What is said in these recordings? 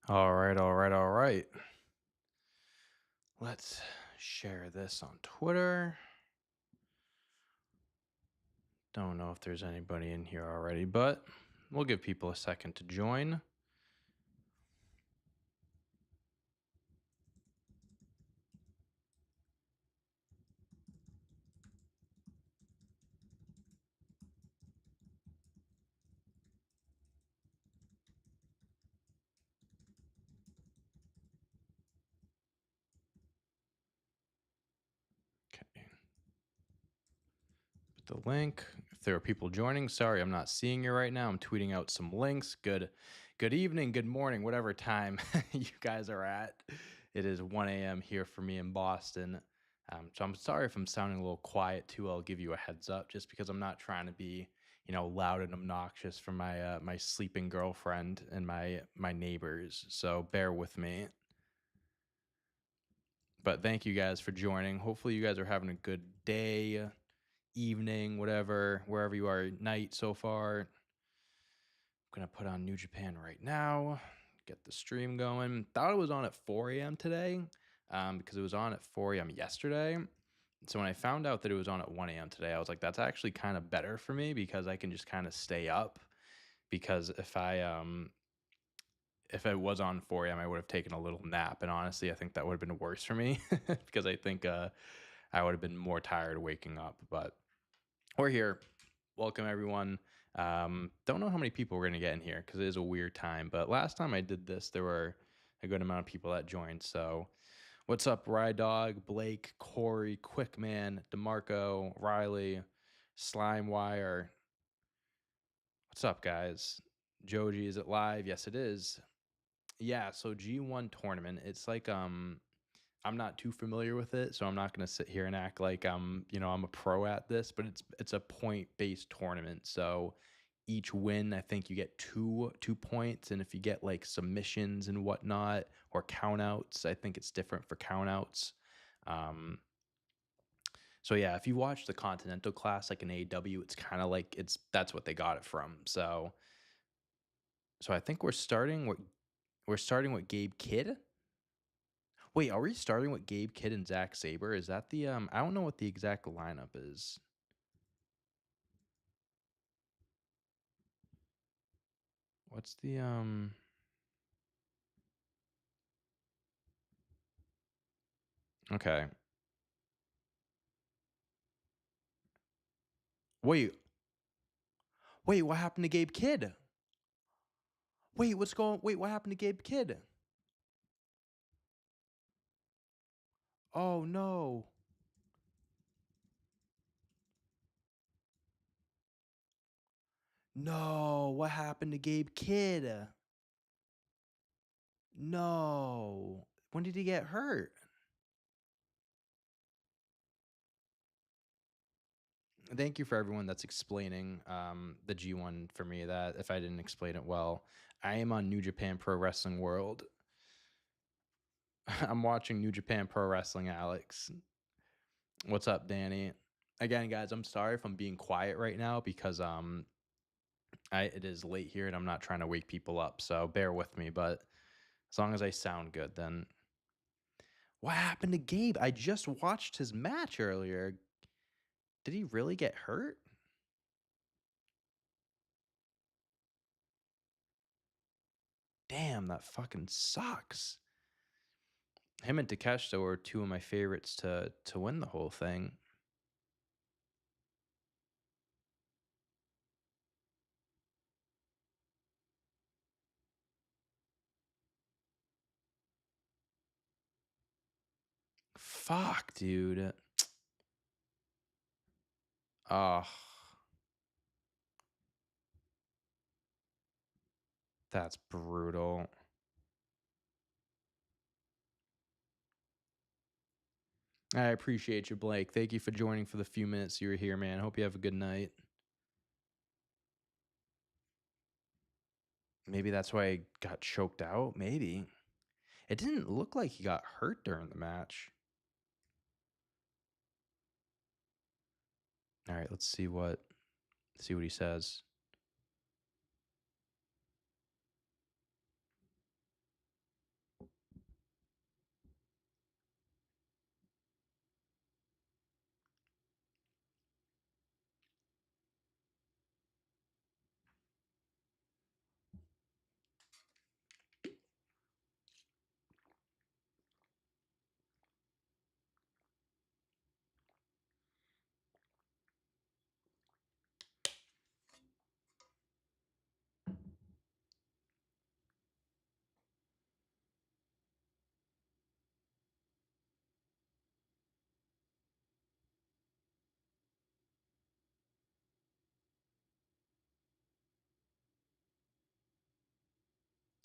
All right. Let's share this on Twitter. Don't know if there's anybody in here already, but we'll give people a second to join. Okay. Put the link. If there are people joining, sorry, I'm not seeing you right now. I'm tweeting out some links. Good evening, good morning, whatever time you guys are at. It is 1 a.m. here for me in Boston. So I'm sorry if I'm sounding a little quiet too. I'll give you a heads up just because I'm not trying to be, loud and obnoxious for my my sleeping girlfriend and my neighbors. So bear with me. But thank you guys for joining. Hopefully you guys are having a good day, evening, whatever, wherever you are, night so far. I'm gonna put on New Japan right now, get the stream going. Thought it was on at 4 a.m. today, because it was on at 4 a.m. yesterday. So when I found out that it was on at 1 a.m. today, I was like, that's actually kind of better for me because I can just kind of stay up. Because if it was on 4 a.m., I would have taken a little nap, and honestly, I think that would have been worse for me because I think I would have been more tired waking up. But we're here. Welcome everyone. Don't know how many people we're gonna get in here because it is a weird time. But last time I did this, there were a good amount of people that joined. So what's up, Ride Dog, Blake, Corey, Quickman, DeMarco, Riley, Slime Wire? What's up, guys? Joji, is it live? Yes, it is. Yeah, so G1 tournament. It's like I'm not too familiar with it, so I'm not gonna sit here and act like I'm a pro at this, but it's a point-based tournament. So each win, I think you get two points, and if you get like submissions and whatnot or countouts, I think it's different for countouts. Um, so yeah, if you watch the Continental class like in AEW, it's kind of like that's what they got it from. So I think we're starting with Gabe Kidd. Wait, are we starting with Gabe Kidd and Zack Sabre? Is that the I don't know what the exact lineup is. What's the Okay. Wait, wait, what happened to Gabe Kidd? Wait, what happened to Gabe Kidd? Oh no. No, what happened to Gabe Kidd? No. When did he get hurt? Thank you for everyone that's explaining the G1 for me. That if I didn't explain it well, I am on New Japan Pro Wrestling World. I'm watching New Japan Pro Wrestling, Alex. What's up, Danny? Again, guys, I'm sorry if I'm being quiet right now because it is late here and I'm not trying to wake people up, so bear with me. But as long as I sound good, then what happened to Gabe? I just watched his match earlier. Did he really get hurt? Damn, that fucking sucks. Him and Takeshita were two of my favorites to win the whole thing. Fuck, dude. Oh, that's brutal. I appreciate you, Blake. Thank you for joining for the few minutes you were here, man. Hope you have a good night. Maybe that's why he got choked out. Maybe. It didn't look like he got hurt during the match. All right, let's see what he says.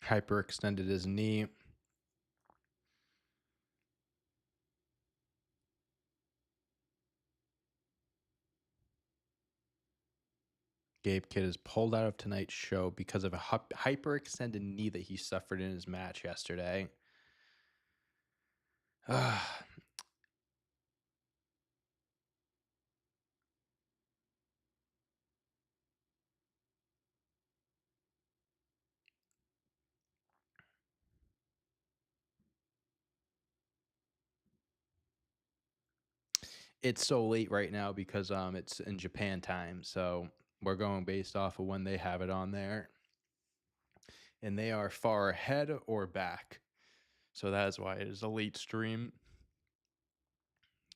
Hyperextended his knee. Gabe Kidd is pulled out of tonight's show because of a hyperextended knee that he suffered in his match yesterday. It's so late right now because it's in Japan time, so we're going based off of when they have it on there, and they are far ahead or back, so that is why it is a late stream.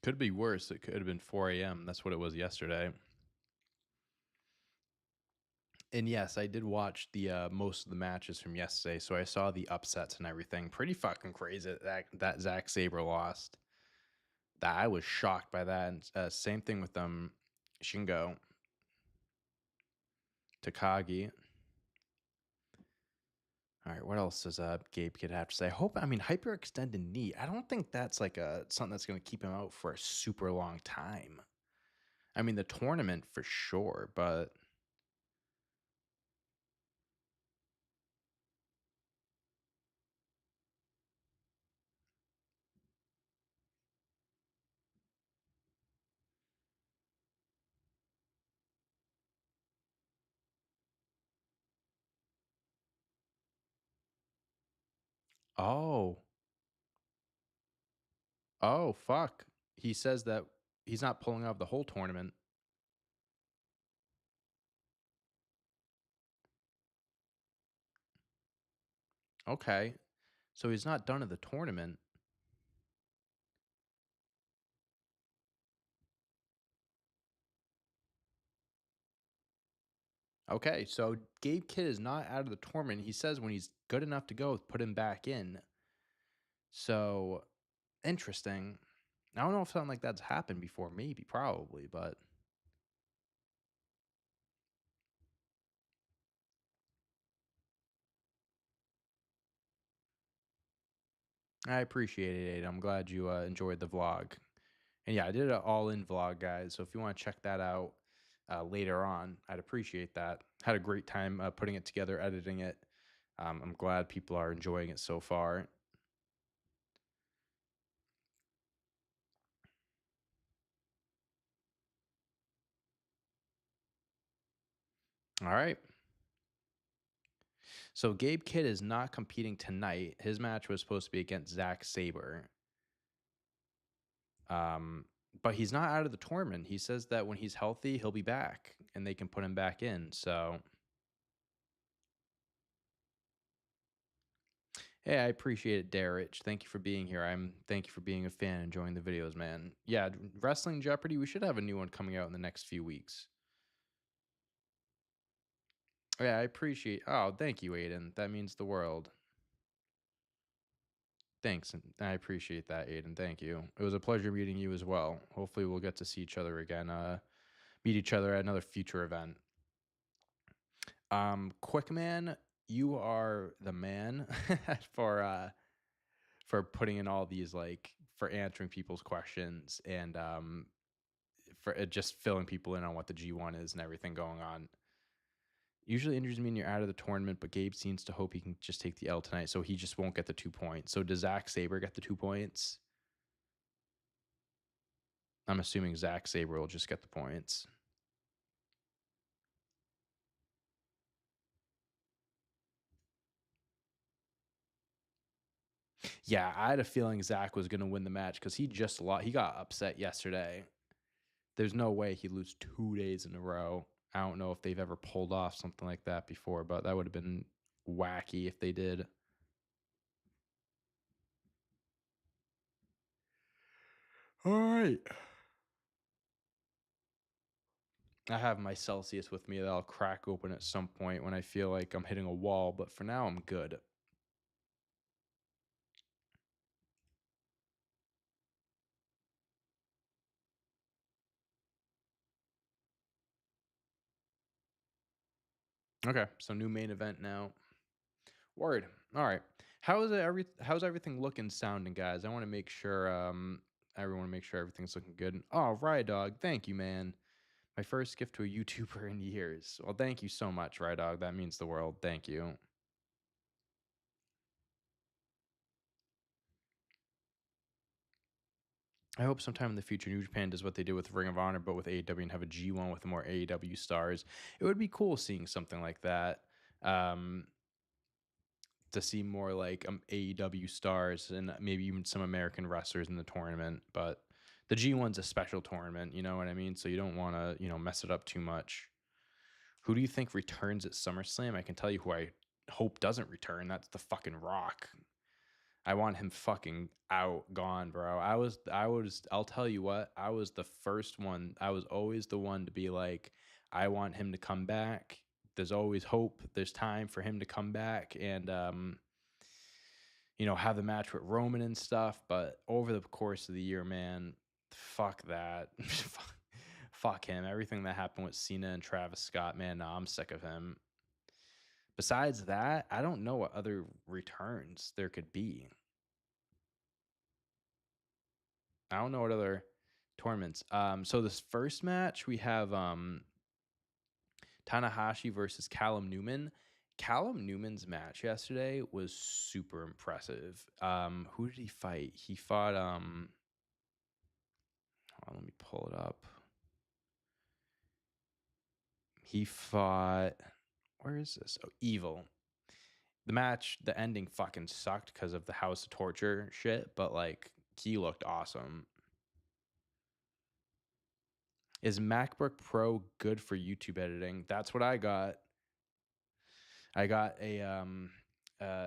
Could be worse. It could have been 4 a.m. That's what it was yesterday. And yes, I did watch the most of the matches from yesterday, so I saw the upsets and everything. Pretty fucking crazy that Zack Sabre lost. That I was shocked by that. And same thing with Shingo, Takagi. All right, what else does Gabe Kidd have to say? Hyperextended knee. I don't think that's like something that's going to keep him out for a super long time. I mean, the tournament for sure, but oh, oh fuck. He says that he's not pulling out the whole tournament. Okay, so he's not done at the tournament. Okay, so Gabe Kidd is not out of the tournament. He says when he's good enough to go, put him back in. So interesting. I don't know if something like that's happened before. Maybe, probably, but I appreciate it, Ada. I'm glad you enjoyed the vlog. And yeah, I did an all-in vlog, guys. So if you want to check that out later on, I'd appreciate that. Had a great time putting it together, editing it. I'm glad people are enjoying it so far. All right. So Gabe Kidd is not competing tonight. His match was supposed to be against Zack Sabre. But he's not out of the tournament. He says that when he's healthy, he'll be back and they can put him back in. So, hey, I appreciate it, Darich. Thank you for being here. Thank you for being a fan and enjoying the videos, man. Yeah, Wrestling Jeopardy, we should have a new one coming out in the next few weeks. Yeah, I appreciate. Oh, thank you, Aiden. That means the world. Thanks. I appreciate that, Aiden. Thank you. It was a pleasure meeting you as well. Hopefully, we'll get to see each other again. Meet each other at another future event. Quickman, you are the man for putting in all these, like, for answering people's questions and for just filling people in on what the G1 is and everything going on. Usually injuries mean you're out of the tournament, but Gabe seems to hope he can just take the L tonight, so he just won't get the 2 points. So does Zack Sabre get the 2 points? I'm assuming Zack Sabre will just get the points. Yeah, I had a feeling Zack was going to win the match because he just lost. He got upset yesterday. There's no way he'd lose 2 days in a row. I don't know if they've ever pulled off something like that before, but that would have been wacky if they did. All right. I have my Celsius with me that I'll crack open at some point when I feel like I'm hitting a wall, but for now I'm good. Okay, so new main event now. Word. All right. How's everything looking, sounding, guys? I want to make sure everyone make sure everything's looking good. All right, dog. Thank you, man. My first gift to a YouTuber in years. Well, thank you so much, right, dog. That means the world. Thank you. I hope sometime in the future New Japan does what they did with Ring of Honor, but with AEW and have a G1 with more AEW stars. It would be cool seeing something like that. Um, to see more like AEW stars and maybe even some American wrestlers in the tournament. But the G1's a special tournament, you know what I mean? So you don't want to, mess it up too much. Who do you think returns at SummerSlam? I can tell you who I hope doesn't return. That's the fucking Rock. I want him fucking out, gone, bro. I'll tell you what, I was the first one. I was always the one to be like, I want him to come back. There's always hope. There's time for him to come back and, have the match with Roman and stuff. But over the course of the year, man, fuck that. Fuck him. Everything that happened with Cena and Travis Scott, man, nah, I'm sick of him. Besides that, I don't know what other returns there could be. I don't know what other tournaments. So this first match we have Tanahashi versus Callum Newman. Callum Newman's match yesterday was super impressive. Who did he fight? He fought hold on, let me pull it up. He fought, where is this? Oh, Evil. The ending fucking sucked because of the House of Torture shit, but like he looked awesome. Is MacBook Pro good for YouTube editing? That's what I got. I got a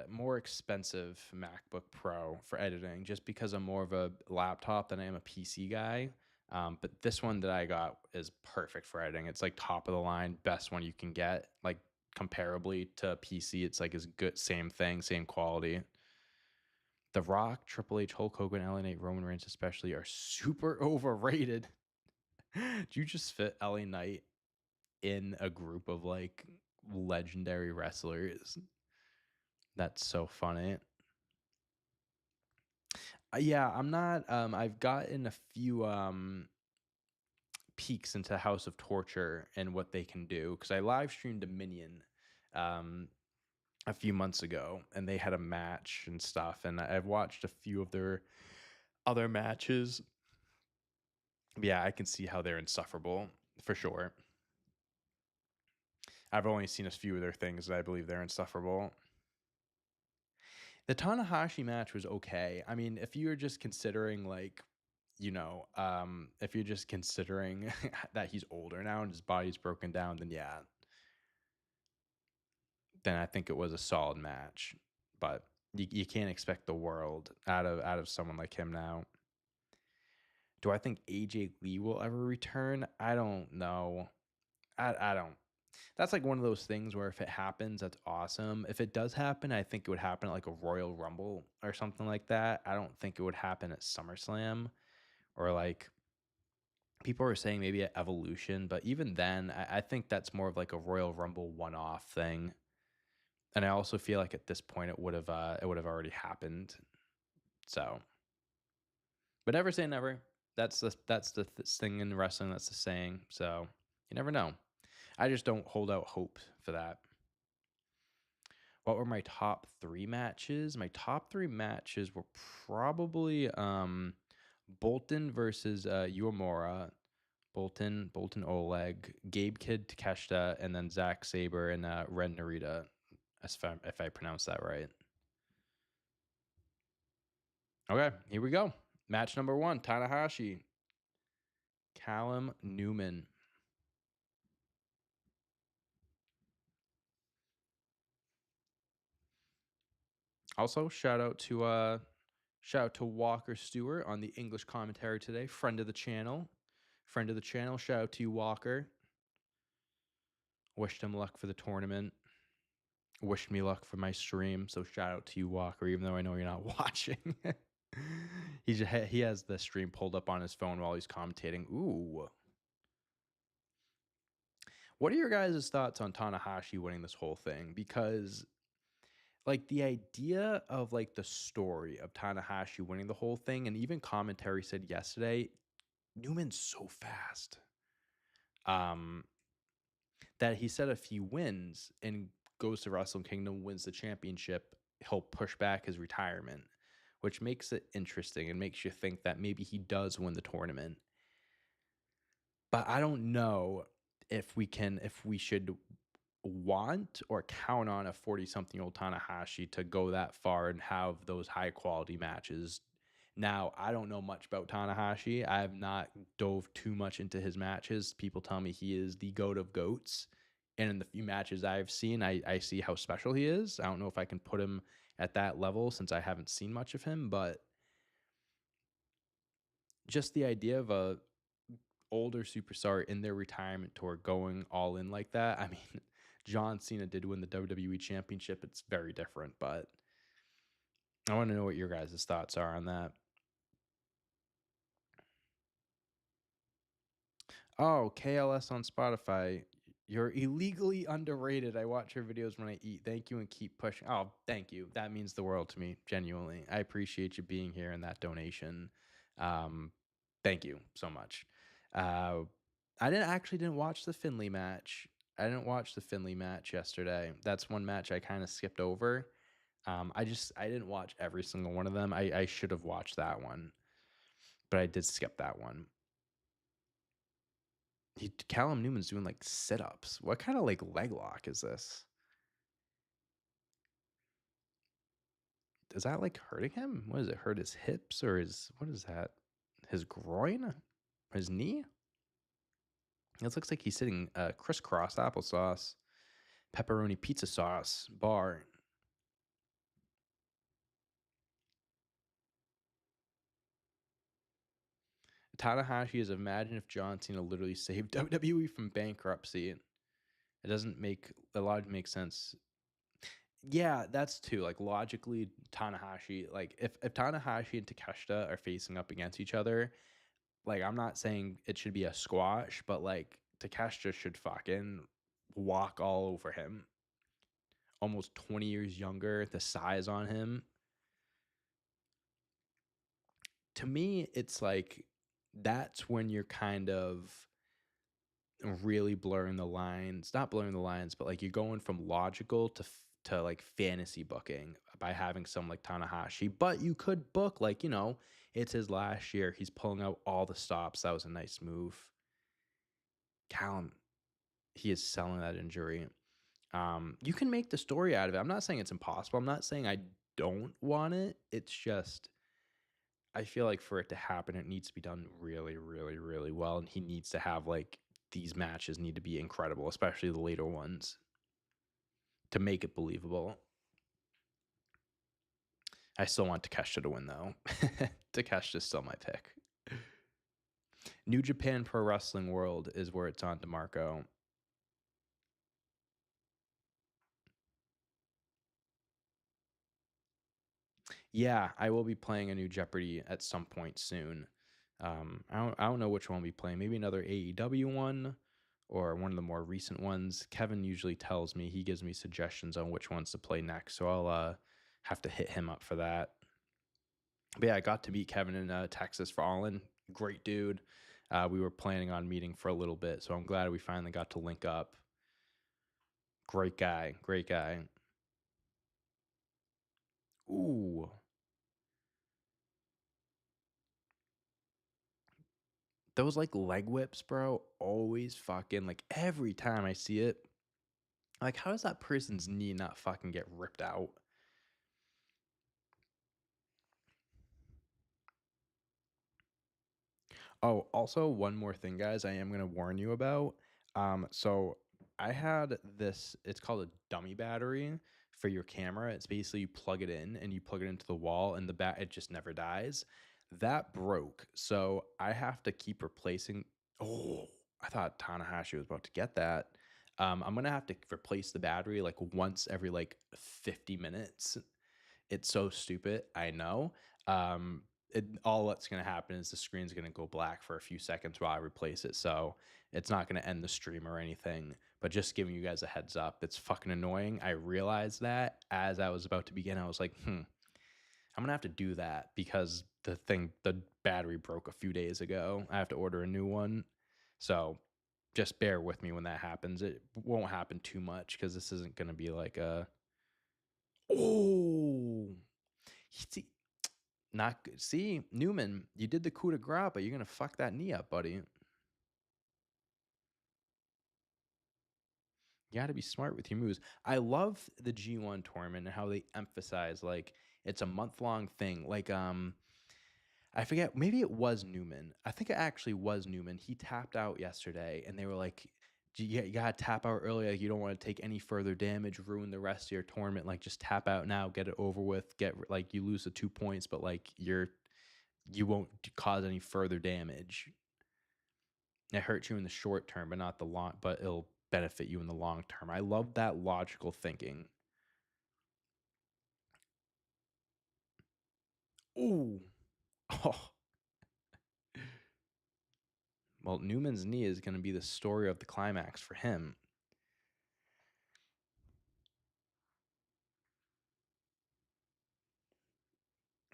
more expensive MacBook Pro for editing just because I'm more of a laptop than I am a PC guy. But this one that I got is perfect for editing. It's like top of the line, best one you can get. Like comparably to PC, it's like as good, same thing, same quality. The Rock, Triple H, Hulk Hogan, LA Knight, Roman Reigns especially are super overrated. Do you just fit LA Knight in a group of like legendary wrestlers? That's so funny. Yeah, I'm not. I've gotten a few peeks into House of Torture and what they can do because I live streamed Dominion um, a few months ago, and they had a match and stuff, and I've watched a few of their other matches. Yeah, I can see how they're insufferable for sure. I've only seen a few of their things, and I believe they're insufferable. The Tanahashi match was okay. I mean, if you're just considering like, if you're just considering that he's older now and his body's broken down, then yeah, then I think it was a solid match. But you can't expect the world out of someone like him now. Do I think AJ Lee will ever return? I don't know. I don't. That's like one of those things where if it happens, that's awesome. If it does happen, I think it would happen at like a Royal Rumble or something like that. I don't think it would happen at SummerSlam or like people are saying maybe at Evolution, but even then, I think that's more of like a Royal Rumble one-off thing. And I also feel like at this point it would have already happened. So, but never say never. That's the thing in wrestling. That's the saying. So you never know. I just don't hold out hope for that. What were my top three matches? My top three matches were probably Bolton versus Uemura, Bolton Oleg, Gabe Kidd Takeshita, and then Zack Sabre and Ren Narita, if I pronounce that right. Okay, here we go. Match number one, Tanahashi, Callum Newman. Also, shout out to Walker Stewart on the English commentary today. Friend of the channel. Friend of the channel. Shout out to you, Walker. Wished him luck for the tournament. Wished me luck for my stream. So shout out to you, Walker, even though I know you're not watching. He has the stream pulled up on his phone while he's commentating. Ooh. What are your guys' thoughts on Tanahashi winning this whole thing? Because like the idea of like the story of Tanahashi winning the whole thing, and even commentary said yesterday, Newman's so fast. Um, that he said if he wins and goes to Wrestle Kingdom, wins the championship, he'll push back his retirement, which makes it interesting and makes you think that maybe he does win the tournament. But I don't know if we should want or count on a 40-something-year-old Tanahashi to go that far and have those high quality matches. Now, I don't know much about Tanahashi. I have not dove too much into his matches. People tell me he is the goat of goats. And in the few matches I've seen, I see how special he is. I don't know if I can put him at that level since I haven't seen much of him, but just the idea of a older superstar in their retirement tour going all in like that. I mean, John Cena did win the WWE Championship. It's very different, but I want to know what your guys' thoughts are on that. Oh, KLS on Spotify. You're illegally underrated. I watch your videos when I eat. Thank you and keep pushing. Oh, thank you. That means the world to me, genuinely. I appreciate you being here and that donation. Um, thank you so much. Uh, I didn't watch the Finlay match. I didn't watch the Finlay match yesterday. That's one match I kind of skipped over. I didn't watch every single one of them. I should have watched that one, but I did skip that one. Callum Newman's doing like sit-ups. What kind of like leg lock is this? Is that like hurting him? What is it? Hurt his hips or what is that? His groin? His knee? It looks like he's sitting crisscross applesauce, pepperoni pizza sauce bar. Tanahashi is imagine if John Cena literally saved WWE from bankruptcy. It doesn't make a lot of make sense. Yeah, that's too. Like logically, Tanahashi, like if Tanahashi and Takeshita are facing up against each other, like I'm not saying it should be a squash, but like Takeshita should fucking walk all over him. Almost 20 years younger, the size on him. To me, it's like that's when you're kind of really blurring the lines, not blurring the lines, but like you're going from logical to like fantasy booking by having someone like Tanahashi. But you could book like, it's his last year. He's pulling out all the stops. That was a nice move. Callum, he is selling that injury. You can make the story out of it. I'm not saying it's impossible. I'm not saying I don't want it. It's just I feel like for it to happen, it needs to be done really, really, really well. And he needs to have like these matches need to be incredible, especially the later ones, to make it believable. I still want Takeshita to win though. Takeshita's still my pick. New Japan Pro Wrestling World is where it's on, DeMarco. Yeah, I will be playing a new Jeopardy at some point soon. I don't know which one we'll be playing. Maybe another AEW one or one of the more recent ones. Kevin usually tells me, he gives me suggestions on which ones to play next, so I'll have to hit him up for that. But yeah, I got to meet Kevin in Texas for All In. Great dude. We were planning on meeting for a little bit, so I'm glad we finally got to link up. Great guy. Great guy. Ooh. Those like leg whips, bro, always fucking like every time I see it. Like, how does that person's knee not fucking get ripped out? Oh, also one more thing, guys, I am gonna warn you about. So I had this, it's called a dummy battery for your camera. It's basically you plug it in and you plug it into the wall and it just never dies. That broke. So I have to keep replacing. Oh, I thought Tanahashi was about to get that. I'm gonna have to replace the battery like once every like 50 minutes. It's so stupid, I know. All what's going to happen is the screen's going to go black for a few seconds while I replace it. So it's not going to end the stream or anything. But just giving you guys a heads up, it's fucking annoying. I realized that as I was about to begin. I was like, I'm gonna have to do that because the battery broke a few days ago. I have to order a new one. So just bear with me when that happens. It won't happen too much because this isn't gonna be like a oh see, not good. See, Newman, you did the coup de grace, but you're gonna fuck that knee up, buddy. You got to be smart with your moves. I love the G1 tournament and how they emphasize like it's a month-long thing. Like I forget, maybe it was Newman. I think it actually was Newman. He tapped out yesterday and they were like you got to tap out early. Like you don't want to take any further damage, ruin the rest of your tournament. Like just tap out now, get it over with. Get like you lose the 2 points, but like you won't cause any further damage. It hurts you in the short term, but not the long. But it'll benefit you in the long term. I love that logical thinking. Ooh, oh. Well, Newman's knee is going to be the story of the climax for him.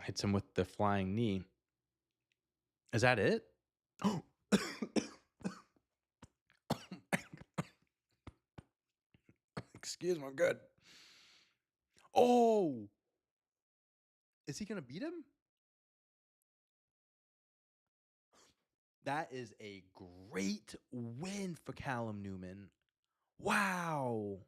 Hits him with the flying knee. Is that it? Oh. Excuse me, I'm good. Oh, is he going to beat him? That is a great win for Callum Newman. Wow.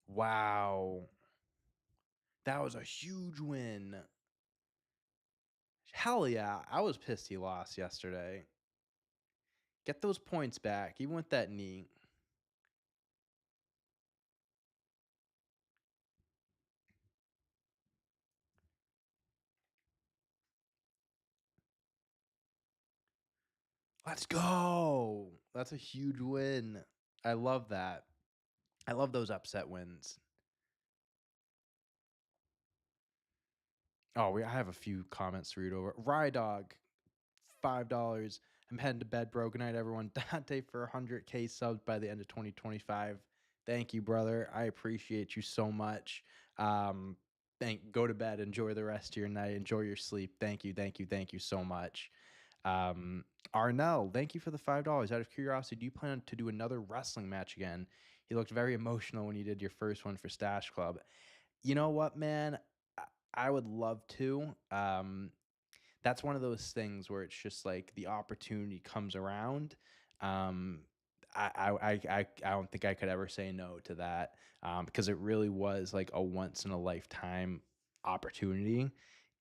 Wow. That was a huge win. Hell yeah. I was pissed he lost yesterday. Get those points back, even with that knee. Let's go. That's a huge win. I love that. I love those upset wins. Oh, I have a few comments to read over. Rye Dog, $5. I'm heading to bed, bro. Good night, everyone. Dante for 100K subs by the end of 2025. Thank you, brother. I appreciate you so much. Go to bed. Enjoy the rest of your night. Enjoy your sleep. Thank you so much. Arnell, thank you for the $5. Out of curiosity, do you plan to do another wrestling match again? You looked very emotional when you did your first one for Stash Club. You know what, man? I would love to. That's one of those things where it's just like the opportunity comes around. Um, I don't think I could ever say no to that because it really was like a once in a lifetime opportunity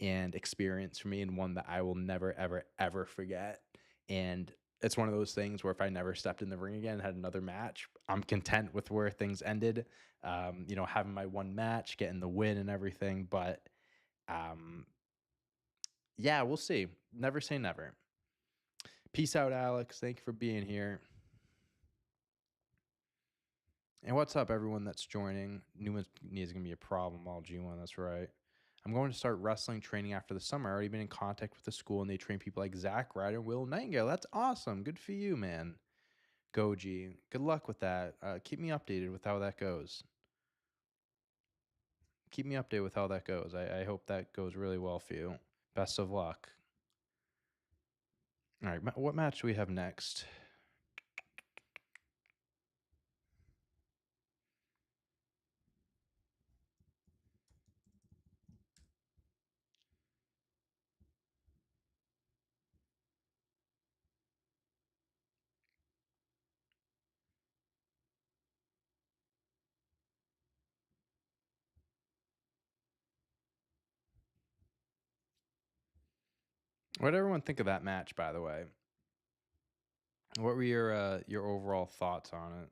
and experience for me, and one that I will never, ever, ever forget. And it's one of those things where if I never stepped in the ring again and had another match, I'm content with where things ended. Having my one match, getting the win and everything, but yeah, we'll see. Never say never. Peace out, Alex. Thank you for being here. And what's up, everyone that's joining? Newman's knee is going to be a problem all G1. That's right. I'm going to start wrestling training after the summer. I've already been in contact with the school, and they train people like Zach Ryder and Will Nightingale. That's awesome. Good for you, man. Goji. Good luck with that. Keep me updated with how that goes. Keep me updated with how that goes. I hope that goes really well for you. Best of luck. All right, what match do we have next? What did everyone think of that match, by the way? What were your overall thoughts on it?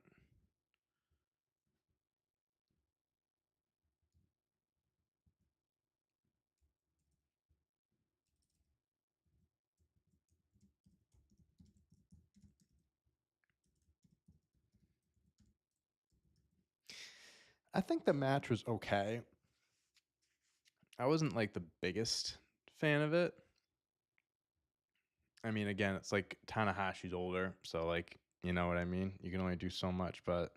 I think the match was okay. I wasn't like the biggest fan of it. I mean, again, it's like Tanahashi's older, so like, you know what I mean? You can only do so much, but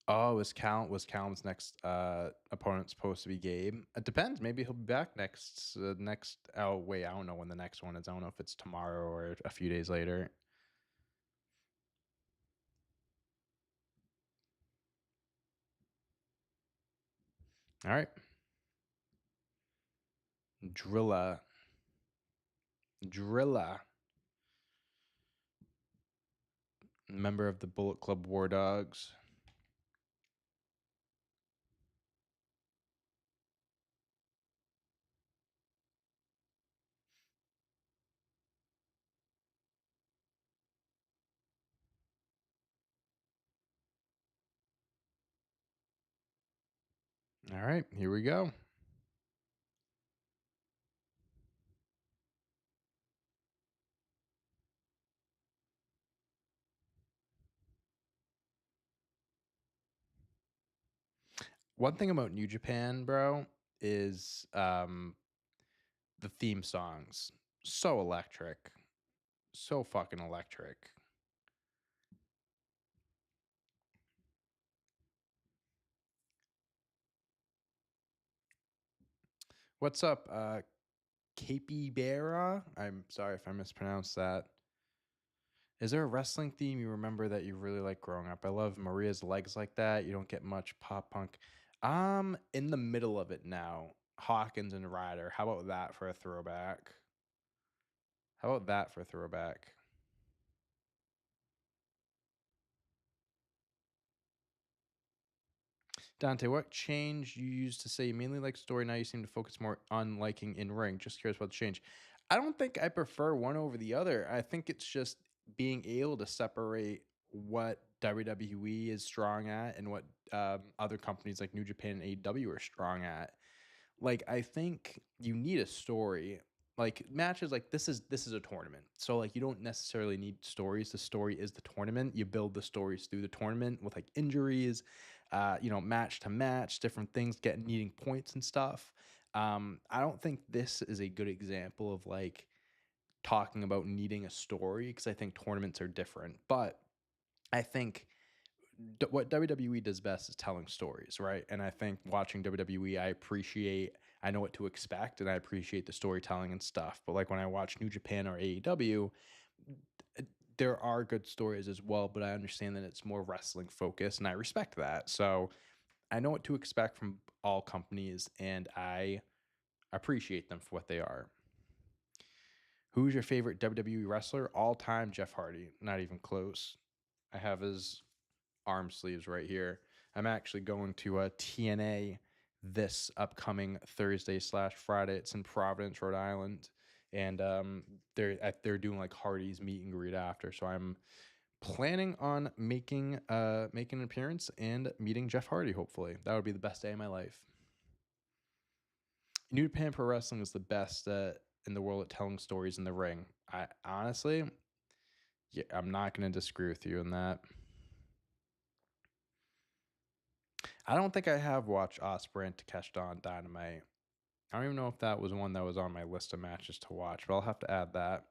oh, was Callum's next opponent supposed to be Gabe? It depends. Maybe he'll be back next. Oh wait, I don't know when the next one is. I don't know if it's tomorrow or a few days later. All right, Drilla, Drilla, member of the Bullet Club War Dogs. All right, here we go. One thing about New Japan, bro, is the theme songs. So electric. So fucking electric. What's up, Capybara? I'm sorry if I mispronounced that. Is there a wrestling theme you remember that you really like growing up? I love Maria's Legs Like That. You don't get much pop punk. In the middle of it now. Hawkins and Ryder. How about that for a throwback? How about that for a throwback? Dante, what change you used to say you mainly like story, now you seem to focus more on liking in ring? Just curious about the change. I don't think I prefer one over the other. I think it's just being able to separate what WWE is strong at and what other companies like New Japan and AEW are strong at. Like, I think you need a story. Like, matches like this is a tournament, so like you don't necessarily need stories. The story is the tournament. You build the stories through the tournament with like injuries, match to match, different things, getting needing points and stuff. I don't think this is a good example of like talking about needing a story, because I think tournaments are different. But I think what WWE does best is telling stories, right? And I think watching WWE, I know what to expect, and I appreciate the storytelling and stuff. But like when I watch New Japan or AEW, there are good stories as well, but I understand that it's more wrestling focused, and I respect that. So I know what to expect from all companies, and I appreciate them for what they are. Who's your favorite WWE wrestler all time? Jeff Hardy. Not even close. I have his arm sleeves right here. I'm actually going to TNA this upcoming Thursday/Friday. It's in Providence, Rhode Island, and they're doing like Hardy's meet and greet after. So I'm planning on making an appearance and meeting Jeff Hardy. Hopefully, that would be the best day of my life. New Japan Pro Wrestling is the best in the world at telling stories in the ring. I honestly, yeah, I'm not going to disagree with you on that. I don't think I have watched Osprey and Takeshita on Dynamite. I don't even know if that was one that was on my list of matches to watch, but I'll have to add that.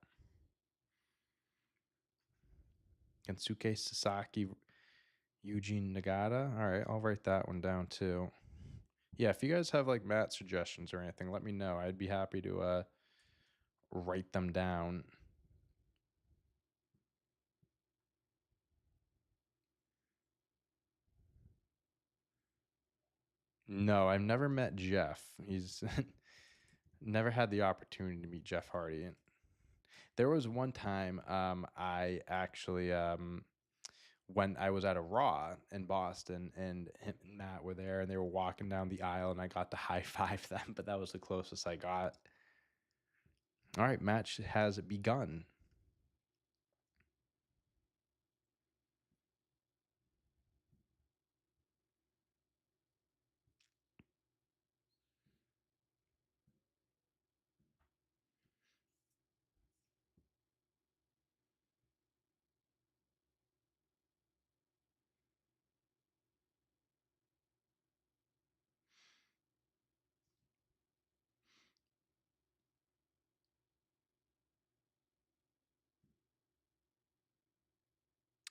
Kensuke Sasaki, Eugene Nagata. All right, I'll write that one down too. Yeah, if you guys have like mat suggestions or anything, let me know. I'd be happy to write them down. No, I've never met Jeff. He's never had the opportunity to meet Jeff Hardy. There was one time I actually when I was at a Raw in Boston, and him and Matt were there, and they were walking down the aisle, and I got to high five them, but that was the closest I got. All right, match has begun.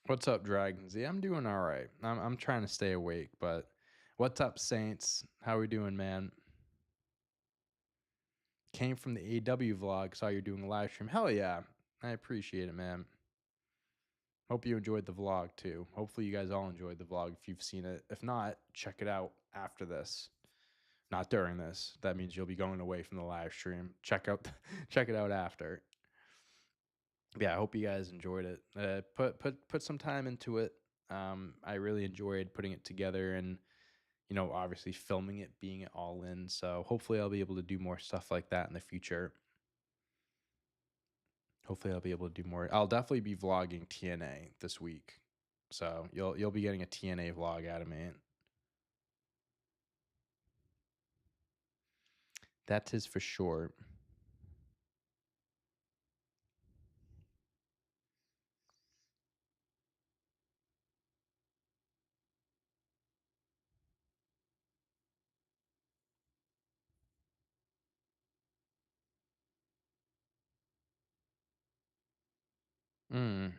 What's up, Dragons? Yeah, I'm doing all right. I'm trying to stay awake, but what's up, Saints? How we doing, man? Came from the AW vlog, saw you're doing a live stream. Hell yeah. I appreciate it, man. Hope you enjoyed the vlog too. Hopefully you guys all enjoyed the vlog if you've seen it. If not, check it out after this. Not during this. That means you'll be going away from the live stream. Check check it out after. Yeah, I hope you guys enjoyed it. Put some time into it. I really enjoyed putting it together and obviously filming it, being it all in. So hopefully I'll be able to do more stuff like that in the future. Hopefully I'll be able to do more. I'll definitely be vlogging TNA this week. So you'll be getting a TNA vlog out of me. That is for sure. Mm.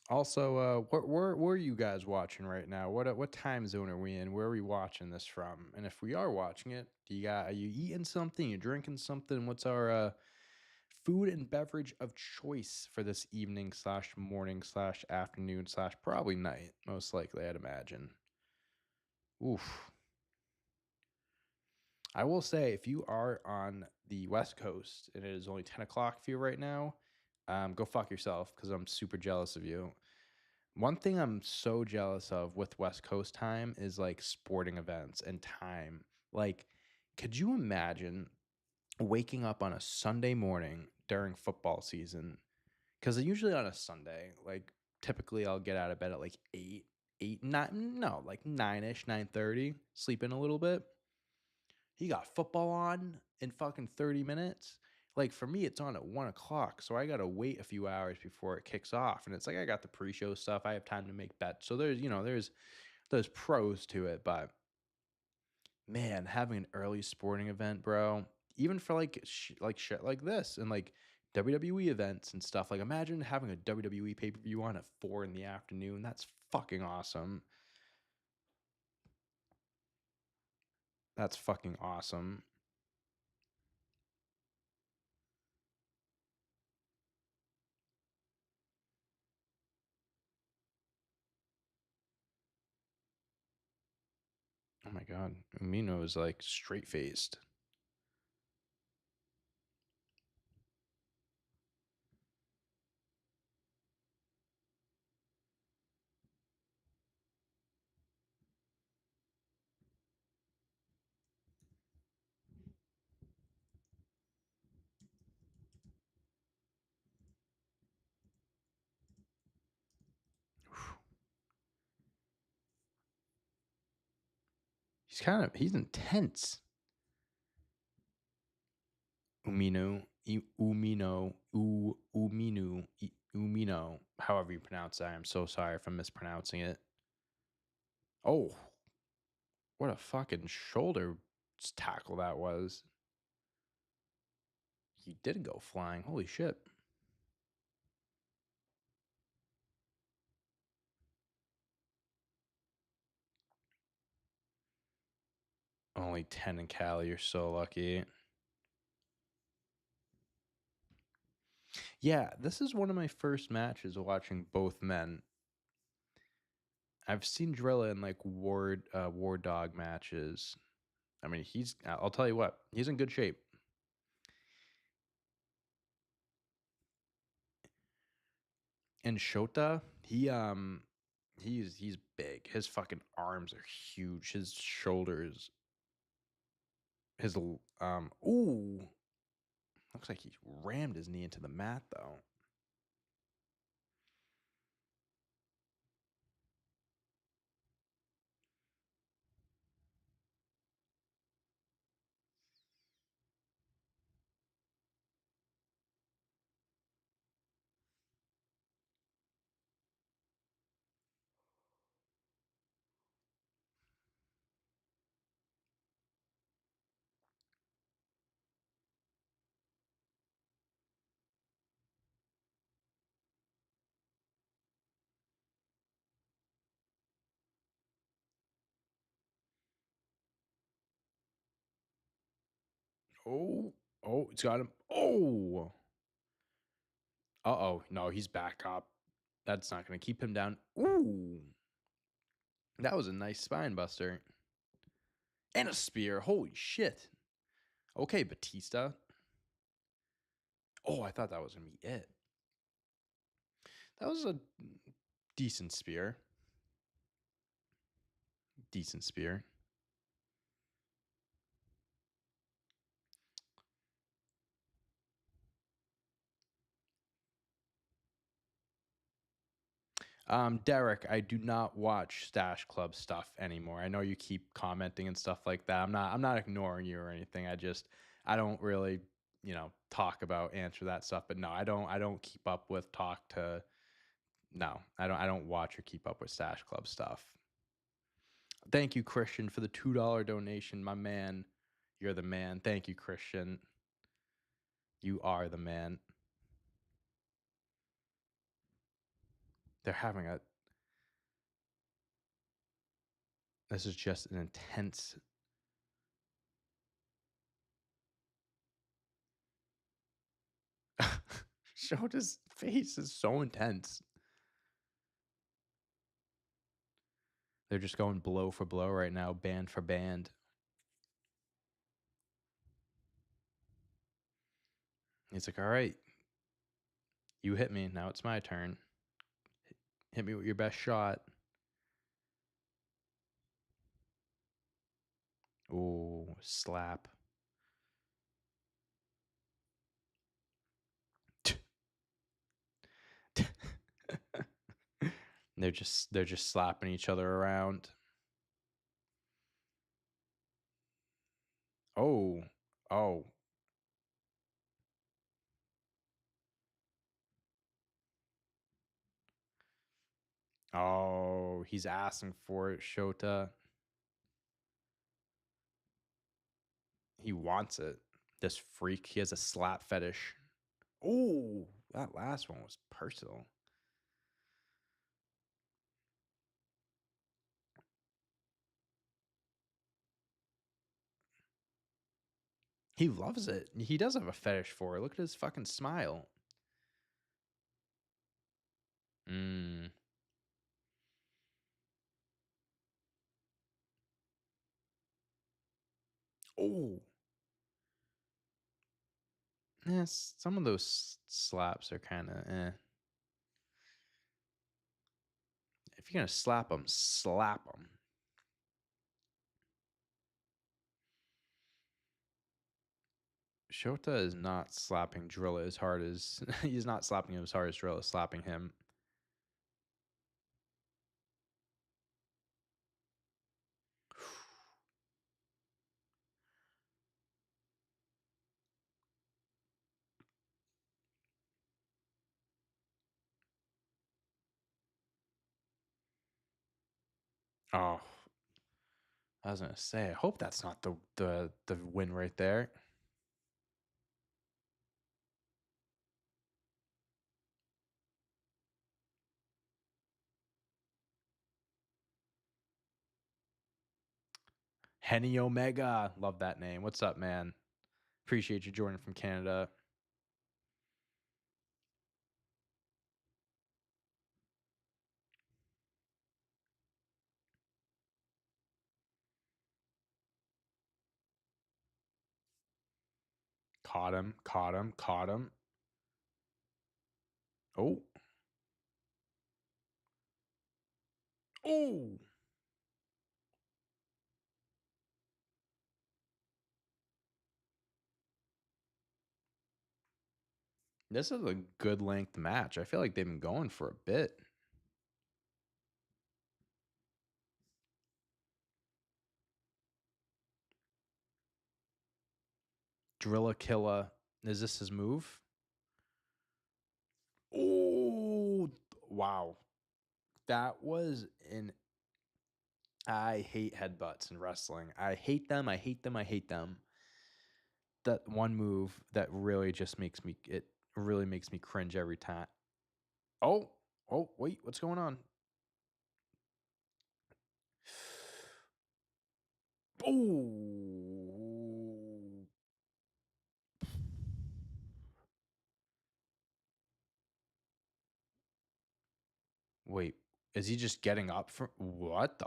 Also, where are you guys watching right now? What time zone are we in? Where are we watching this from? And if we are watching it, are you eating something? You drinking something? What's our food and beverage of choice for this evening slash morning slash afternoon slash probably night? Most likely, I'd imagine. Oof. I will say, if you are on the West Coast and it is only 10 o'clock for you right now, go fuck yourself because I'm super jealous of you. One thing I'm so jealous of with West Coast time is like sporting events and time. Like, could you imagine waking up on a Sunday morning during football season? Because usually on a Sunday, like typically I'll get out of bed at like 8, 9, no, like 9ish, 9:30, sleep in a little bit. He got football on in fucking 30 minutes. Like for me, it's on at 1 o'clock. So I gotta wait a few hours before it kicks off. And it's like I got the pre-show stuff. I have time to make bets. So there's pros to it, but man, having an early sporting event, bro, even for like shit like this and like WWE events and stuff. Like imagine having a WWE pay-per-view on at 4 in the afternoon. That's fucking awesome. That's fucking awesome. Oh my god. Umino is like straight faced. He's intense. Umino, Umino, however you pronounce that. I'm so sorry if I'm mispronouncing it. Oh, what a fucking shoulder tackle that was. He did go flying. Holy shit. Only 10 in Cali. You're so lucky. Yeah, this is one of my first matches watching both men. I've seen Drilla in like War Dog matches. I mean, I'll tell you what, he's in good shape. And Shota, he's big. His fucking arms are huge. His shoulders, his ooh, looks like he rammed his knee into the mat though. Oh, oh, it's got him. Oh, uh-oh. No, he's back up. That's not going to keep him down. Ooh, that was a nice spine buster. And a spear. Holy shit. Okay, Batista. Oh, I thought that was going to be it. That was a decent spear. Decent spear. Derek, I do not watch Stash Club stuff anymore. I know you keep commenting and stuff like that. I'm not ignoring you or anything. I don't really, talk about answer that stuff. But no, I don't keep up with talk to no, I don't watch or keep up with Stash Club stuff. Thank you, Christian, for the $2 donation, my man. You're the man. Thank you, Christian. You are the man. They're having a this is just an intense Shota's face is so intense. They're just going blow for blow right now, band for band. He's like, all right, you hit me. Now it's my turn. Hit me with your best shot. Ooh, slap. they're just slapping each other around. Oh, oh. Oh, he's asking for it, Shota. He wants it. This freak, he has a slap fetish. Oh, that last one was personal. He loves it. He does have a fetish for it. Look at his fucking smile. Mm. Oh. Yes, some of those slaps are kind of eh. If you're gonna slap them, slap them. Shota is not slapping Drilla as hard as he's not slapping him as hard as Drilla is slapping him. Oh, I was gonna say, I hope that's not the win right there. Henny Omega, love that name. What's up, man? Appreciate you joining from Canada. Caught him, caught him, caught him. Oh. Oh. This is a good length match. I feel like they've been going for a bit. Drilla Killa. Is this his move? Oh, wow. That was an. I hate headbutts in wrestling. I hate them. I hate them. I hate them. That one move that really just makes me. It really makes me cringe every time. Oh, oh, wait. What's going on? Oh. Is he just getting up from what the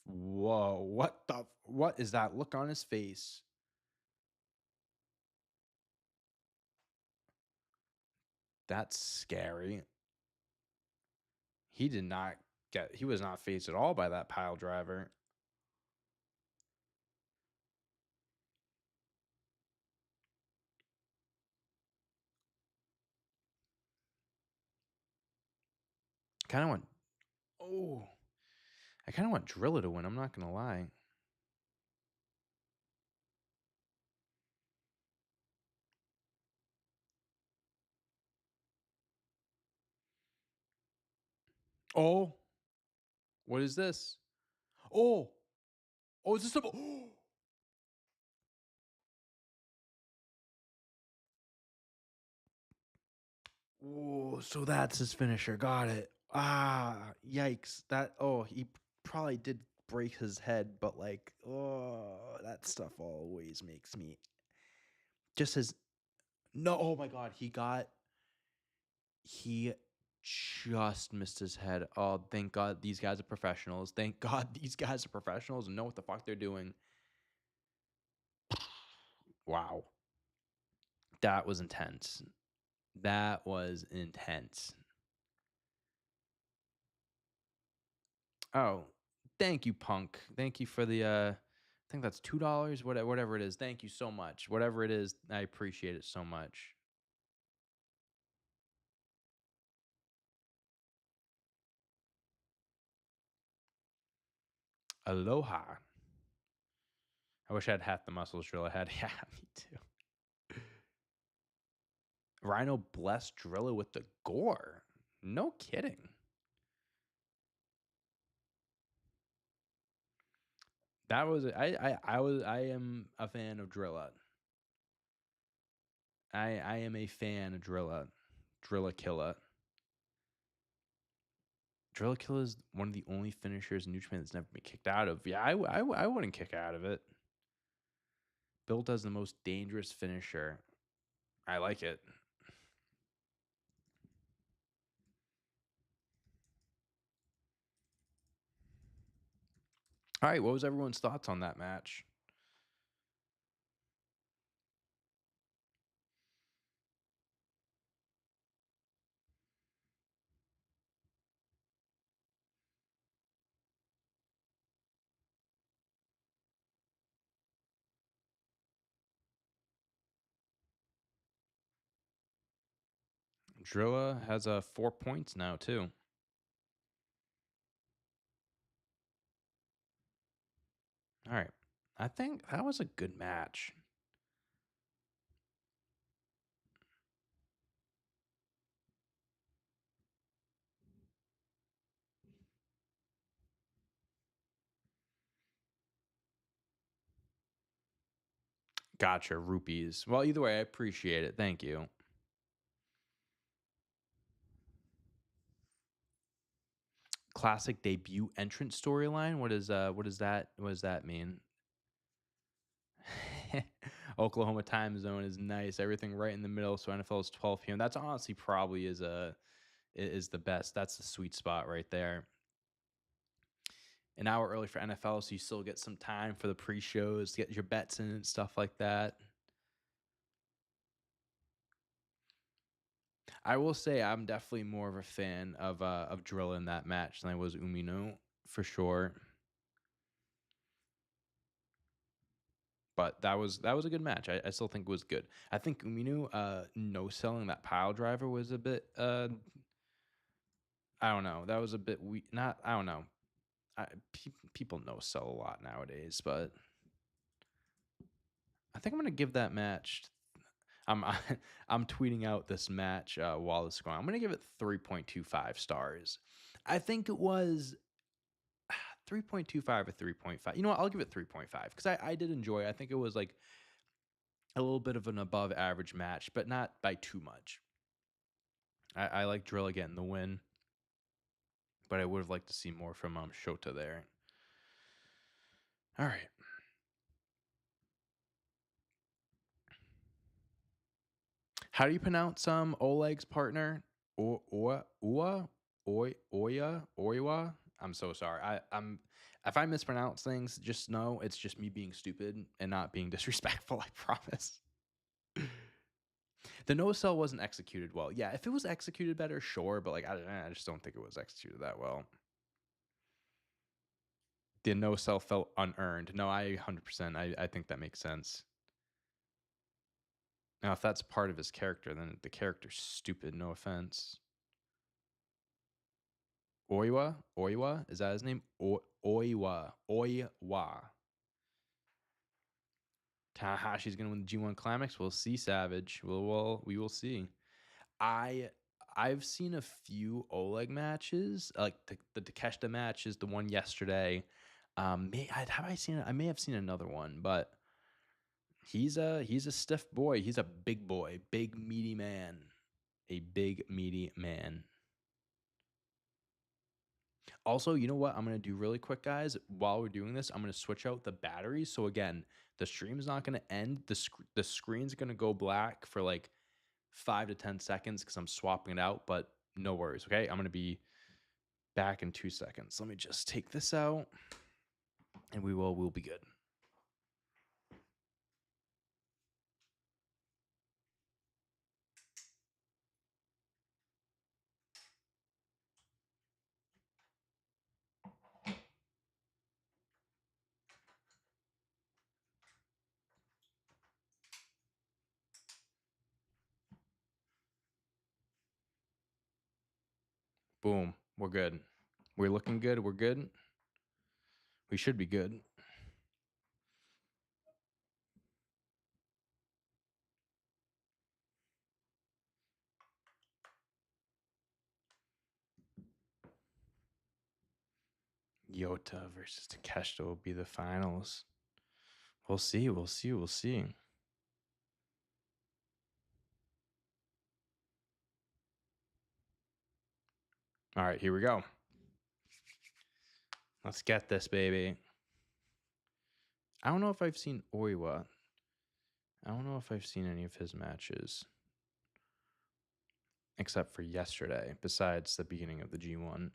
whoa, what is that look on his face? That's scary. He was not phased at all by that pile driver. Kind of want oh, I kind of want Drilla to win. I'm not gonna lie. Oh, what is this? Oh, oh, is this a? Oh, so that's his finisher. Got it. Ah, yikes. He probably did break his head, but like, oh, that stuff always makes me just his no. Oh my God, he just missed his head. Oh, thank God these guys are professionals. Thank God these guys are professionals and know what the fuck they're doing. Wow. That was intense. That was intense. Oh, thank you, Punk. Thank you for the I think that's $2, whatever it is. Thank you so much. Whatever it is, I appreciate it so much. Aloha. I wish I had half the muscles Drilla had. Yeah, me too. Rhino blessed Drilla with the gore. No kidding. That was I am a fan of Drilla. I am a fan of Drilla. Drilla Killa. Drilla Killa is one of the only finishers in New Japan that's never been kicked out of. Yeah, I wouldn't kick out of it. Bill does the most dangerous finisher. I like it. All right, what was everyone's thoughts on that match? Drilla has 4 points now too. All right, I think that was a good match. Gotcha, rupees. Well, either way, I appreciate it. Thank you. Classic debut entrance storyline. What is what does that mean? Oklahoma time zone is nice. Everything right in the middle. So NFL is 12 p.m. That's honestly probably is the best. That's the sweet spot right there. An hour early for NFL, so you still get some time for the pre-shows, to get your bets in and stuff like that. I will say I'm definitely more of a fan of Drilla in that match than I was Umino for sure. But that was a good match. I still think it was good. I think Umino no selling that pile driver was a bit I don't know. That was a bit not I don't know. People no sell a lot nowadays, but I think I'm gonna give that match. I'm I'm tweeting out this match while it's going. I'm gonna give it 3.25 stars. I think it was 3.25 or 3.5. You know what? I'll give it 3.5 because I did enjoy it. I think it was like a little bit of an above average match, but not by too much. I like Drilla getting the win, but I would have liked to see more from Shota there. All right. How do you pronounce Oleg's partner? Oiwa? Oiwa. I'm so sorry. I'm if I mispronounce things, just know it's just me being stupid and not being disrespectful. I promise. The no sell wasn't executed well. Yeah, if it was executed better, sure, but like I just don't think it was executed that well. The no sell felt unearned. No, I 100%. I think that makes sense. Now, if that's part of his character, then the character's stupid. No offense. Oiwa, is that his name? Oiwa. Tanahashi's gonna win the G1 Climax. We'll see, Savage. We will see. I've seen a few Oleg matches, like the Takeshita match is the one yesterday. Have I seen it? I may have seen another one, but he's a stiff boy. He's a big boy, big meaty man, a big meaty man. Also, you know what I'm going to do really quick, guys? While we're doing this, I'm going to switch out the batteries. So again, the stream's not going to end. The screen's going to go black for like 5 to 10 seconds because I'm swapping it out, but no worries, okay? I'm going to be back in 2 seconds. Let me just take this out, and we'll be good. Boom. We're good. We're looking good. We're good. We should be good. Yota versus Takeshita will be the finals. We'll see. We'll see. We'll see. All right, here we go. Let's get this, baby. I don't know if I've seen Oiwa. I don't know if I've seen any of his matches. Except for yesterday, besides the beginning of the G1.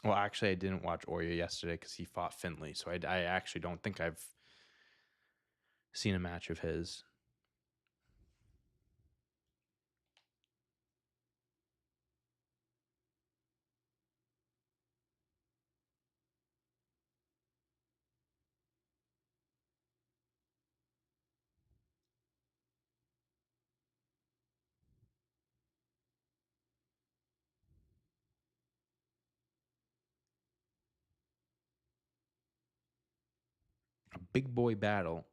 Well, actually, I didn't watch Oiwa yesterday because he fought Finlay, so I actually don't think I've seen a match of his. A big boy battle.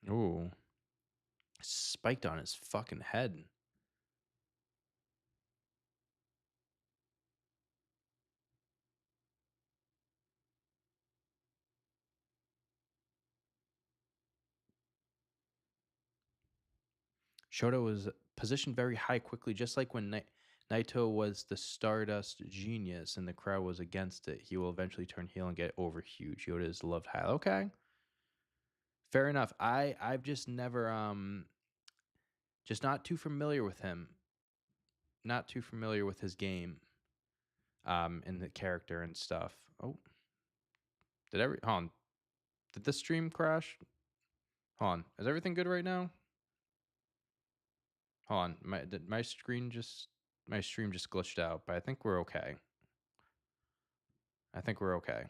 Ooh. Spiked on his fucking head. Shota was positioned very high quickly, just like when Naito was the Stardust genius and the crowd was against it. He will eventually turn heel and get over huge. Yoda is loved high. Okay. Fair enough. I've just never just not too familiar with him. Not too familiar with his game. And the character and stuff. Oh. Hold on. Did this stream crash? Hold on. Is everything good right now? Hold on. My stream just glitched out, but I think we're okay. I think we're okay.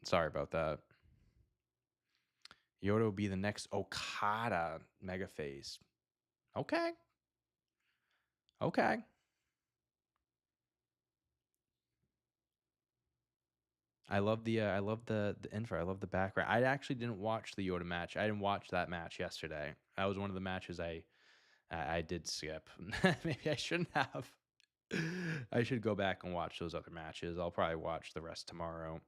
Sorry about that. Yoda will be the next Okada mega face. Okay. Okay. I love the info. I love the background. I actually didn't watch the Yoda match. I didn't watch that match yesterday. That was one of the matches I did skip. Maybe I shouldn't have. I should go back and watch those other matches. I'll probably watch the rest tomorrow.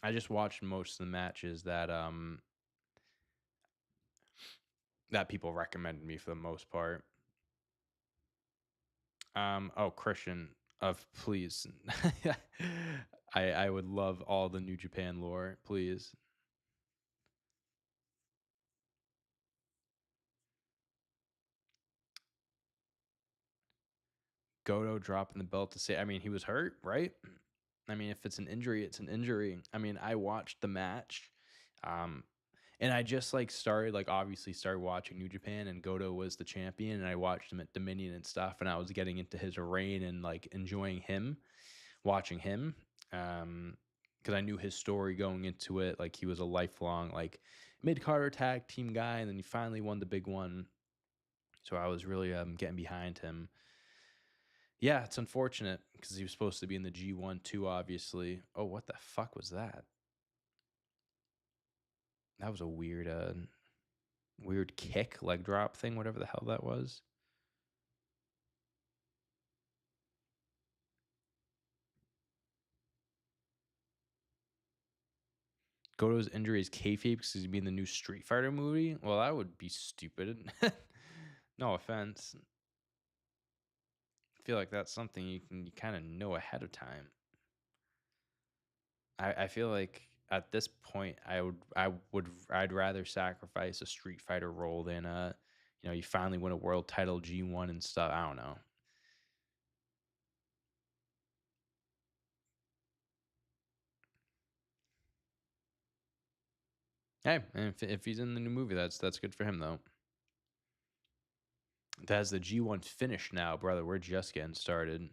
I just watched most of the matches that people recommended me for the most part. Oh, Christian, of please. I would love all the New Japan lore, please. Goto dropping the belt to say, I mean, he was hurt, right? I mean, if it's an injury, it's an injury. I mean, I watched the match. And I just obviously started watching New Japan, and Goto was the champion, and I watched him at Dominion and stuff, and I was getting into his reign and like enjoying him, watching him. Because I knew his story going into it. Like he was a lifelong like mid-Carter tag team guy, and then he finally won the big one. So I was really getting behind him. Yeah, it's unfortunate because he was supposed to be in the G1 too, obviously. Oh, what the fuck was that? That was a weird kick, leg drop thing, whatever the hell that was. Goto's injury is kayfabe because he's in the new Street Fighter movie. Well, that would be stupid. No offense. I feel like that's something you kind of know ahead of time. I feel like at this point I'd rather sacrifice a Street Fighter role than you finally win a world title G1 and stuff. I don't know. Hey, if he's in the new movie, that's good for him though. That's the G1 finish now, brother. We're just getting started.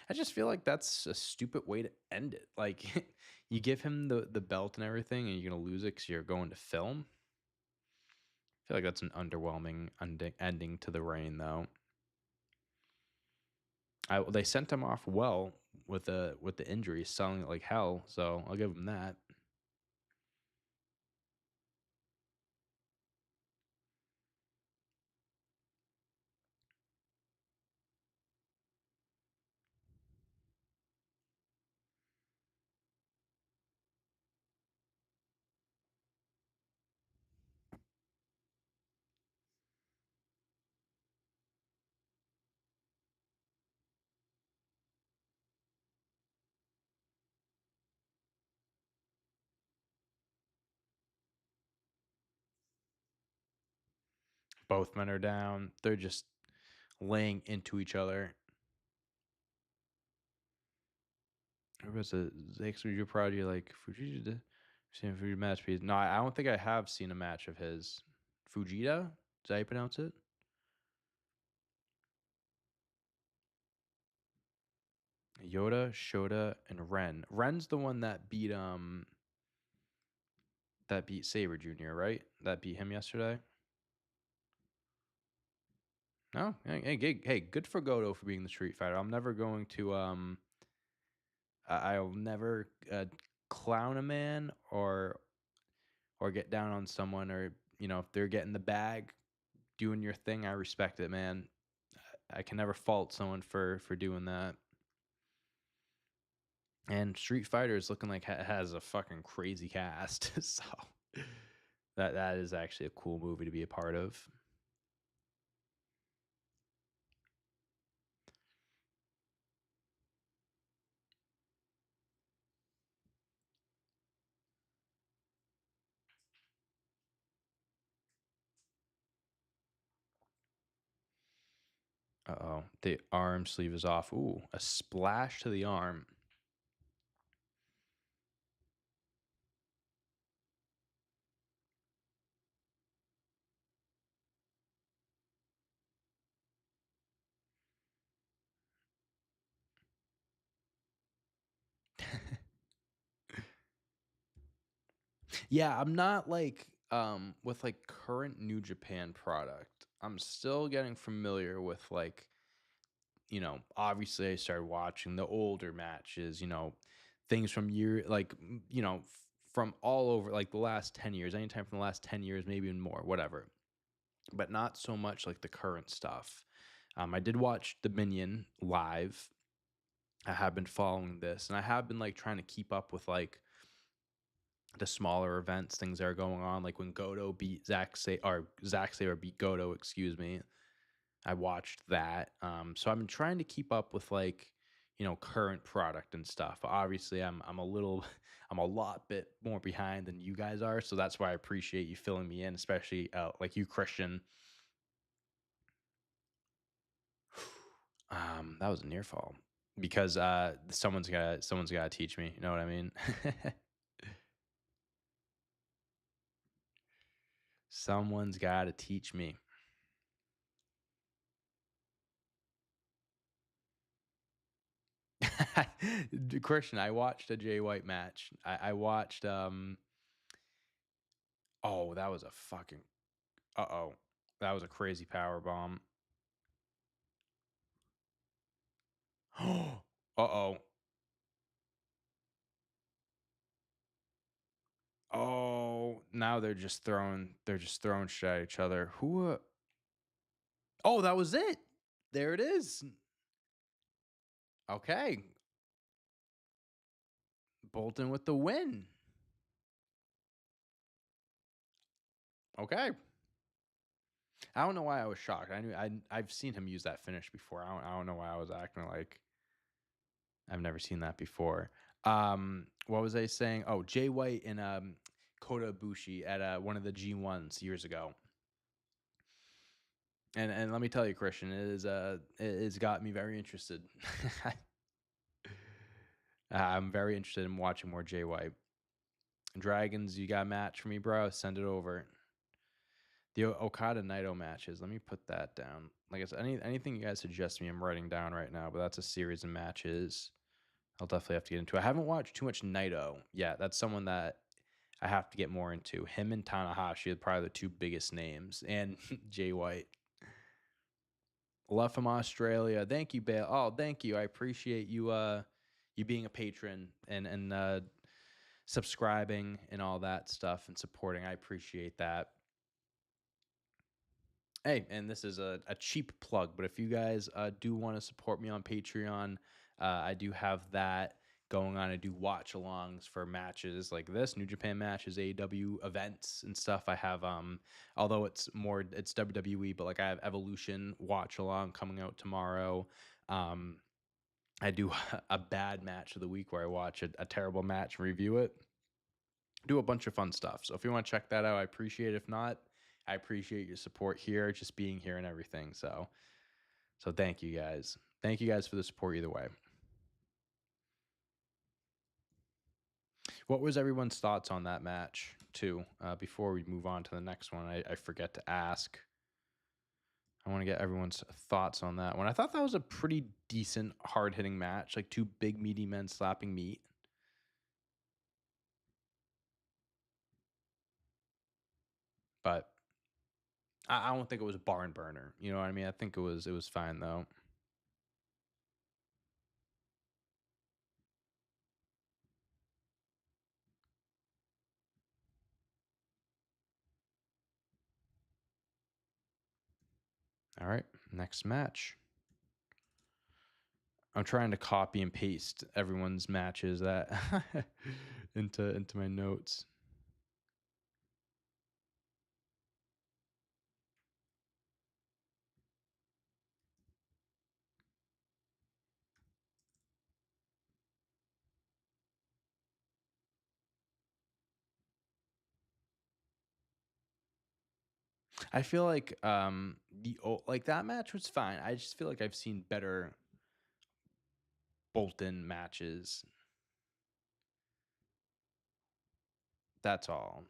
I just feel like that's a stupid way to end it. Like, you give him the belt and everything, and you're gonna lose it because you're going to film. I feel like that's an underwhelming ending to the reign, though. They sent him off well with the injury, selling it like hell. So I'll give him that. Both men are down. They're just laying into each other. There was a Zaxuju Prodigy like Fujita. Seen Fujita match piece. No, I don't think I have seen a match of his. Fujita? Is that how you pronounce it? Yoda, Shota, and Ren. Ren's the one that beat Saber Jr., right? That beat him yesterday. No, hey, good for Goto for being the Street Fighter. I'm never going to I'll never clown a man or get down on someone, or if they're getting the bag, doing your thing. I respect it, man. I can never fault someone for doing that. And Street Fighter is looking like it has a fucking crazy cast, so that is actually a cool movie to be a part of. Uh-oh. The arm sleeve is off. Ooh, a splash to the arm. Yeah, I'm not like with like current New Japan product. I'm still getting familiar with like, obviously I started watching the older matches, things from from all over like the last 10 years, anytime from the last 10 years, maybe even more, whatever. But not so much like the current stuff. I did watch Dominion live. I have been following this, and I have been like trying to keep up with like the smaller events, things that are going on, like when Goto beat Zack Sabre beat Goto, excuse me. I watched that. So I've been trying to keep up with like, current product and stuff. But obviously I'm a little I'm a lot bit more behind than you guys are. So that's why I appreciate you filling me in, especially like you, Christian. That was a near fall. Because someone's gotta teach me. You know what I mean? Someone's gotta teach me. Christian, I watched a Jay White match. I watched oh, that was a fucking uh-oh. That was a crazy power bomb. Uh-oh. Oh, now they're just throwing shit at each other. Oh, that was it. There it is. Okay. Bolton with the win. Okay. I don't know why I was shocked. I've seen him use that finish before. I don't know why I was acting like I've never seen that before. What was I saying? Oh, Jay White and Kota Ibushi at one of the G1s years ago. And let me tell you, Christian, it's got me very interested. I'm very interested in watching more Jay White. Dragons, you got a match for me, bro? Send it over. The Okada Naito matches. Let me put that down. Like I said, anything you guys suggest me, I'm writing down right now. But that's a series of matches. I'll definitely have to get into. I haven't watched too much Naito yet. That's someone that I have to get more into. Him and Tanahashi are probably the two biggest names, and Jay White. Love from Australia. Thank you, Bale. Oh, thank you. I appreciate you. You being a patron and subscribing and all that stuff and supporting. I appreciate that. Hey, and this is a cheap plug, but if you guys do want to support me on Patreon, I do have that going on. I do watch alongs for matches like this, New Japan matches, AEW events and stuff. I have although it's WWE, but like I have Evolution watch along coming out tomorrow. I do a bad match of the week where I watch a terrible match and review it. Do a bunch of fun stuff. So if you want to check that out, I appreciate it. If not, I appreciate your support here, just being here and everything. So thank you guys. Thank you guys for the support either way. What was everyone's thoughts on that match too? Before we move on to the next one, I forget to ask. I want to get everyone's thoughts on that one. I thought that was a pretty decent, hard-hitting match, like two big, meaty men slapping meat. But I don't think it was a barn burner. You know what I mean? I think it was fine though. All right, next match. I'm trying to copy and paste everyone's matches that into my notes. I feel like like that match was fine. I just feel like I've seen better Bolton matches. That's all.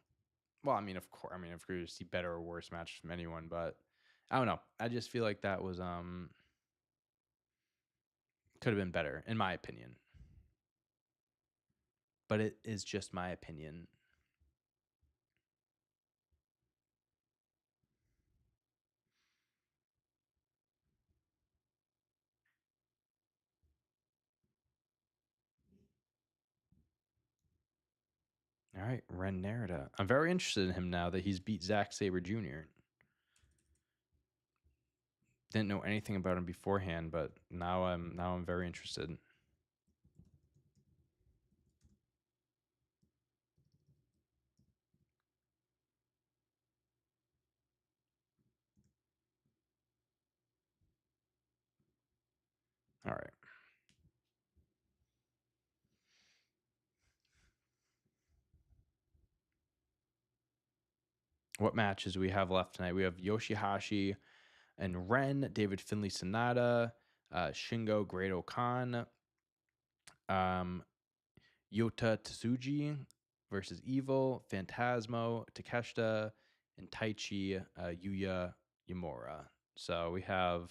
Well, I mean, of course, if you see better or worse matches from anyone, but I don't know. I just feel like that was could have been better in my opinion. But it is just my opinion. All right, Ren Narita. I'm very interested in him now that he's beat Zack Sabre Jr. Didn't know anything about him beforehand, but now I'm very interested. All right. What matches do we have left tonight? We have Yoshihashi and Ren, David Finlay Sanada, Shingo Great-O-Khan, Yota Tsuji versus Evil, Fantasmo, Takeshita, and Taichi Yuya Yamura. So we have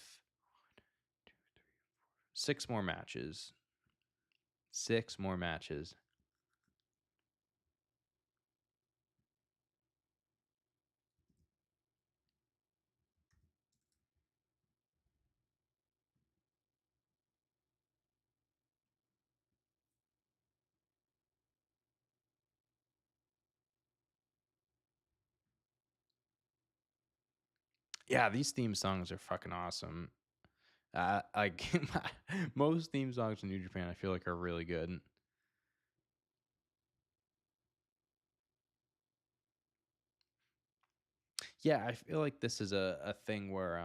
6 more matches. 6 more matches. Yeah, these theme songs are fucking awesome. Like most theme songs in New Japan, I feel like are really good. Yeah, I feel like this is a thing where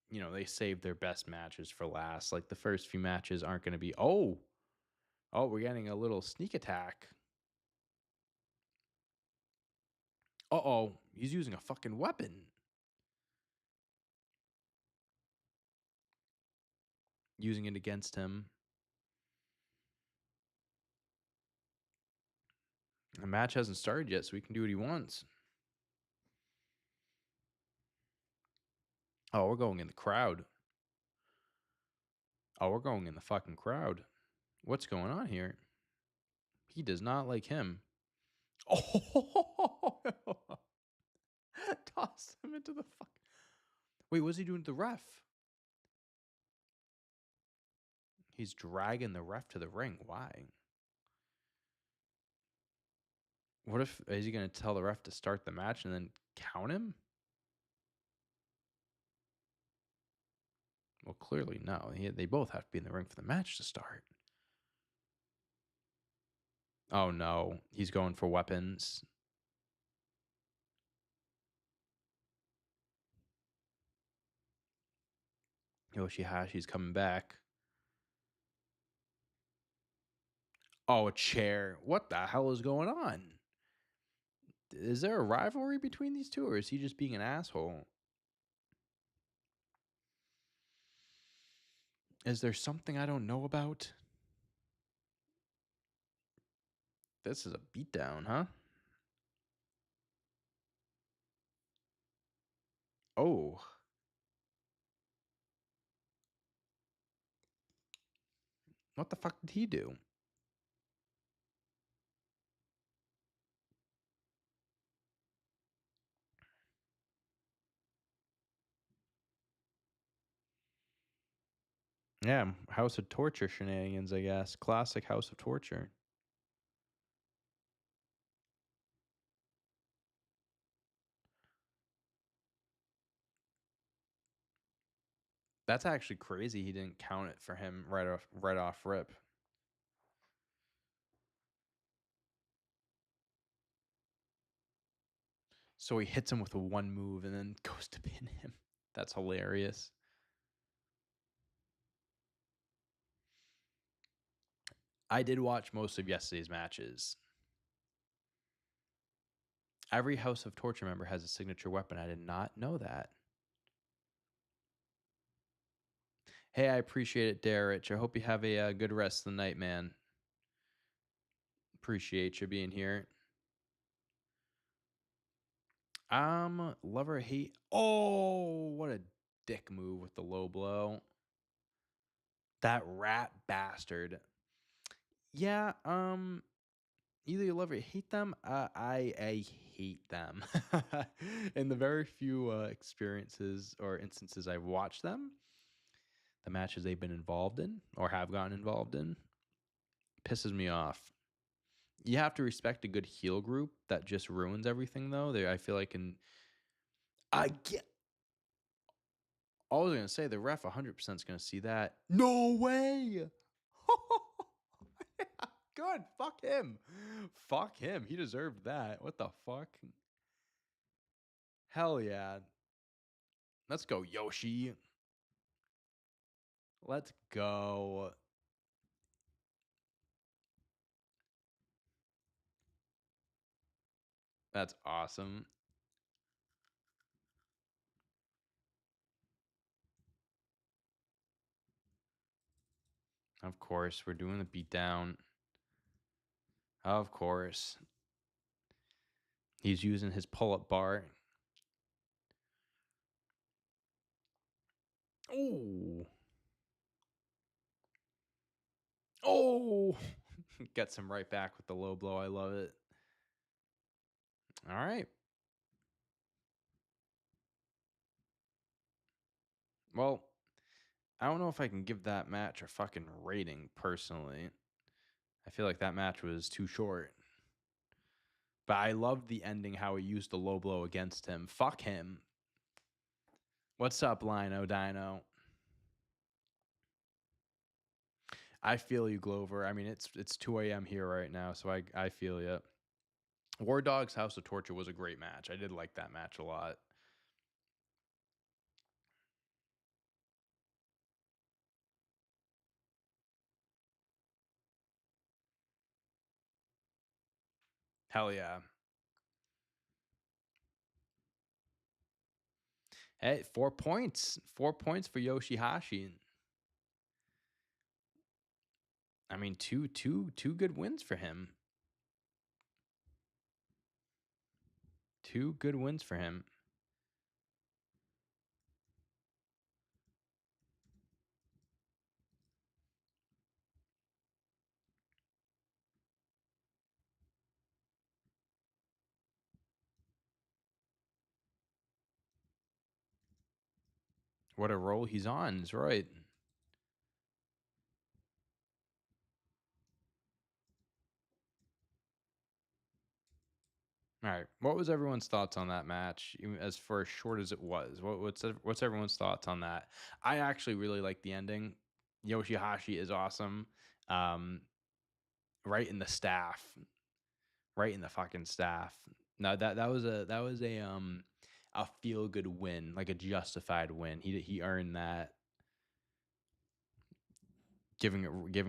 they save their best matches for last. Like the first few matches aren't going to be we're getting a little sneak attack. He's using a fucking weapon. Using it against him. The match hasn't started yet, so he can do what he wants. Oh, we're going in the crowd. Oh, we're going in the fucking crowd. What's going on here? He does not like him. Oh, toss him into the fuck. Wait, what's he doing to the ref? He's dragging the ref to the ring. Why? What if is he going to tell the ref to start the match and then count him? Well, clearly no. They both have to be in the ring for the match to start. Oh no, he's going for weapons. Yoshihashi's coming back. Oh, a chair. What the hell is going on? Is there a rivalry between these two, or is he just being an asshole? Is there something I don't know about? This is a beatdown, huh? Oh. What the fuck did he do? Yeah, House of Torture shenanigans, I guess. Classic House of Torture. That's actually crazy. He didn't count it for him right off rip. So he hits him with a one move and then goes to pin him. That's hilarious. I did watch most of yesterday's matches. Every House of Torture member has a signature weapon. I did not know that. Hey, I appreciate it, Darich. I hope you have a good rest of the night, man. Appreciate you being here. Love or hate. Oh, what a dick move with the low blow. That rat bastard. Yeah, either you love or hate them. I hate them. In the very few experiences or instances I've watched them, the matches they've been involved in or have gotten involved in, pisses me off. You have to respect a good heel group that just ruins everything, though. I feel like, I get. I was gonna say the ref 100% is gonna see that. No way. Good. Fuck him. Fuck him. He deserved that. What the fuck? Hell yeah. Let's go, Yoshi. Let's go. That's awesome. Of course, we're doing the beatdown. Of course. He's using his pull-up bar. Oh. Oh. Gets him right back with the low blow. I love it. All right. Well, I don't know if I can give that match a fucking rating personally. I feel like that match was too short. But I loved the ending, how he used the low blow against him. Fuck him. What's up, Lino Dino? I feel you, Glover. I mean, it's 2 a.m. here right now, so I feel you. War Dogs House of Torture was a great match. I did like that match a lot. Hell yeah. Hey, 4 points. 4 points for Yoshihashi. I mean, two good wins for him. 2 good wins for him. What a roll he's on, is right. All right. What was everyone's thoughts on that match, as for as short as it was? What's everyone's thoughts on that? I actually really like the ending. Yoshihashi is awesome. Um, right in the staff, right in the fucking staff. No, that was a feel good win, like a justified win. He earned that, giving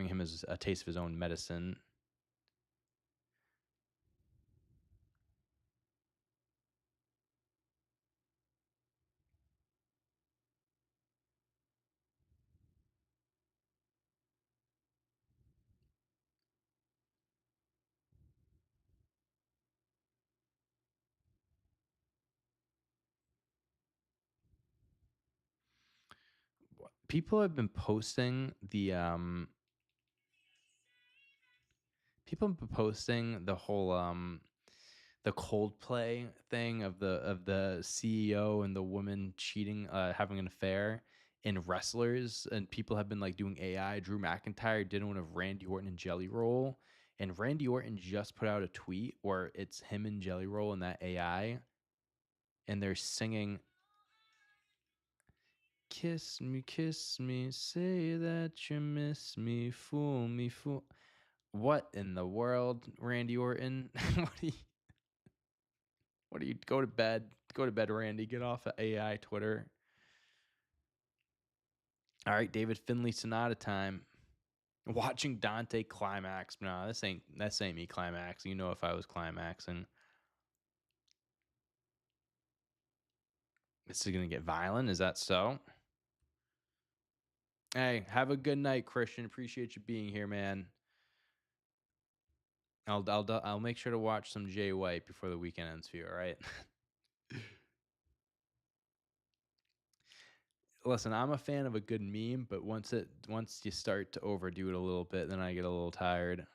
him a taste of his own medicine. People have been posting the whole the Coldplay thing of the CEO and the woman cheating, having an affair in wrestlers, and people have been like doing AI. Drew McIntyre did one of Randy Orton and Jelly Roll, and Randy Orton just put out a tweet where it's him and Jelly Roll and that AI, and they're singing kiss me, say that you miss me, fool me, fool. What in the world, Randy Orton? What do you go to bed? Go to bed, Randy. Get off of AI Twitter. All right, David Finlay Sanada time. Watching Dante climax. No, this ain't me climax. You know, if I was climaxing, this is gonna get violent. Is that so? Hey, have a good night, Christian. Appreciate you being here, man. I'll make sure to watch some Jay White before the weekend ends for you. All right. Listen, I'm a fan of a good meme, but once you start to overdo it a little bit, then I get a little tired.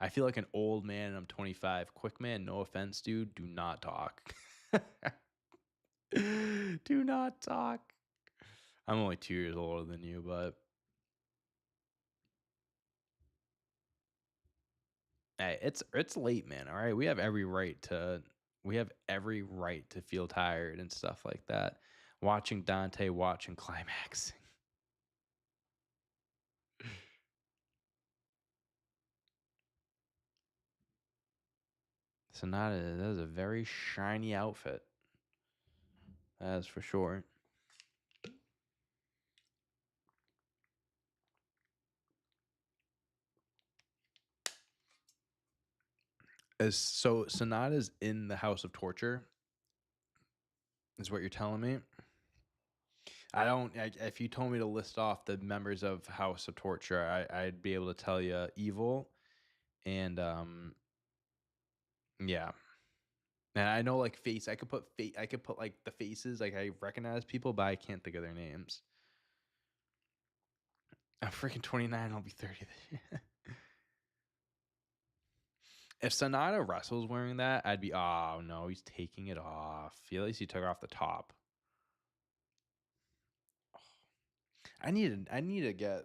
I feel like an old man and I'm 25. Quick man, no offense, dude. Do not talk. Do not talk. I'm only 2 years older than you, but Hey, it's late, man. All right, we have every right to feel tired and stuff like that. Watching Dante, watching climaxing. Sanada, that is a very shiny outfit. That is for sure. So Sanada's in the House of Torture, is what you're telling me. I don't. If you told me to list off the members of House of Torture, I'd be able to tell you Evil, and yeah. And I know like face. I could put I could put like the faces. Like I recognize people, but I can't think of their names. I'm freaking 29. I'll be 30 this year. If Sanada wrestles wearing that, I'd be, oh no, he's taking it off. At least he took off the top. I need to get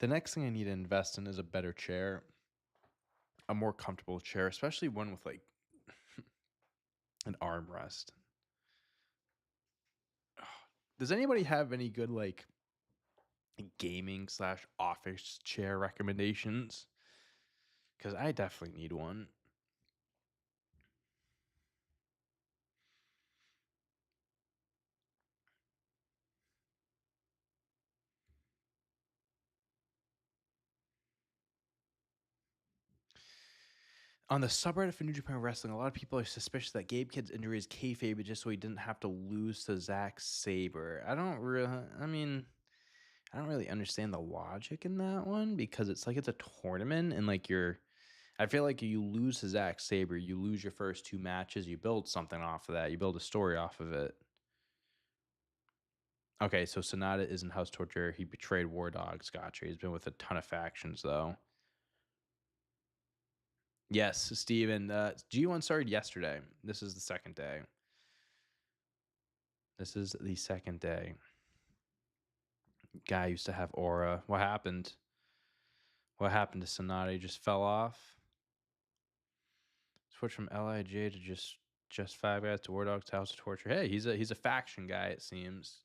the next thing I need to invest in is a better chair, a more comfortable chair, especially one with like an armrest. Does anybody have any good like gaming / office chair recommendations? Because I definitely need one. On the subreddit for New Japan Wrestling, a lot of people are suspicious that Gabe Kidd's injury is kayfabe just so he didn't have to lose to Zack Sabre. I don't really understand the logic in that one because it's like it's a tournament and like I feel like you lose to Zack Sabre, you lose your first 2 matches, you build something off of that, you build a story off of it. Okay, so Sanada is in House Torture. He betrayed War Dogs. Gotcha. He's been with a ton of factions though. Yes, Steven. G1 started yesterday. This is the second day. This is the second day. Guy used to have aura. What happened? What happened to Sanada? He just fell off. Switch from LIJ to just 5 guys to War Dogs to House of Torture. Hey, he's a faction guy, it seems.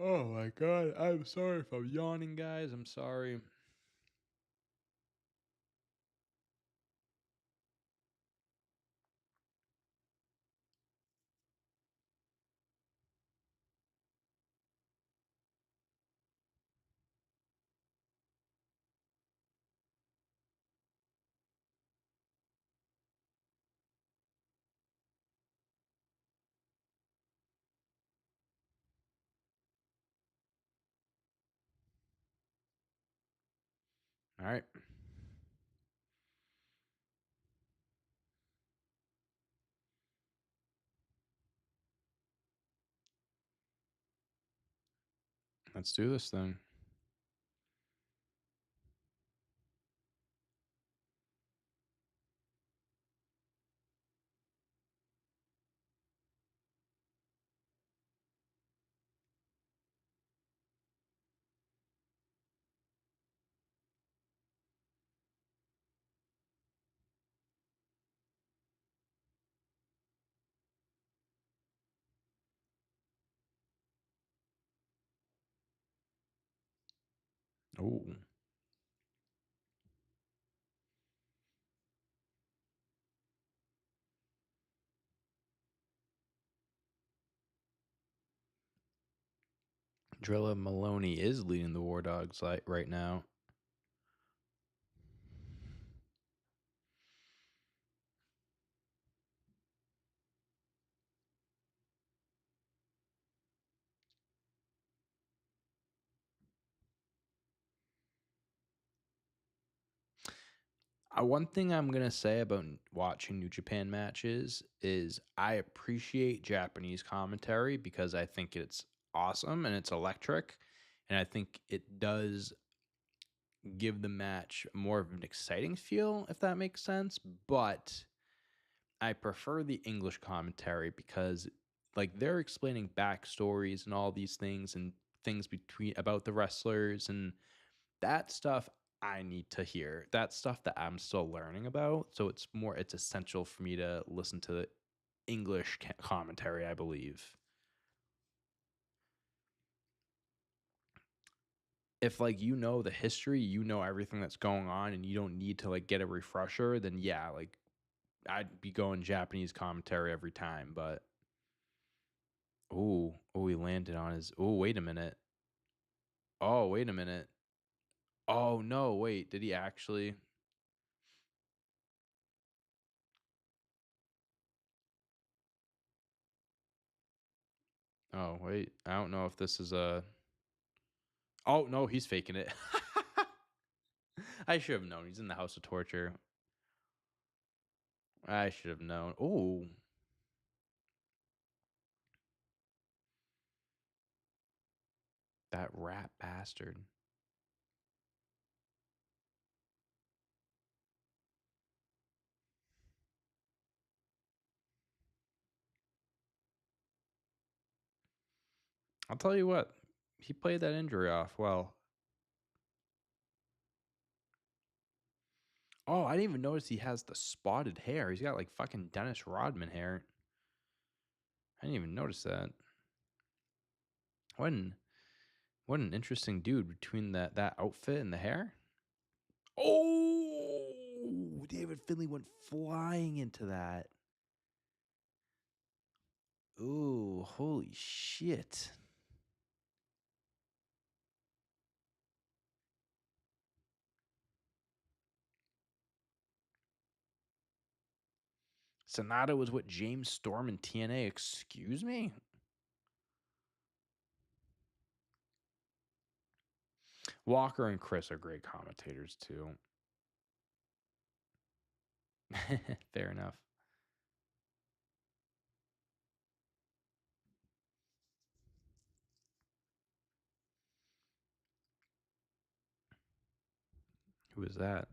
Oh my god, I'm sorry if I'm yawning, guys. I'm sorry. All right. Let's do this thing. Oh. Drilla Maloney is leading the War Dogs right now. One thing I'm going to say about watching New Japan matches is I appreciate Japanese commentary because I think it's awesome and it's electric. And I think it does give the match more of an exciting feel, if that makes sense. But I prefer the English commentary because like they're explaining backstories and all these things and things between about the wrestlers and that stuff I need to hear. That stuff that I'm still learning about. So it's essential for me to listen to the English commentary, I believe. If like you know the history, you know everything that's going on and you don't need to like get a refresher, then yeah, like I'd be going Japanese commentary every time, but he landed on his. Oh, wait a minute. Oh, wait a minute. Oh no, wait, did he actually? Oh, wait. I don't know if this is a. Oh no, he's faking it. I should have known. He's in the house of torture. I should have known. Oh, that rat bastard. I'll tell you what. He played that injury off well. Oh, I didn't even notice he has the spotted hair. He's got like fucking Dennis Rodman hair. I didn't even notice that. What an what an interesting dude between that outfit and the hair. Oh, David Finlay went flying into that. Ooh, holy shit. Sanada was what James Storm in TNA. Excuse me? Walker and Chris are great commentators too. Fair enough. Who is that?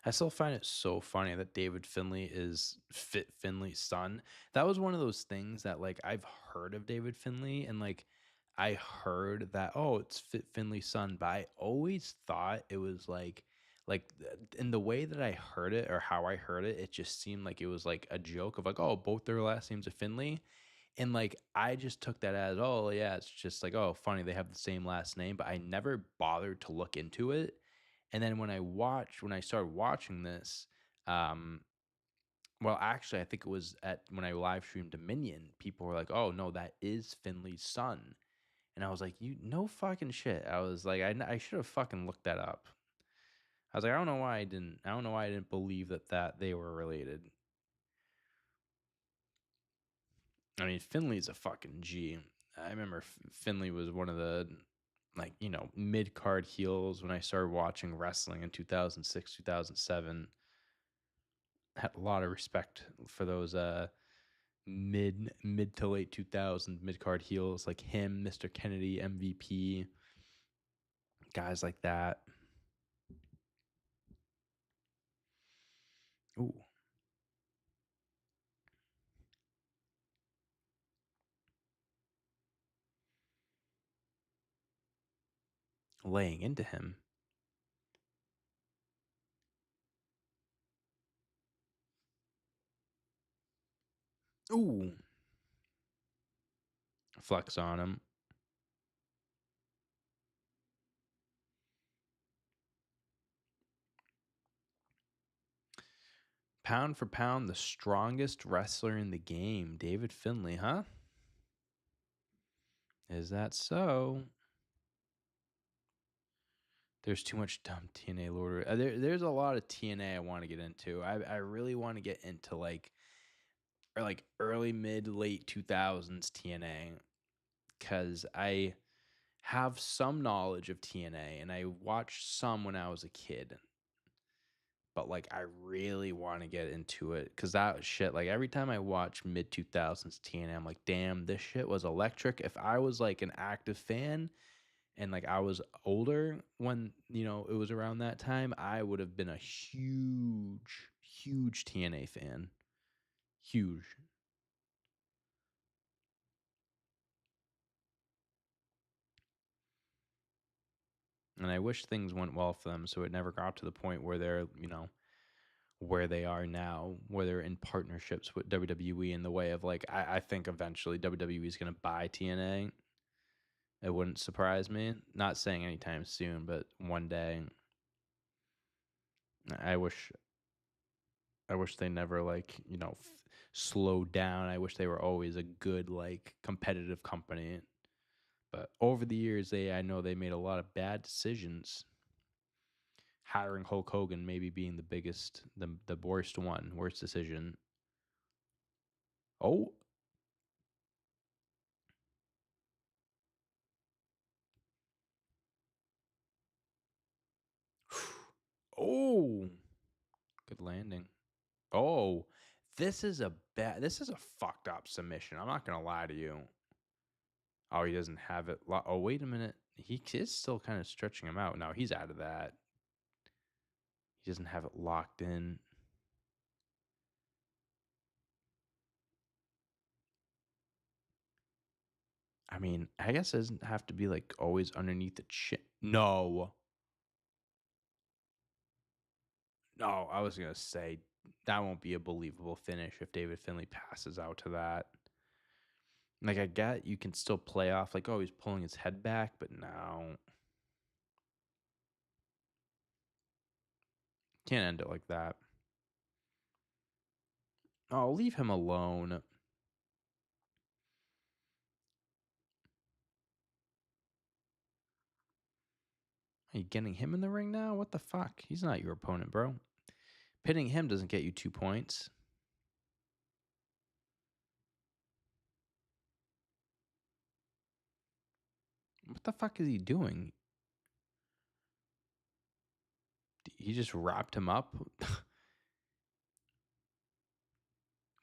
I still find it so funny that David Finlay is Fit Finlay's son. That was one of those things that like I've heard of David Finlay and like I heard that oh it's Fit Finlay's son, but I always thought it was in the way that I heard it or how I heard it, it just seemed like it was like a joke of like oh both their last names are Finlay. And like I just took that as oh yeah it's just like oh funny they have the same last name, but I never bothered to look into it. And then when I started watching this, um, well, actually, I think it was at when I live streamed Dominion. People were like, "Oh no, that is Finley's son," and I was like, "You no fucking shit." I was like, I should have fucking looked that up." I was like, I don't know why I didn't. I don't know why I didn't believe that they were related. I mean, Finley's a fucking G. I remember Finley was one of the like mid card heels when I started watching wrestling in 2006, 2007. Had a lot of respect for those mid to late 2000 mid card heels like him, Mr. Kennedy, MVP, guys like that. Ooh, laying into him. Ooh, flex on him. Pound for pound, the strongest wrestler in the game, David Finlay, huh? Is that so? There's too much dumb TNA lore. There's a lot of TNA I want to get into. I really want to get into like or like early mid late 2000s TNA because I have some knowledge of TNA and I watched some when I was a kid. But like I really want to get into it because that shit, like every time I watch mid 2000s TNA, I'm like, damn, this shit was electric. If I was like an active fan and like I was older when, you know, it was around that time, I would have been a huge TNA fan. Huge. And I wish things went well for them so it never got to the point where they're, you know, where they are now, where they're in partnerships with WWE in the way of like, I think eventually WWE is going to buy TNA. It wouldn't surprise me. Not saying anytime soon, but one day. I wish they never like, you know, slowed down. I wish they were always a good like competitive company. But over the years, I know they made a lot of bad decisions. Hiring Hulk Hogan maybe being the biggest, the worst decision. Oh, oh, good landing. Oh, this is a fucked up submission. I'm not gonna lie to you. Oh, he doesn't have it. Oh, wait a minute. He is still kind of stretching him out. No, he's out of that. He doesn't have it locked in. I mean, I guess it doesn't have to be like always underneath the chin. No. No, I was going to say that won't be a believable finish if David Finlay passes out to that. Like, I get you can still play off, like, oh, he's pulling his head back, but no. Can't end it like that. Oh, leave him alone. Are you getting him in the ring now? What the fuck? He's not your opponent, bro. Pitting him doesn't get you 2 points. What the fuck is he doing? He just wrapped him up?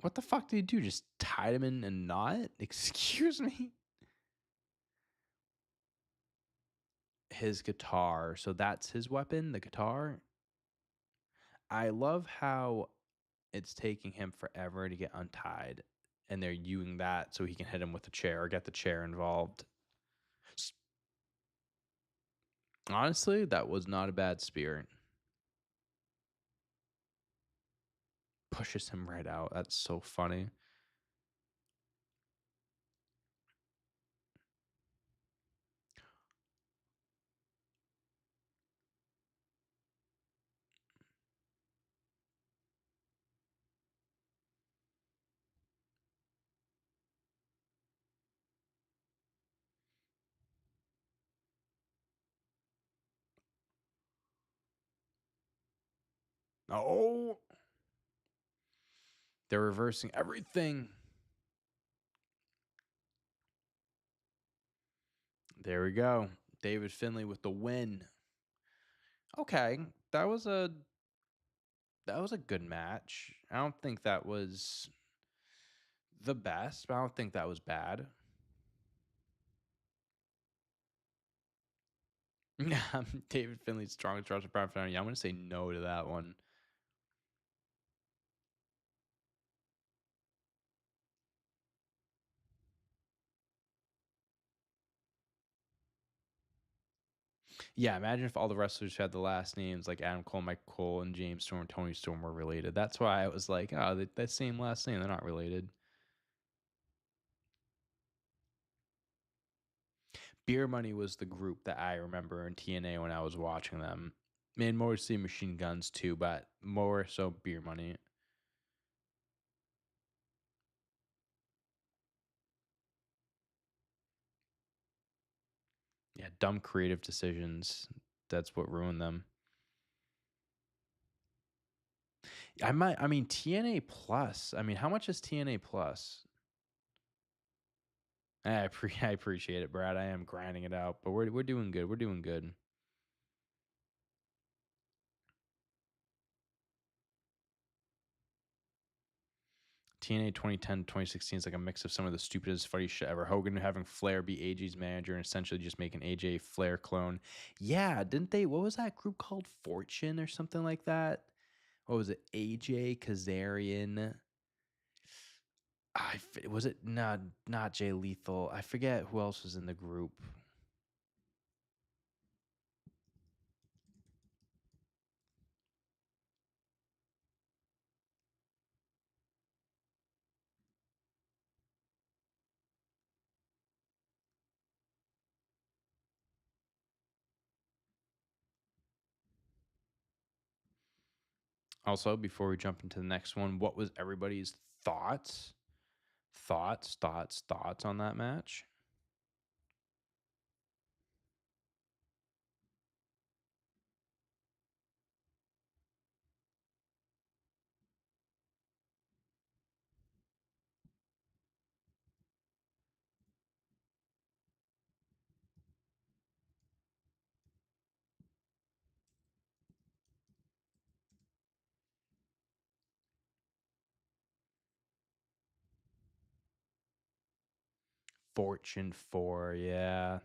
What the fuck did he do? Just tied him in a knot? Excuse me? His guitar. So that's his weapon, the guitar? I love how it's taking him forever to get untied. And they're using that so he can hit him with the chair or get the chair involved. Honestly, that was not a bad spear. Pushes him right out. That's so funny. Oh, they're reversing everything. There we go. David Finlay with the win. Okay, that was a good match. I don't think that was the best, but I don't think that was bad. Yeah, David Finley's strongest wrestler prime finale. I'm gonna say no to that one. Yeah, imagine if all the wrestlers had the last names like Adam Cole, Mike Cole, and James Storm, Tony Storm were related. That's why I was like, oh, that same last name, they're not related. Beer Money was the group that I remember in TNA when I was watching them. Man, mostly Machine Guns too, but more so Beer Money. Yeah, dumb creative decisions. That's what ruined them. I mean TNA Plus. I mean, how much is TNA Plus? I appreciate it, Brad. I am grinding it out, but we're doing good. We're doing good. TNA 2010 2016 is like a mix of some of the stupidest funny shit ever. Hogan having Flair be AJ's manager and essentially just making AJ Flair clone. Yeah, didn't they? What was that group called? Fortune or something like that? What was it? AJ Kazarian. Was it not Jay Lethal? I forget who else was in the group. Also, before we jump into the next one, what was everybody's thoughts? Thoughts on that match? Fortune 4, yeah.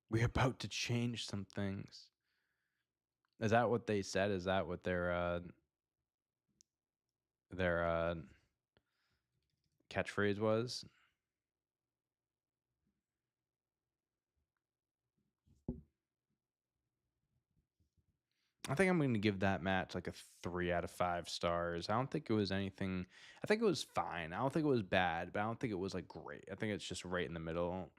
We're about to change some things. Is that what they said? Is that what their catchphrase was? I think I'm going to give that match like a 3 out of 5 stars. I don't think it was anything. I think it was fine. I don't think it was bad, but I don't think it was like great. I think it's just right in the middle.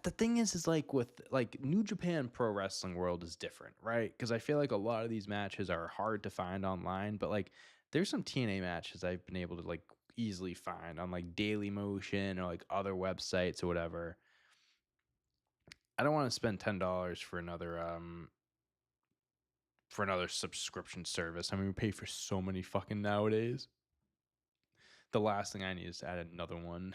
The thing is like with like New Japan Pro Wrestling World is different, right? Because I feel like a lot of these matches are hard to find online, but like there's some TNA matches I've been able to like easily find on like Daily Motion or like other websites or whatever. I don't want to spend $10 for another subscription service. I mean, we pay for so many fucking nowadays. The last thing I need is to add another one.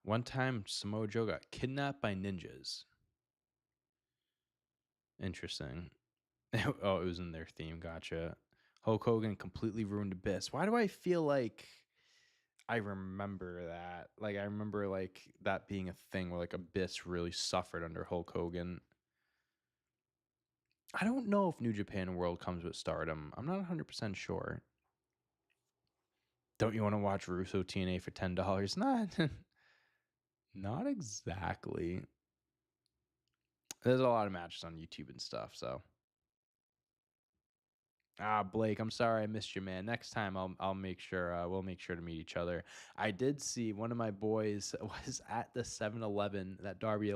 One time, Samoa Joe got kidnapped by ninjas. Interesting. Oh, it was in their theme. Gotcha. Hulk Hogan completely ruined Abyss. Why do I feel like I remember that? Like I remember like that being a thing where like Abyss really suffered under Hulk Hogan. I don't know if New Japan World comes with Stardom. I'm not 100% sure. Don't you want to watch Russo TNA for $10? Not, not exactly. There's a lot of matches on YouTube and stuff, so. Blake, I'm sorry I missed you, man. Next time I'll make sure we'll make sure to meet each other. I did see one of my boys was at the 7-Eleven that Darby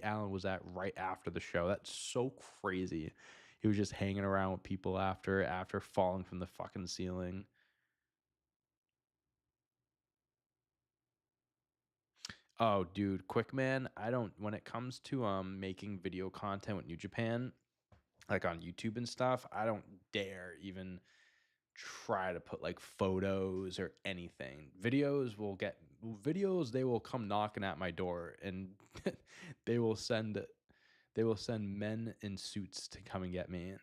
Allen was at right after the show. That's so crazy. He was just hanging around with people after falling from the fucking ceiling. Oh, dude, quick man, I don't when it comes to making video content with New Japan, like on YouTube and stuff, I don't dare even try to put like photos or anything. Videos they will come knocking at my door and they will send men in suits to come and get me.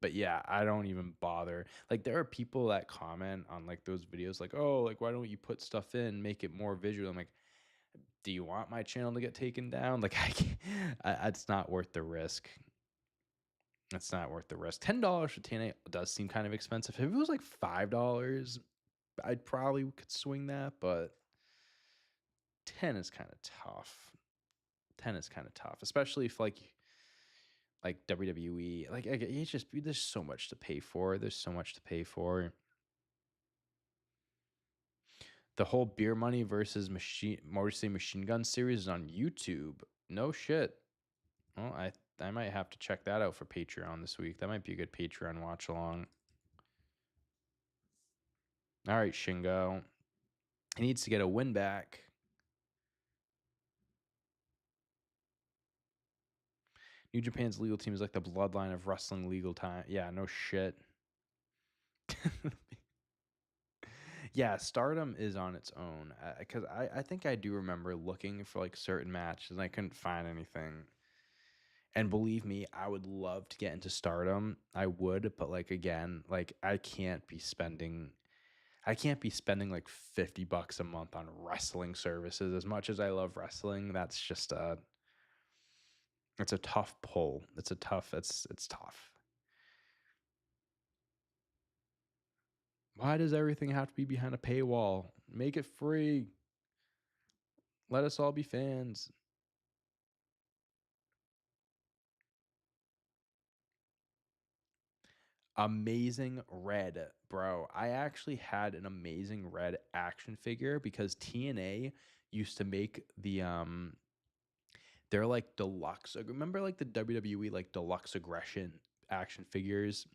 But yeah, I don't even bother. Like there are people that comment on like those videos like, "Oh, like why don't you put stuff in, make it more visual?" I'm like, "Do you want my channel to get taken down?" Like I can't, it's not worth the risk. It's not worth the risk. $10 for TNA does seem kind of expensive. If it was like $5, I'd probably could swing that, but 10 is kind of tough. 10 is kind of tough, especially if like WWE, like it's just there's so much to pay for. There's so much to pay for. The whole Beer Money versus Motor City Machine Gun series is on YouTube. No shit. Well, I might have to check that out for Patreon this week. That might be a good Patreon watch along. All right, Shingo. He needs to get a win back. New Japan's legal team is like the bloodline of wrestling legal time. Yeah, no shit. Yeah, Stardom is on its own. Because I think I do remember looking for like certain matches and I couldn't find anything. And believe me, I would love to get into Stardom. I would, but like again, like I can't be spending like $50 a month on wrestling services. As much as I love wrestling, that's just it's a tough pull. It's tough. Why does everything have to be behind a paywall? Make it free. Let us all be fans. Amazing Red, bro. I actually had an Amazing Red action figure because TNA used to make they're like deluxe. Remember like the WWE like deluxe aggression action figures?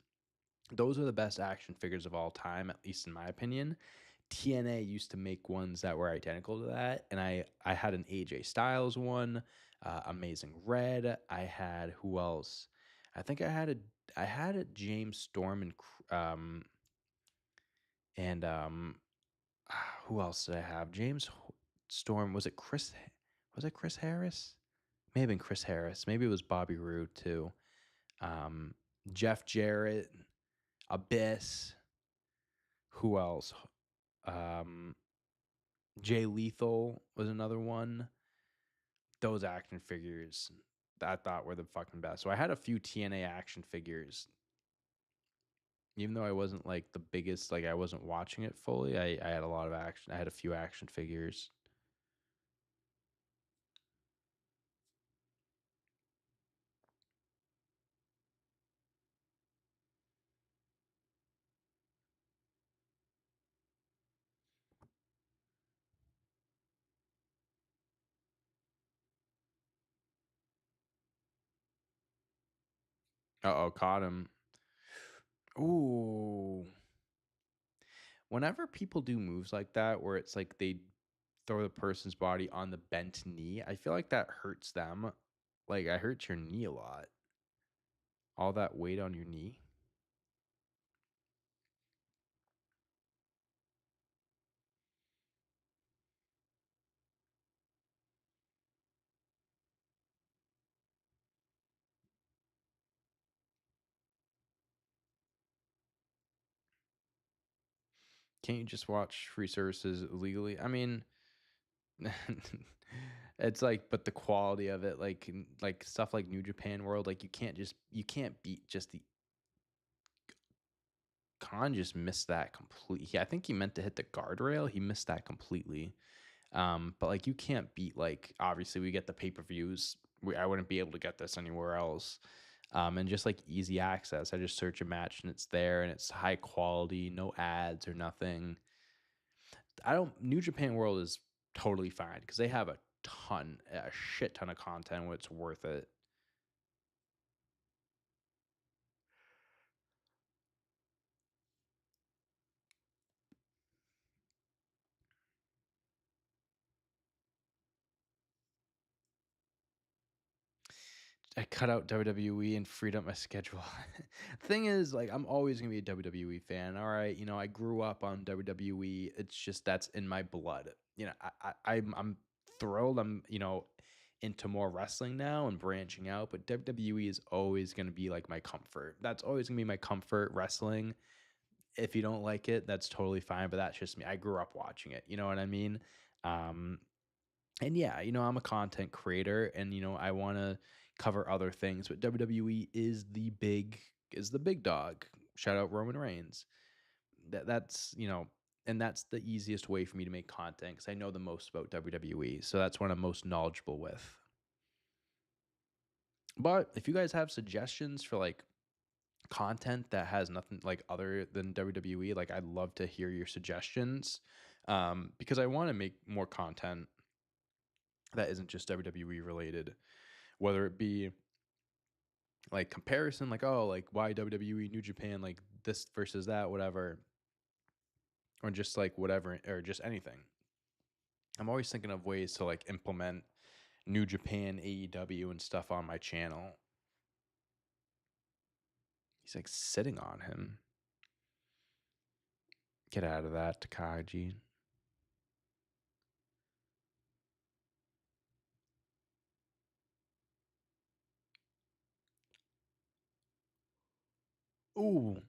Those are the best action figures of all time, at least in my opinion. TNA used to make ones that were identical to that, and I had an AJ Styles one, Amazing Red. I had who else? I think I had a James Storm and who else did I have? James Storm. Was it Chris? Was it Chris Harris? May have been Chris Harris. Maybe it was Bobby Roode too. Um, Jeff Jarrett, Abyss. Who else? Um, Jay Lethal was another one. Those action figures I thought were the fucking best. So I had a few TNA action figures. Even though I wasn't like the biggest, like I wasn't watching it fully, I had a lot of action. I had a few action figures. Uh oh, caught him. Ooh. Whenever people do moves like that, where it's like they throw the person's body on the bent knee, I feel like that hurts them. Like, I hurt your knee a lot. All that weight on your knee. Can't you just watch free services legally? I mean, it's like, but the quality of it, like stuff like New Japan World, like you can't beat just the Khan just missed that completely. I think he meant to hit the guardrail. He missed that completely. But like you can't beat like obviously we get the pay-per-views. I wouldn't be able to get this anywhere else. And just like easy access. I just search a match and it's there and it's high quality, no ads or nothing. New Japan World is totally fine because they have a shit ton of content where it's worth it. I cut out WWE and freed up my schedule. Thing is, like, I'm always gonna be a WWE fan. All right, I grew up on WWE. It's just that's in my blood. I'm thrilled. I'm into more wrestling now and branching out. But WWE is always gonna be like my comfort. That's always gonna be my comfort. Wrestling. If you don't like it, that's totally fine. But that's just me. I grew up watching it. You know what I mean? Um, And yeah, I'm a content creator, and I want to cover other things, but WWE is the big dog. Shout out Roman Reigns. That's and that's the easiest way for me to make content because I know the most about WWE, so that's what I'm most knowledgeable with. But if you guys have suggestions for like content that has nothing like other than WWE, like I'd love to hear your suggestions, because I want to make more content that isn't just WWE related, whether it be like comparison, like oh, like why WWE, New Japan, like this versus that, whatever, or just like whatever, or just anything. I'm always thinking of ways to like implement New Japan, AEW, and stuff on my channel. He's like sitting on him. Get out of that, Takagi. Ooh.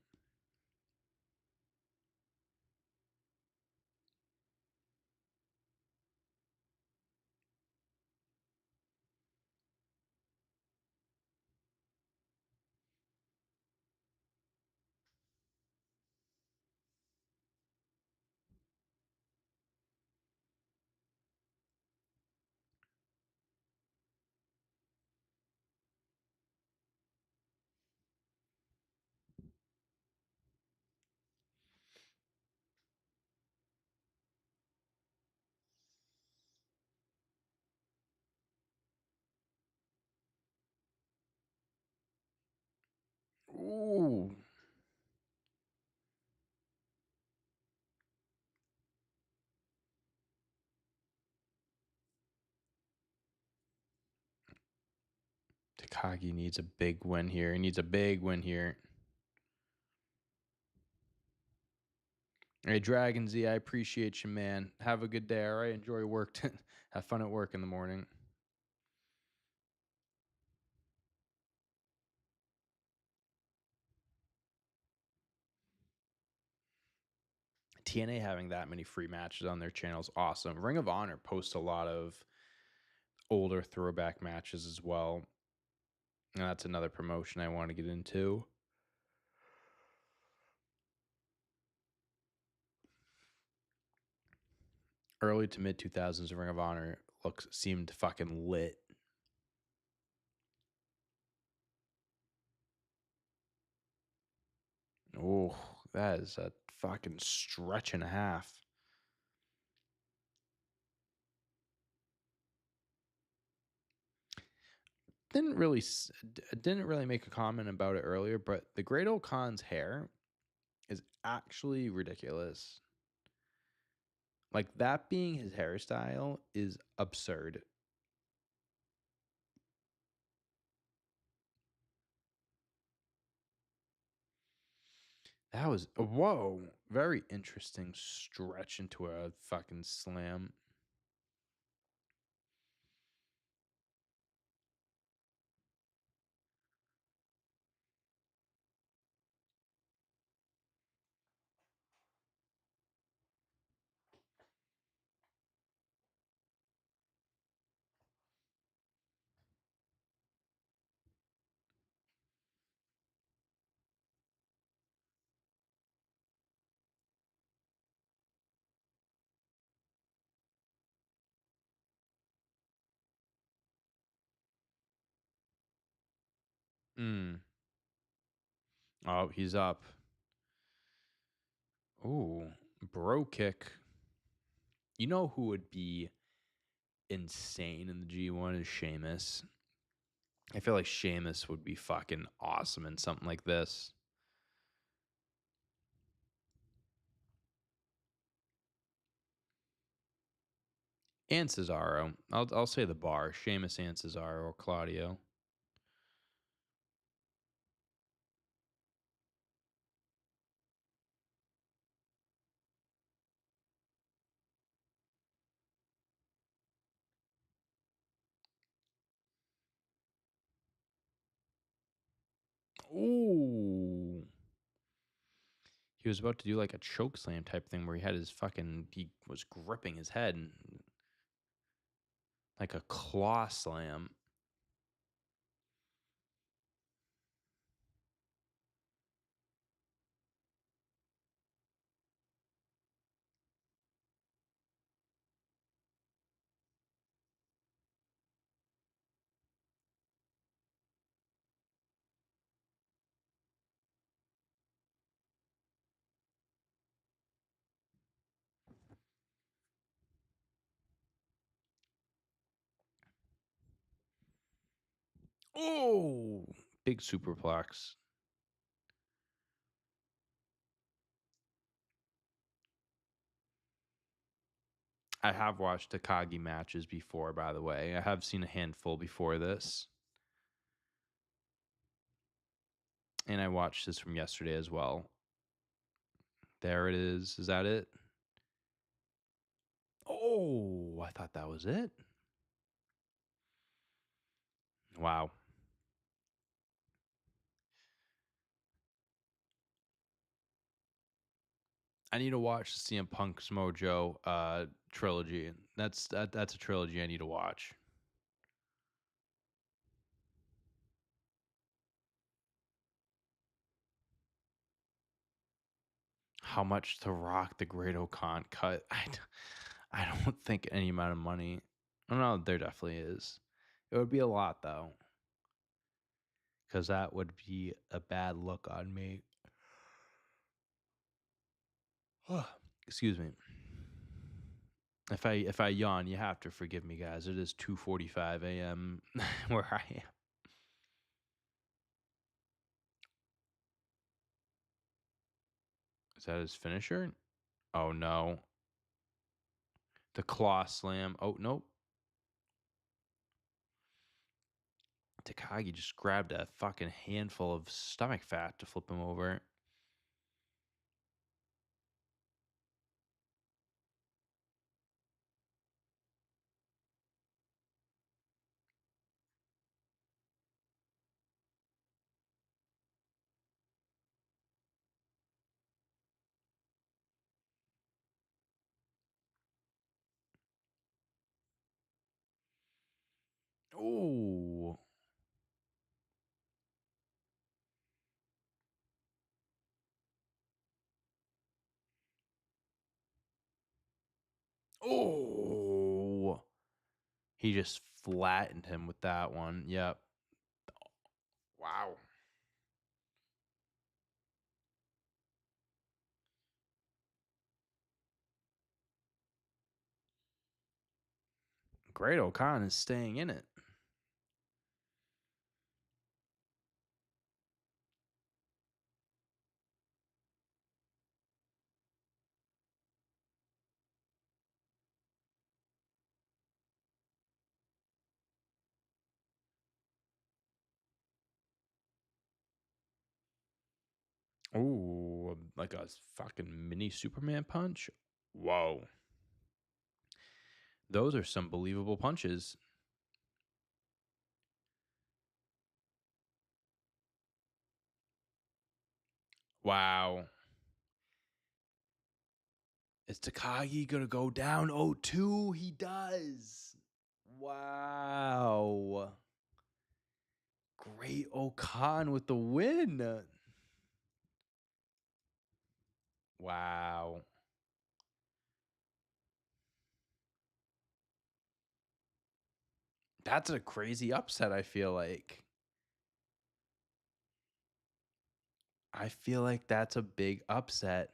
Ooh. Takagi needs a big win here. He needs a big win here. Hey, Dragon Z, I appreciate you, man. Have a good day, all right? Enjoy work. Have fun at work in the morning. TNA having that many free matches on their channel is awesome. Ring of Honor posts a lot of older throwback matches as well. And that's another promotion I want to get into. Early to mid 2000s Ring of Honor seemed fucking lit. Oh, that is a fucking stretch and a half. Didn't really make a comment about it earlier, but the Great Old Khan's hair is actually ridiculous. Like that being his hairstyle is absurd. That was whoa, very interesting stretch into a fucking slam. Mm. Oh, he's up. Ooh, bro kick. You know who would be insane in the G1 is Sheamus. I feel like Sheamus would be fucking awesome in something like this. And Cesaro. I'll say the bar. Sheamus and Cesaro or Claudio. Ooh. He was about to do like a choke slam type thing where he was gripping his head and Like a claw slam. Oh, big superplex. I have watched Takagi matches before, by the way. I have seen a handful before this. And I watched this from yesterday as well. There it is. Is that it? Oh, I thought that was it. Wow. I need to watch the CM Punk Samoa Joe trilogy. That's a trilogy I need to watch. How much to rock the Great Okan cut? I don't think any amount of money. Oh no, there definitely is. It would be a lot though, because that would be a bad look on me. Excuse me. If I yawn, you have to forgive me, guys. It is 2:45 a.m. where I am. Is that his finisher? Oh no. The claw slam. Oh nope. Takagi just grabbed a fucking handful of stomach fat to flip him over. Oh. Oh. He just flattened him with that one. Yep. Wow. Great Okan is staying in it. Ooh, like a fucking mini Superman punch. Whoa. Those are some believable punches. Wow. Is Takagi going to go down 0-2? He does. Wow. Great Okan with the win. Wow. That's a crazy upset, I feel like. I feel like that's a big upset.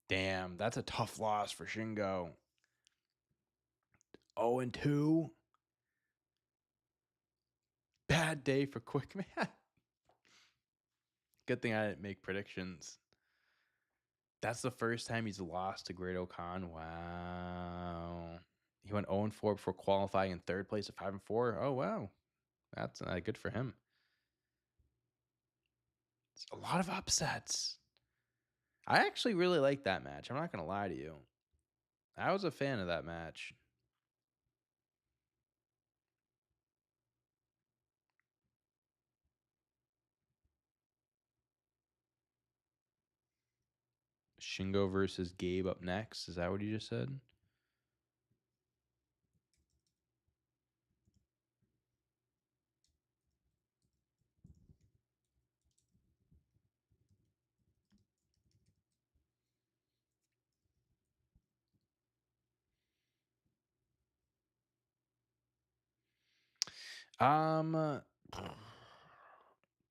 Damn, that's a tough loss for Shingo. 0-2. Bad day for Quick Man. Good thing I didn't make predictions. That's the first time he's lost to Great Okan. Wow. He went 0-4 before qualifying in third place at 5-4. Oh, wow. That's good for him. It's a lot of upsets. I actually really like that match. I'm not gonna lie to you. I was a fan of that match. Shingo versus Gabe up next. Is that what you just said? Um,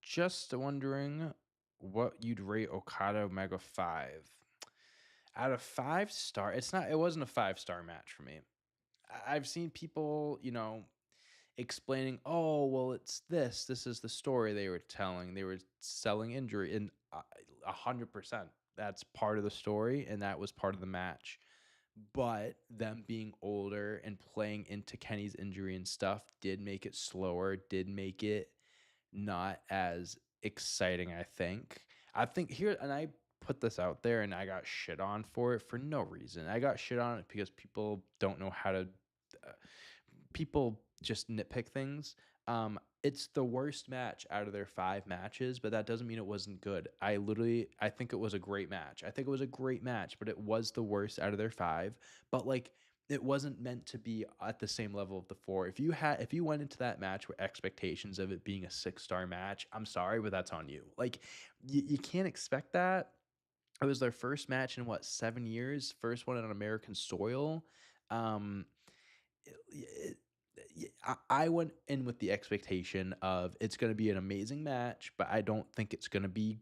just wondering what you'd rate Okada Omega 5 out of 5 star. It's not. It wasn't a 5 star match for me. I've seen people, explaining, oh, well, it's this. This is the story they were telling. They were selling injury, and 100%. That's part of the story, and that was part of the match. But them being older and playing into Kenny's injury and stuff did make it slower, did make it not as exciting, I think. I think here, and I put this out there and I got shit on for it for no reason. I got shit on it because people don't know how to, uh, people just nitpick things. It's the worst match out of their 5 matches, but that doesn't mean it wasn't good. I think it was a great match. I think it was a great match, but it was the worst out of their 5. But like, it wasn't meant to be at the same level of the 4. If you went into that match with expectations of it being a 6 star match, I'm sorry, but that's on you. Like, you can't expect that. It was their first match in what, 7 years, first one on American soil. Um, it, I went in with the expectation of it's going to be an amazing match, but I don't think it's going to be.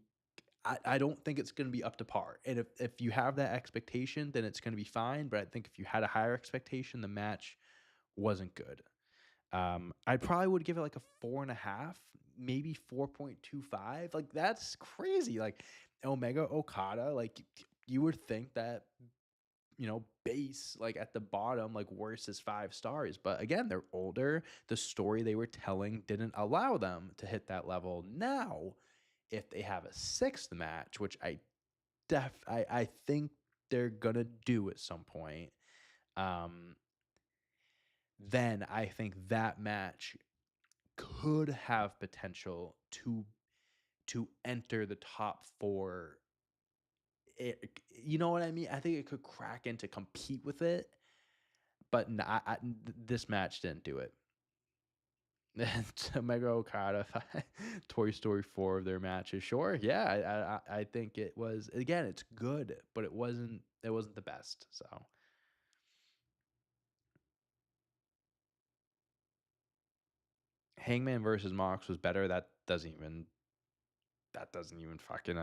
I don't think it's going to be up to par. And if you have that expectation, then it's going to be fine. But I think if you had a higher expectation, the match wasn't good. I probably would give it like a 4.5, maybe 4.25. Like, that's crazy. Like, Omega Okada, like, you would think that, base, like, at the bottom, like, worst is 5 stars. But again, they're older. The story they were telling didn't allow them to hit that level. Now, if they have a 6th match, which I think they're gonna do at some point, um, then I think that match could have potential to enter the top 4. You know what I mean? I think it could crack in to compete with it, but this match didn't do it. Mega Okada, Toy Story 4 of their matches. Sure, yeah, I think it was, again, it's good, but it wasn't the best. So Hangman versus Mox was better. That doesn't even fucking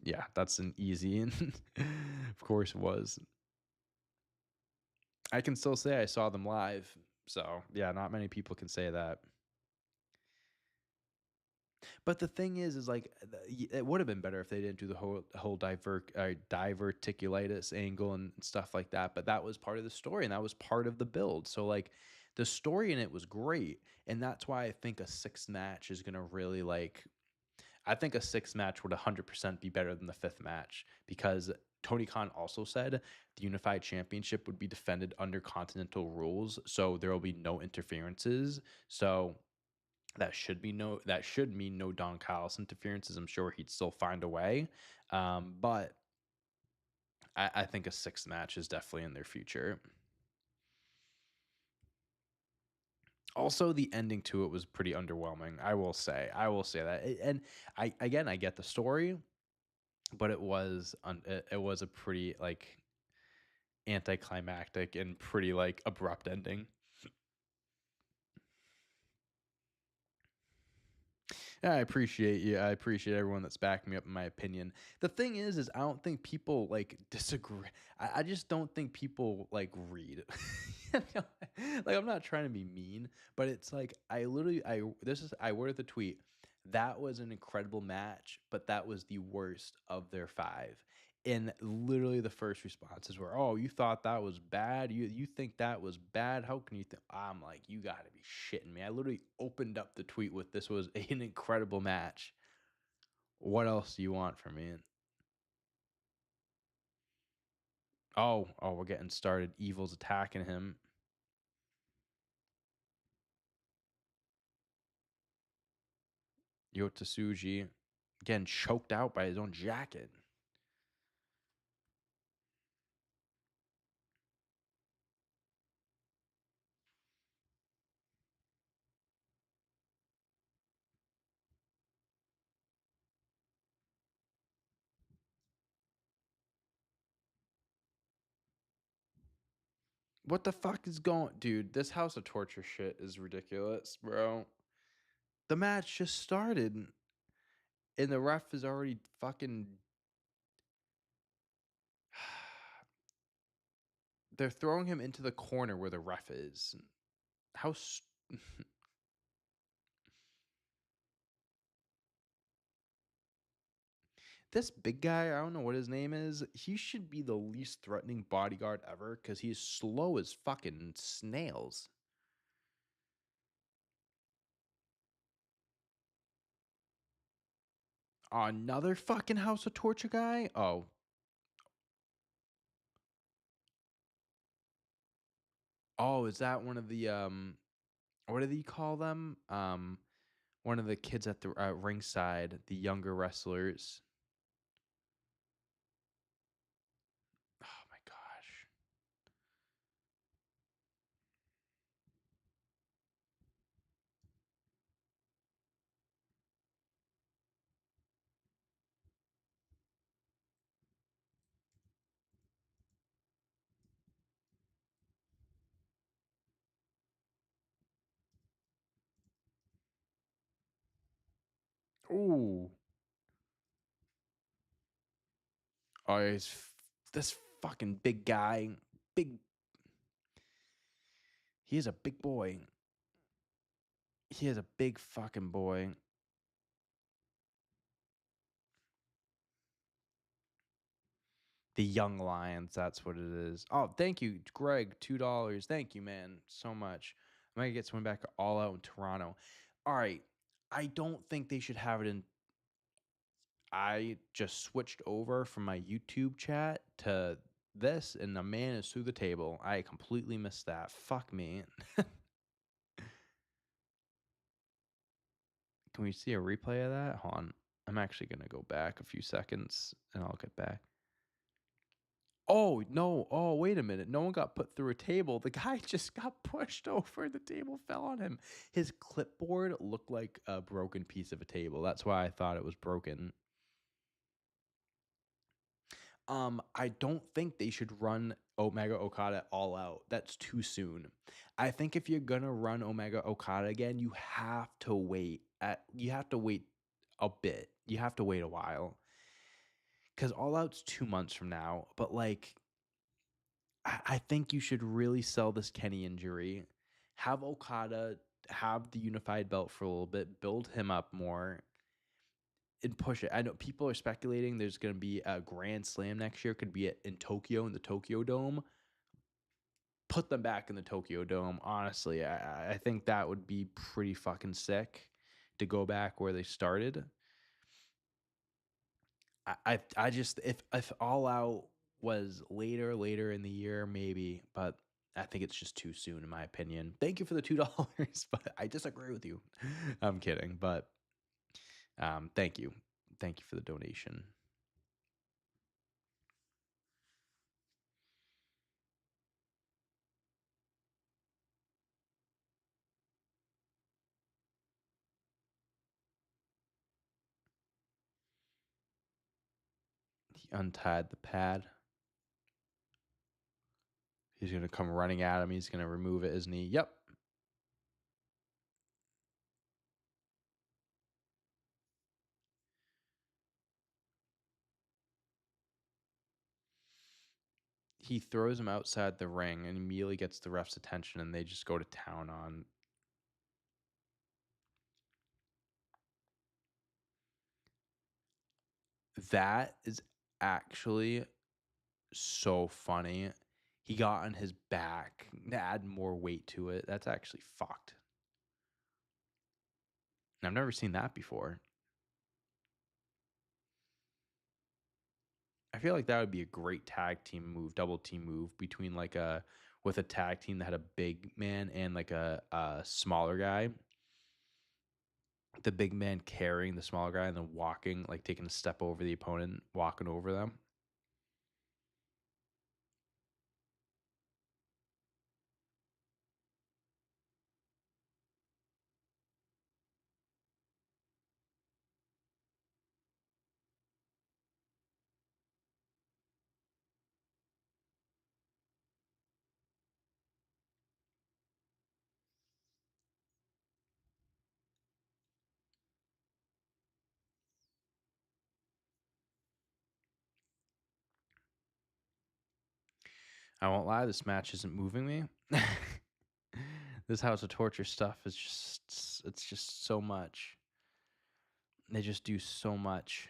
yeah, that's an easy and of course it was. I can still say I saw them live. So, yeah, not many people can say that. But the thing is like, it would have been better if they didn't do the whole diverticulitis angle and stuff like that. But that was part of the story and that was part of the build. So like, the story in it was great, and that's why I think a 6th match is gonna really like. I think a 6th match would 100% be better than the 5th match, because Tony Khan also said the Unified Championship would be defended under Continental rules, so there will be no interferences. So that should mean no Don Callis interferences. I'm sure he'd still find a way, but I think a 6th match is definitely in their future. Also, the ending to it was pretty underwhelming. I will say that. And I get the story, but it was a pretty like anticlimactic and pretty like abrupt ending. Yeah, I appreciate you. I appreciate everyone that's backing me up in my opinion. The thing is I don't think people like disagree. I just don't think people like read. Like, I'm not trying to be mean, but it's like, I worded the tweet. That was an incredible match, but that was the worst of their 5. And literally the first responses were, "Oh, you thought that was bad? You think that was bad? How can you think?" I'm like, "You got to be shitting me." I literally opened up the tweet with, "This was an incredible match. What else do you want from me?" Oh, we're getting started. Evil's attacking him. Yota Tsuji getting choked out by his own jacket. What the fuck is going, dude? This House of Torture shit is ridiculous, bro. The match just started, and the ref is already fucking. They're throwing him into the corner where the ref is. How? This big guy, I don't know what his name is. He should be the least threatening bodyguard ever because he's slow as fucking snails. Another fucking House of Torture guy? Oh, is that one of the what do they call them? One of the kids at the ringside, the younger wrestlers. Oh my gosh. Ooh. Oh, this fucking big guy. Big. He is a big boy. He is a big fucking boy. The Young Lions, that's what it is. Oh, thank you, Greg. $2. Thank you, man, so much. I'm gonna get someone back all out in Toronto. All right. I don't think they should have it in. I just switched over from my YouTube chat to this, and the man is through the table. I completely missed that. Fuck me. Can we see a replay of that? Hold on. I'm actually going to go back a few seconds and I'll get back. Oh, no. Oh, wait a minute. No one got put through a table. The guy just got pushed over. The table fell on him. His clipboard looked like a broken piece of a table. That's why I thought it was broken. I don't think they should run Omega Okada all out. That's too soon. I think if you're gonna run Omega Okada again, you have to wait. You have to wait a bit. You have to wait a while. Because all out's 2 months from now. But like, I think you should really sell this Kenny injury. Have Okada have the unified belt for a little bit, build him up more, and push it. I know people are speculating there's going to be a Grand Slam next year. Could be in Tokyo, in the Tokyo Dome. Put them back in the Tokyo Dome. Honestly, I think that would be pretty fucking sick to go back where they started. I just if All Out was later in the year, maybe, but I think it's just too soon in my opinion. Thank you for the $2, but I disagree with you. I'm kidding, but thank you for the donation. He untied the pad. He's gonna come running at him. He's gonna remove it, isn't he? Yep. He throws him outside the ring and immediately gets the ref's attention, and they just go to town on. That is actually so funny. He got on his back to add more weight to it. That's actually fucked. I've never seen that before. I feel like that would be a great tag team move, double team move between like with a tag team that had a big man and like a smaller guy. The big man carrying the smaller guy and then walking, like taking a step over the opponent, walking over them. I won't lie, this match isn't moving me. This House of Torture stuff is it's just so much. They just do so much.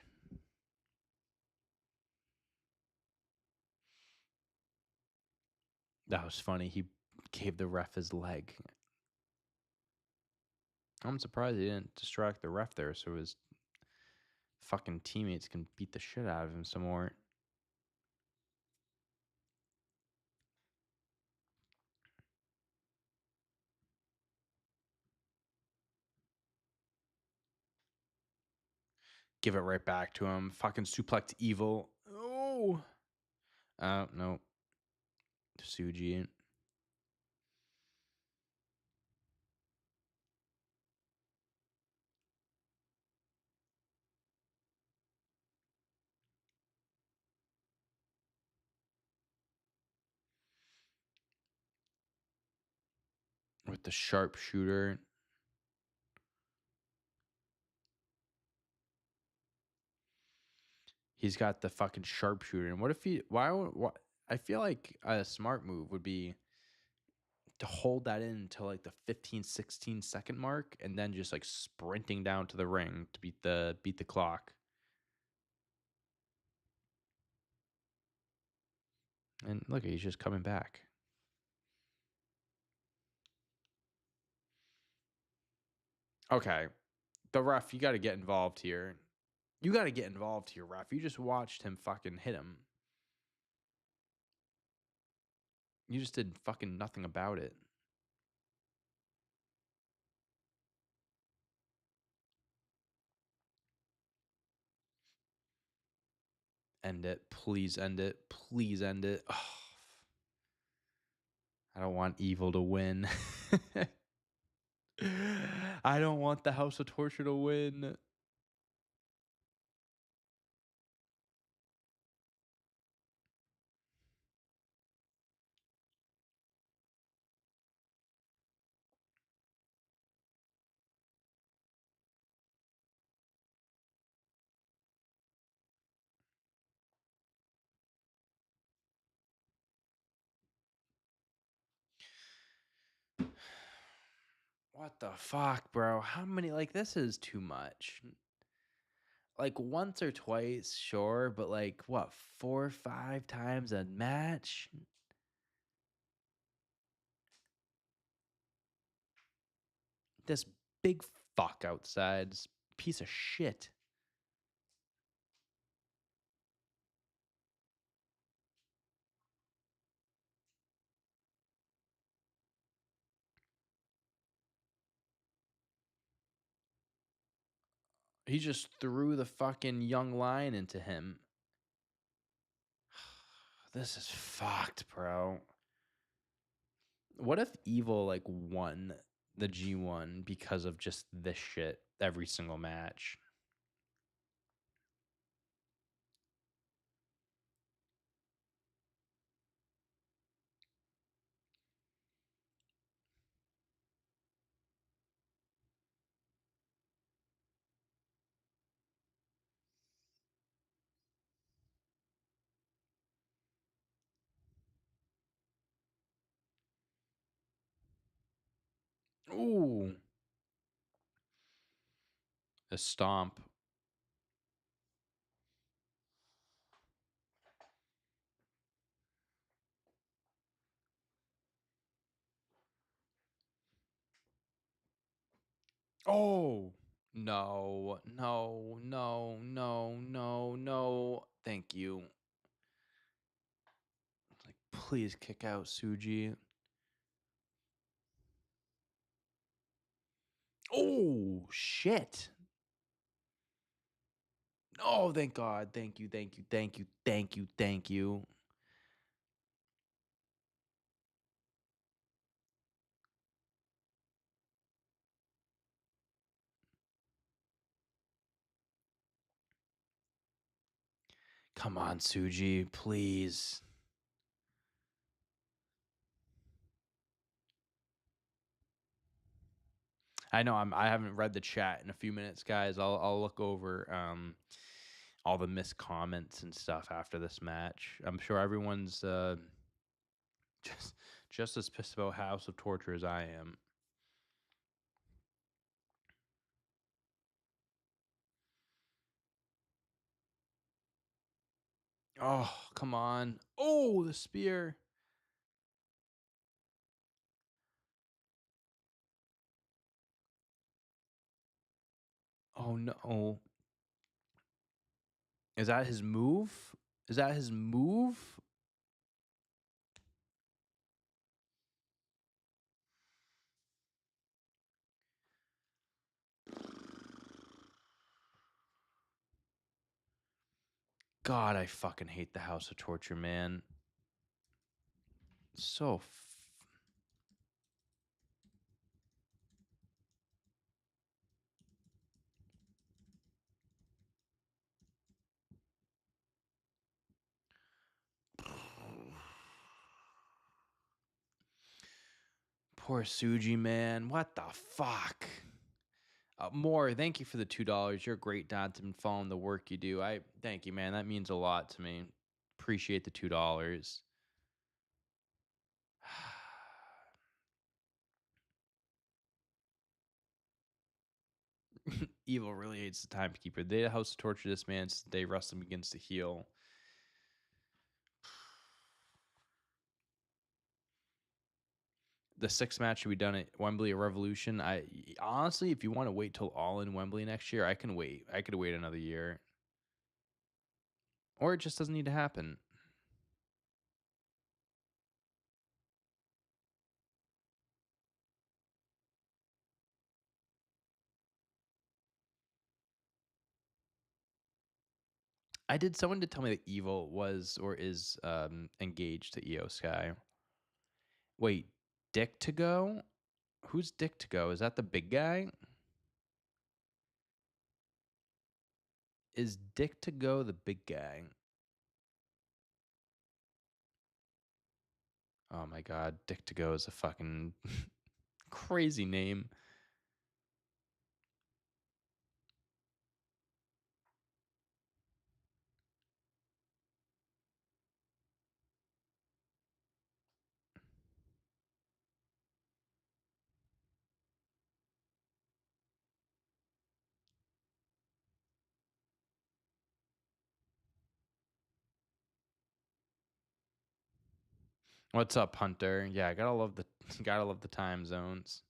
That was funny. He gave the ref his leg. I'm surprised he didn't distract the ref there so his fucking teammates can beat the shit out of him some more. Give it right back to him. Fucking suplex evil. Oh. No. Suji. With the sharpshooter. He's got the fucking sharpshooter. And what if he... Why? I feel like a smart move would be to hold that in until like the 15, 16 second mark and then just like sprinting down to the ring to beat the clock. And look, he's just coming back. Okay. The ref, you got to get involved here. You got to get involved here, ref. You just watched him fucking hit him. You just did fucking nothing about it. End it. Please end it. Please end it. Oh, I don't want evil to win. I don't want the House of Torture to win. What the fuck, bro? How many? Like, this is too much. Like, once or twice, sure, but like, what, 4 or 5 times a match? This big fuck outside, this piece of shit. He just threw the fucking young lion into him. This is fucked, bro. What if Evil like won the G1 because of just this shit every single match? Ooh. A stomp. Oh no, no, no, no, no, no. Thank you. Like, please kick out Suji. Oh shit. Oh, thank God. Thank you, thank you, thank you, thank you, thank you. Come on, Suji, please. I know I haven't read the chat in a few minutes, guys. I'll look over all the missed comments and stuff after this match. I'm sure everyone's just just as pissed about House of Torture as I am. Oh, come on. Oh, the spear. Oh no. Is that his move? Is that his move? God, I fucking hate the House of Torture, man. So poor Suji, man. What the fuck? More, thank you for the $2. You're a great dad to following the work you do. I thank you, man. That means a lot to me. Appreciate the $2. Evil really hates the timekeeper. They House of Torture this man since they wrestled him against the heel. The sixth match should be done at Wembley or Revolution. I honestly, if you want to wait till All in Wembley next year, I can wait. I could wait another year, or it just doesn't need to happen. Someone did tell me that Evil was or is engaged to Io Sky. Wait, Dick to go? Who's Dick to go? Is that the big guy? Is Dick to go the big guy? Oh my god, Dick to go is a fucking crazy name. What's up, Hunter? Yeah, gotta love the time zones.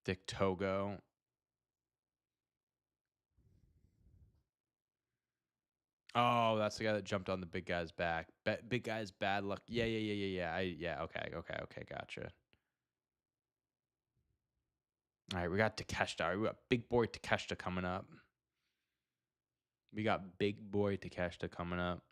Dick Togo. Oh, that's the guy that jumped on the big guy's back. Big guy's bad luck. Yeah. Okay. Gotcha. All right, we got Takeshita. We got big boy Takeshita coming up. We got big boy Takeshita coming up.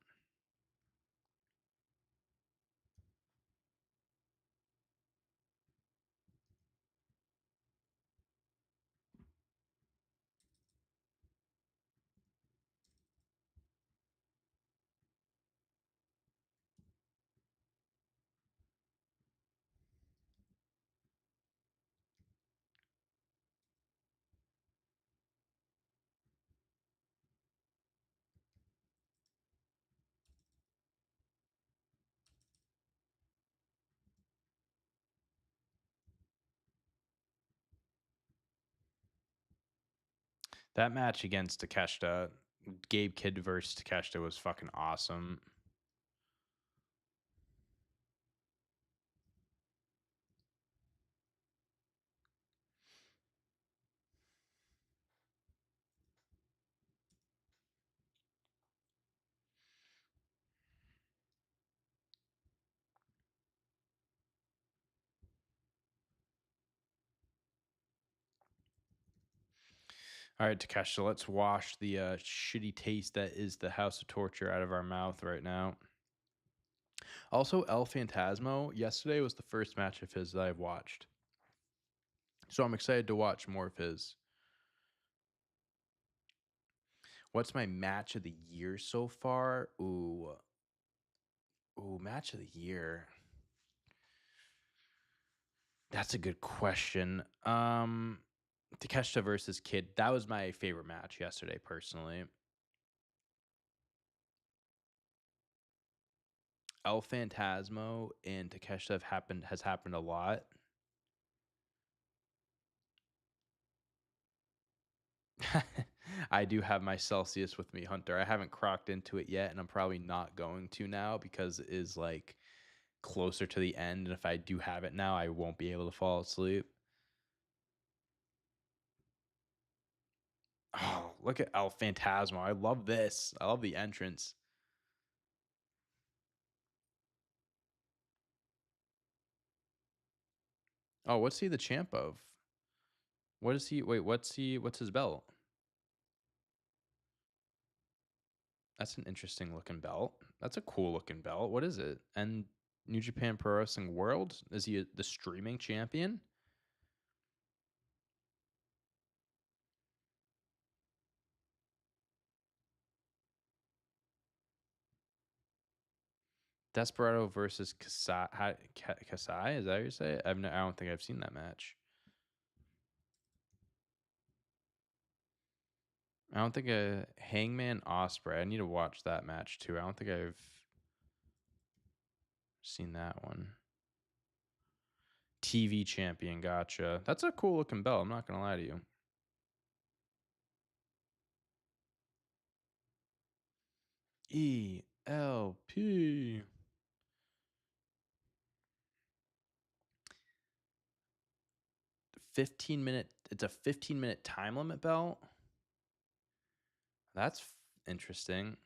That match against Takeshita, Gabe Kidd versus Takeshita was fucking awesome. All right, Takeshi, so let's wash the shitty taste that is the House of Torture out of our mouth right now. Also, El Fantasmo, yesterday was the first match of his that I've watched. So I'm excited to watch more of his. What's my match of the year so far? Ooh, match of the year. That's a good question. Takeshita versus Kidd. That was my favorite match yesterday, personally. El Fantasmo and Takeshita has happened a lot. I do have my Celsius with me, Hunter. I haven't crocked into it yet, and I'm probably not going to now because it is like closer to the end. And if I do have it now, I won't be able to fall asleep. Oh, look at El Fantasmo. I love this. I love the entrance. Oh, what's he the champ of? What is he? Wait, what's his belt? That's an interesting looking belt. That's a cool looking belt. What is it? And New Japan Pro Wrestling World? Is he the streaming champion? Desperado versus Kasai. Kasai? Is that how you say it? I don't think I've seen that match. I don't think Hangman Osprey. I need to watch that match too. I don't think I've seen that one. TV champion, gotcha. That's a cool looking belt. I'm not gonna lie to you. ELP. 15-minute. It's a 15-minute time limit belt. That's interesting.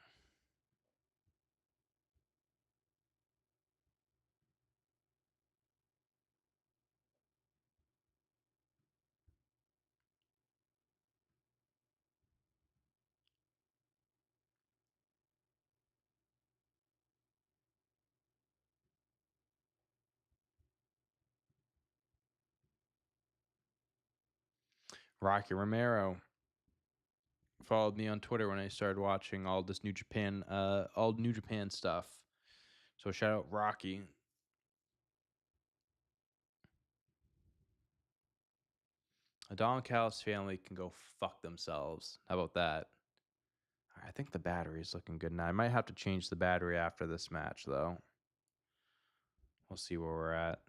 Rocky Romero followed me on Twitter when I started watching all this New Japan stuff. So shout out Rocky. A Don Callis family can go fuck themselves. How about that? I think the battery is looking good now. I might have to change the battery after this match, though. We'll see where we're at.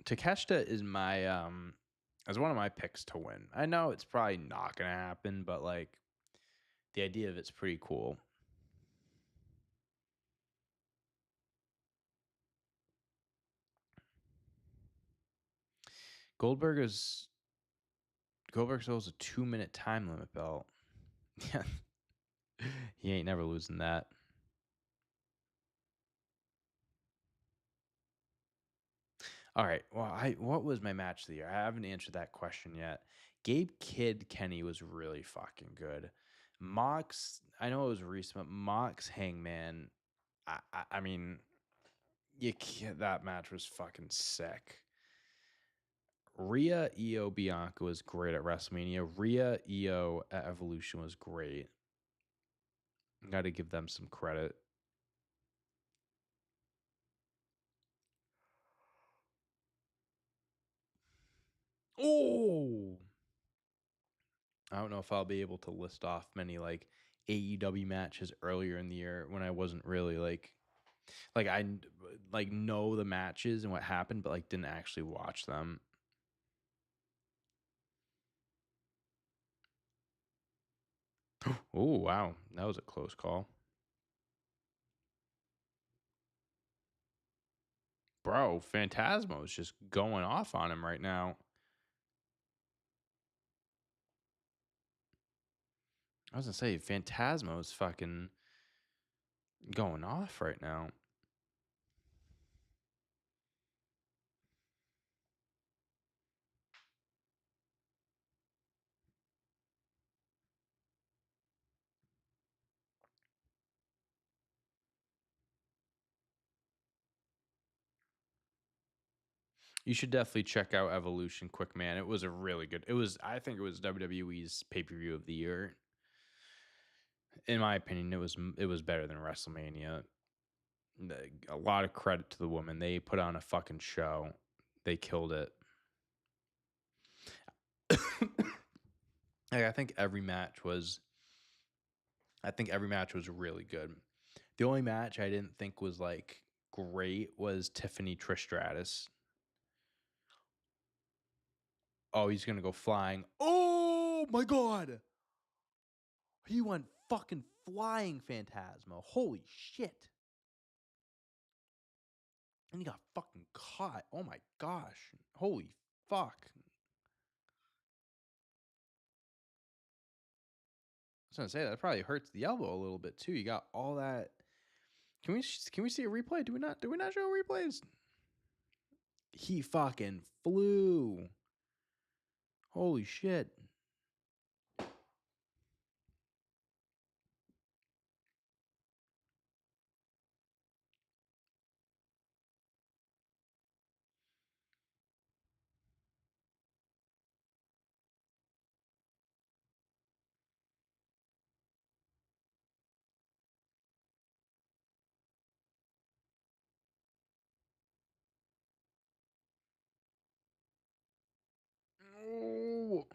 Takeshita is my as one of my picks to win. I know it's probably not gonna happen, but like the idea of it's pretty cool. Goldberg's holds a 2-minute time limit belt. Yeah. He ain't never losing that. All right. Well, what was my match of the year? I haven't answered that question yet. Gabe Kidd Kenny was really fucking good. Mox, I know it was recent, but Mox Hangman. I mean, that match was fucking sick. Rhea Io Bianca was great at WrestleMania. Rhea Io at Evolution was great. Got to give them some credit. Oh, I don't know if I'll be able to list off many like AEW matches earlier in the year when I wasn't really like I like know the matches and what happened, but like didn't actually watch them. Oh wow, that was a close call, bro. Fantasmo is just going off on him right now. I was gonna say Fantasmo is fucking going off right now. You should definitely check out Evolution Quick Man. It was a really good. It was I think it was WWE's pay-per-view of the year. In my opinion, it was better than WrestleMania. A lot of credit to the woman. They put on a fucking show. They killed it. I think every match was really good. The only match I didn't think was like great was Tiffany Trish Stratus. Oh, he's gonna go flying. Oh my god. He went fucking flying, Fantasmo. Holy shit. And he got fucking caught. Oh my gosh. Holy fuck. I was gonna say that probably hurts the elbow a little bit too. You got all that. Can we see a replay? Do we not show replays? He fucking flew. Holy shit. Oh,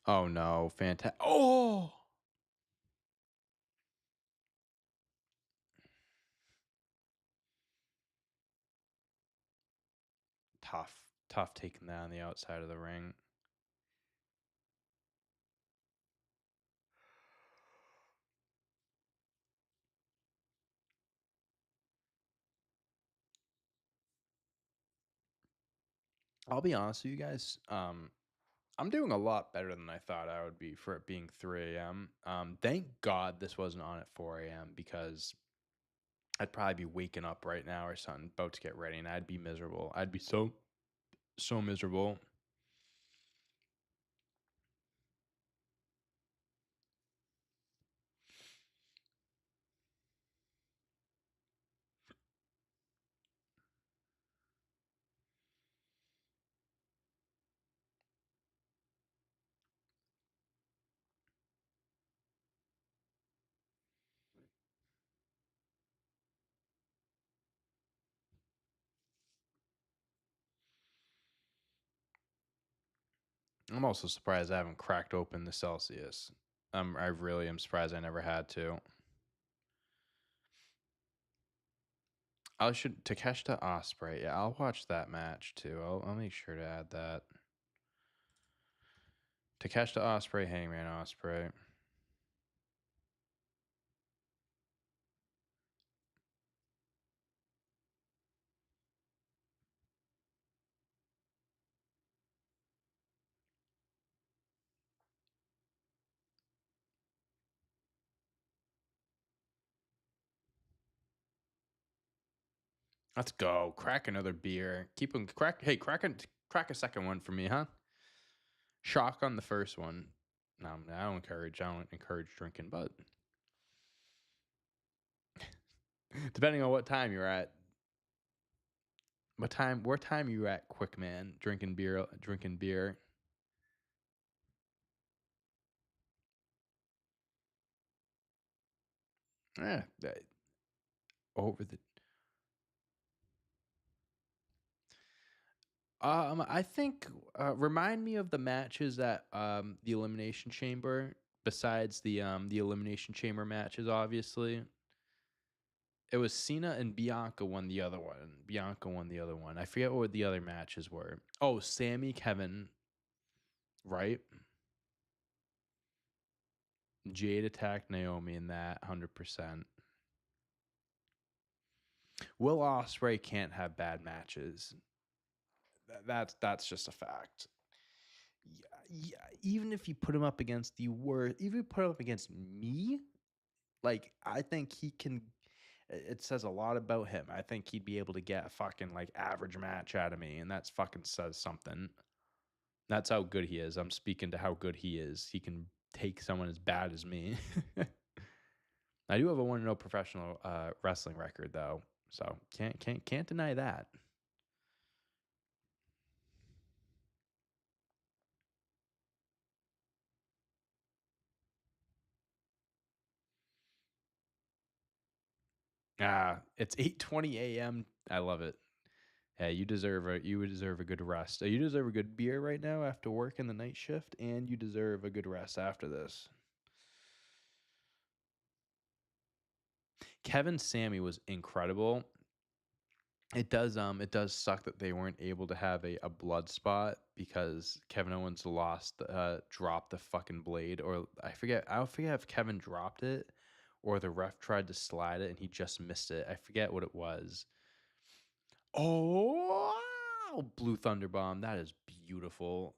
oh no, fantastic. Oh, tough, tough taking that on the outside of the ring. I'll be honest with you guys. I'm doing a lot better than I thought I would be for it being 3 a.m. Thank God this wasn't on at 4 a.m. because I'd probably be waking up right now or something, about to get ready, and I'd be miserable. I'd be so miserable. I'm also surprised I haven't cracked open the Celsius. I really am surprised I never had to. I should Takeshita Osprey. Yeah, I'll watch that match too. I'll make sure to add that. Takeshita Osprey, Hangman Osprey. Let's go. Crack another beer. Keep them crack. Hey, crack a second one for me, huh? Shock on the first one. No, I don't encourage drinking, but depending on what time you're at, What time you at, quick man? Drinking beer. Drinking beer. Eh, over the. I think remind me of the matches at the Elimination Chamber. Besides the Elimination Chamber matches, obviously, it was Cena and Bianca won the other one. Bianca won the other one. I forget what the other matches were. Oh, Sammy, Kevin, right? Jade attacked Naomi in that 100%. Will Ospreay can't have bad matches. That's just a fact. Yeah, even if you put him up against the worst, even if you put him up against me, like I think he can. It says a lot about him. I think he'd be able to get a fucking like average match out of me, and that's fucking says something. That's how good he is. I'm speaking to how good he is. He can take someone as bad as me. I do have a 1-0 professional wrestling record though, so can't deny that. It's 8:20 a.m. I love it. Hey, you deserve a good rest. You deserve a good beer right now after working the night shift, and you deserve a good rest after this. Kevin Sammy was incredible. It does suck that they weren't able to have a blood spot because Kevin Owens dropped the fucking blade, or I forget if Kevin dropped it or the ref tried to slide it and he just missed it. I forget what it was. Oh, Blue Thunder Bomb. That is beautiful.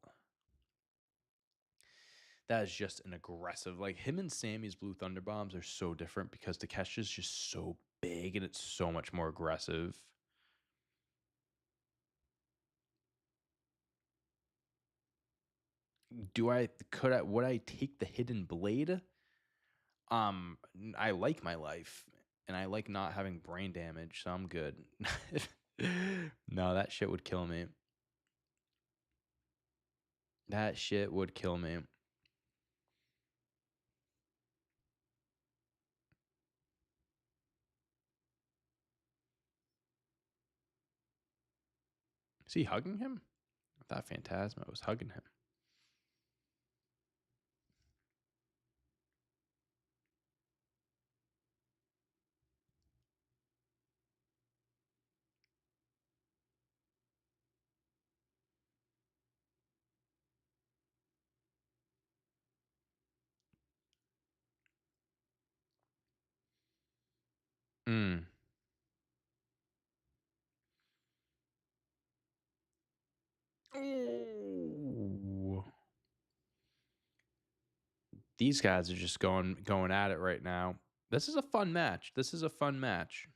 That is just an aggressive, like him and Sammy's Blue Thunder Bombs are so different because Takeshi's just so big and it's so much more aggressive. Would I take the hidden blade? I like my life and I like not having brain damage, so I'm good. No, that shit would kill me. That shit would kill me. Is he hugging him? I thought Fantasmo was hugging him. Mm. Ooh. These guys are just going at it right now. This is a fun match. This is a fun match.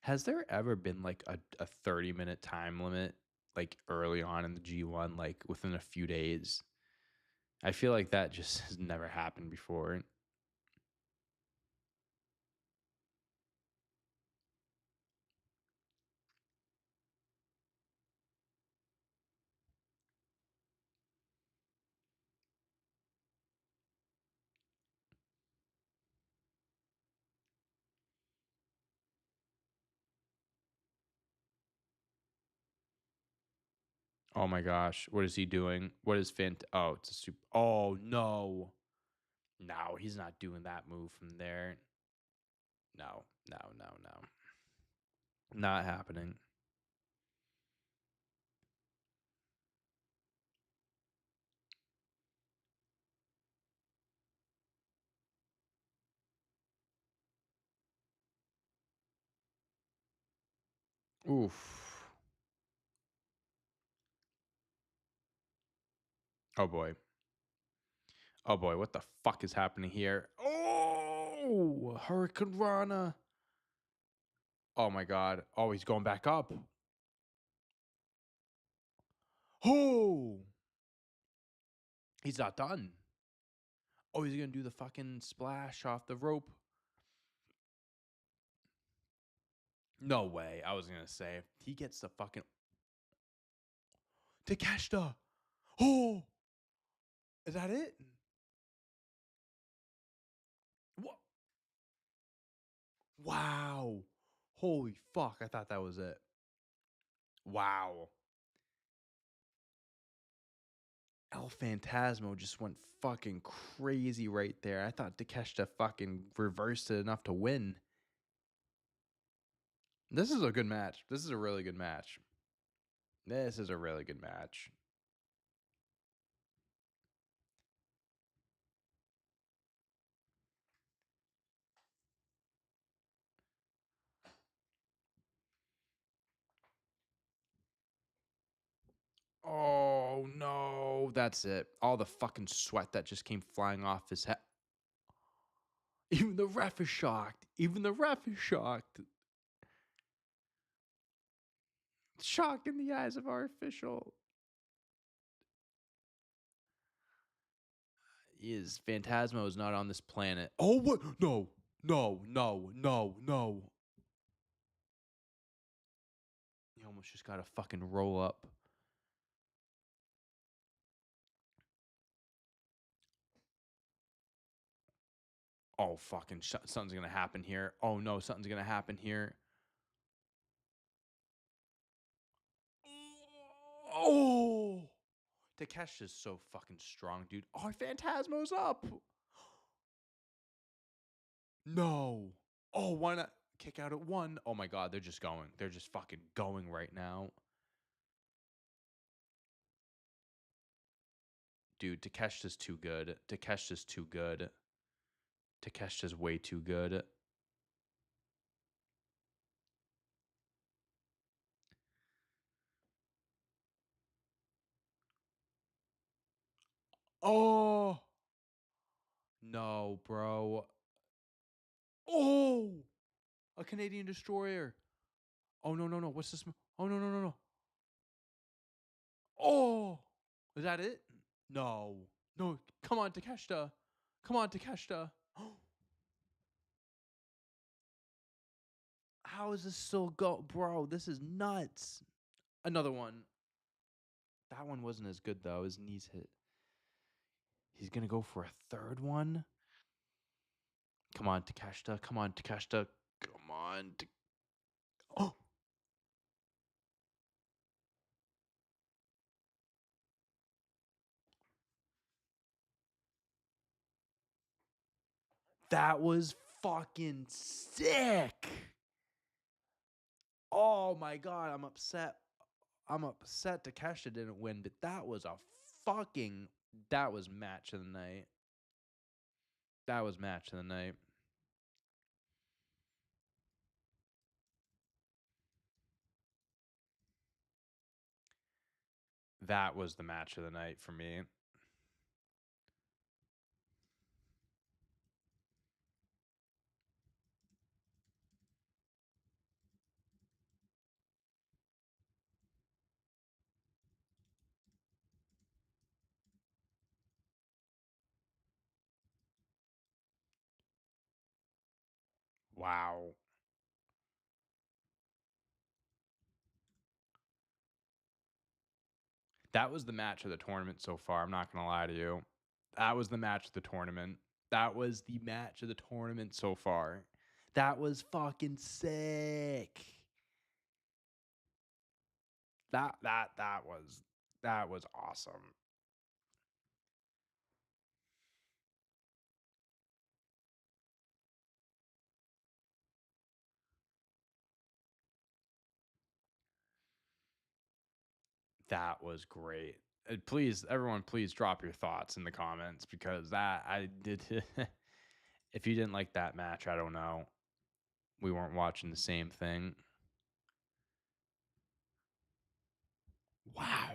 Has there ever been like a 30-minute time limit like early on in the G1, like within a few days? I feel like that just has never happened before. Oh my gosh, what is he doing? What is Oh, it's a super. Oh no, no, he's not doing that move from there. No, no, no, no, not happening. Oof. Oh boy. Oh boy, what the fuck is happening here? Oh, Hurricane Rana. Oh my god. Oh, he's going back up. Oh, he's not done. Oh, he's going to do the fucking splash off the rope. No way. I was going to say, he gets the fucking... Takeshita. Oh! Is that it? What? Wow. Holy fuck. I thought that was it. Wow. El Fantasmo just went fucking crazy right there. I thought Takeshita fucking reversed it enough to win. This is a good match. This is a really good match. This is a really good match. Oh, no. That's it. All the fucking sweat that just came flying off his head. Even the ref is shocked. Even the ref is shocked. Shock in the eyes of our official. Fantasmo is not on this planet. Oh, what? No. No, no, no, no. He almost just got a fucking roll up. Oh, fucking something's going to happen here. Oh, no, something's going to happen here. Oh! Takeshi's so fucking strong, dude. Oh, Phantasmo's up. No. Oh, why not kick out at one? Oh, my God, they're just going. They're just fucking going right now. Dude, Takeshi's too good. Takeshi's too good. Takeshi's way too good. Oh! No, bro. Oh! A Canadian destroyer. Oh, no, no, no. What's this? Oh, no, no, no, no. Oh! Is that it? No. No. Come on, Takeshita. Come on, Takeshita. How is this still go? Bro, this is nuts. Another one. That one wasn't as good, though. His knees hit. He's going to go for a third one. Come on, Takeshita. Come on, Takeshita. Come on. Oh! That was fucking sick. Oh my God, I'm upset. I'm upset Takeshita didn't win, but that was that was match of the night. That was match of the night. That was the match of the night for me. Wow. That was the match of the tournament so far. I'm not going to lie to you. That was the match of the tournament. That was the match of the tournament so far. That was fucking sick. That was awesome. That was great. Please, everyone, please drop your thoughts in the comments because that I did. If you didn't like that match, I don't know. We weren't watching the same thing. Wow.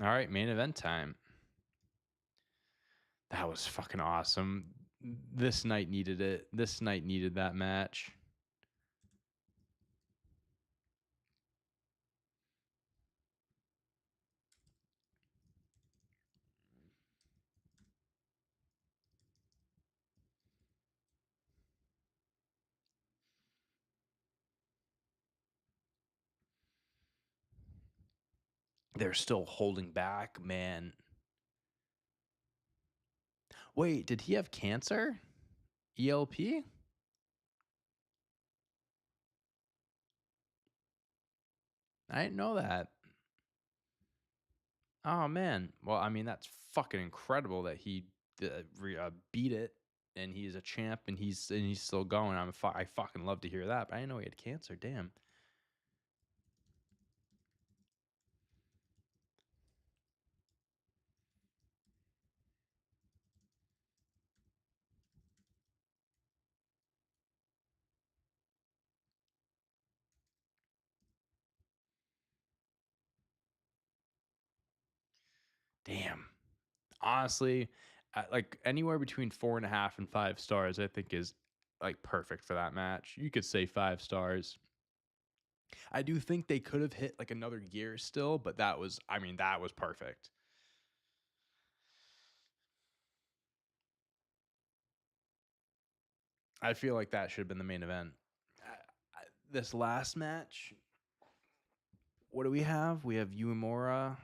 All right, main event time. That was fucking awesome. This night needed it. This night needed that match. They're still holding back, man. Wait, did he have cancer? ELP? I didn't know that. Oh man. Well, I mean that's fucking incredible that he beat it, and he's a champ, and he's still going. I fucking love to hear that. But I didn't know he had cancer. Damn. Damn. Honestly, like anywhere between 4.5 and 5 stars, I think is like perfect for that match. You could say 5 stars. I do think they could have hit like another gear still, but that was perfect. I feel like that should have been the main event. This last match, what do we have? We have Uemura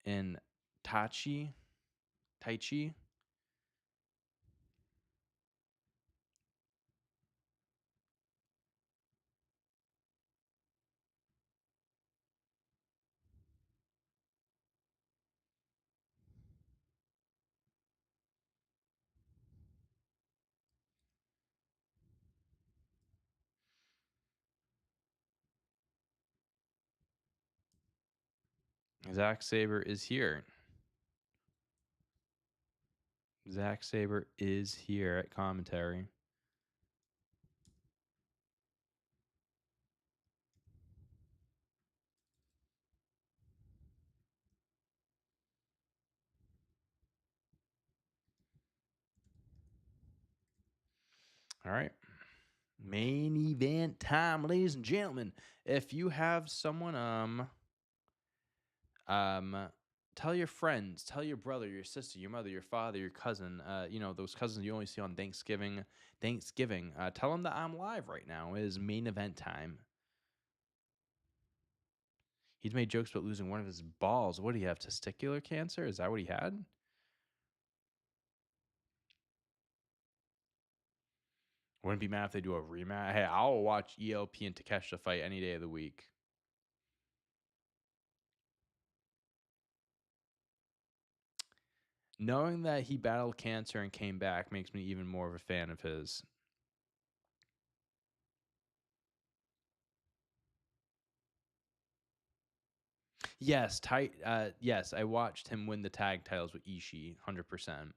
and Taichi. Zack Sabre is here. Zack Sabre is here at commentary. All right. Main event time, ladies and gentlemen. If you have someone, tell your friends, tell your brother, your sister, your mother, your father, your cousin, those cousins you only see on Thanksgiving. Tell them that I'm live right now. It is main event time. He's made jokes about losing one of his balls. What do you have? Testicular cancer? Is that what he had? Wouldn't be mad if they do a rematch. Hey, I'll watch ELP and Takeshita fight any day of the week. Knowing that he battled cancer and came back makes me even more of a fan of his. Yes, yes, I watched him win the tag titles with Ishii, 100%.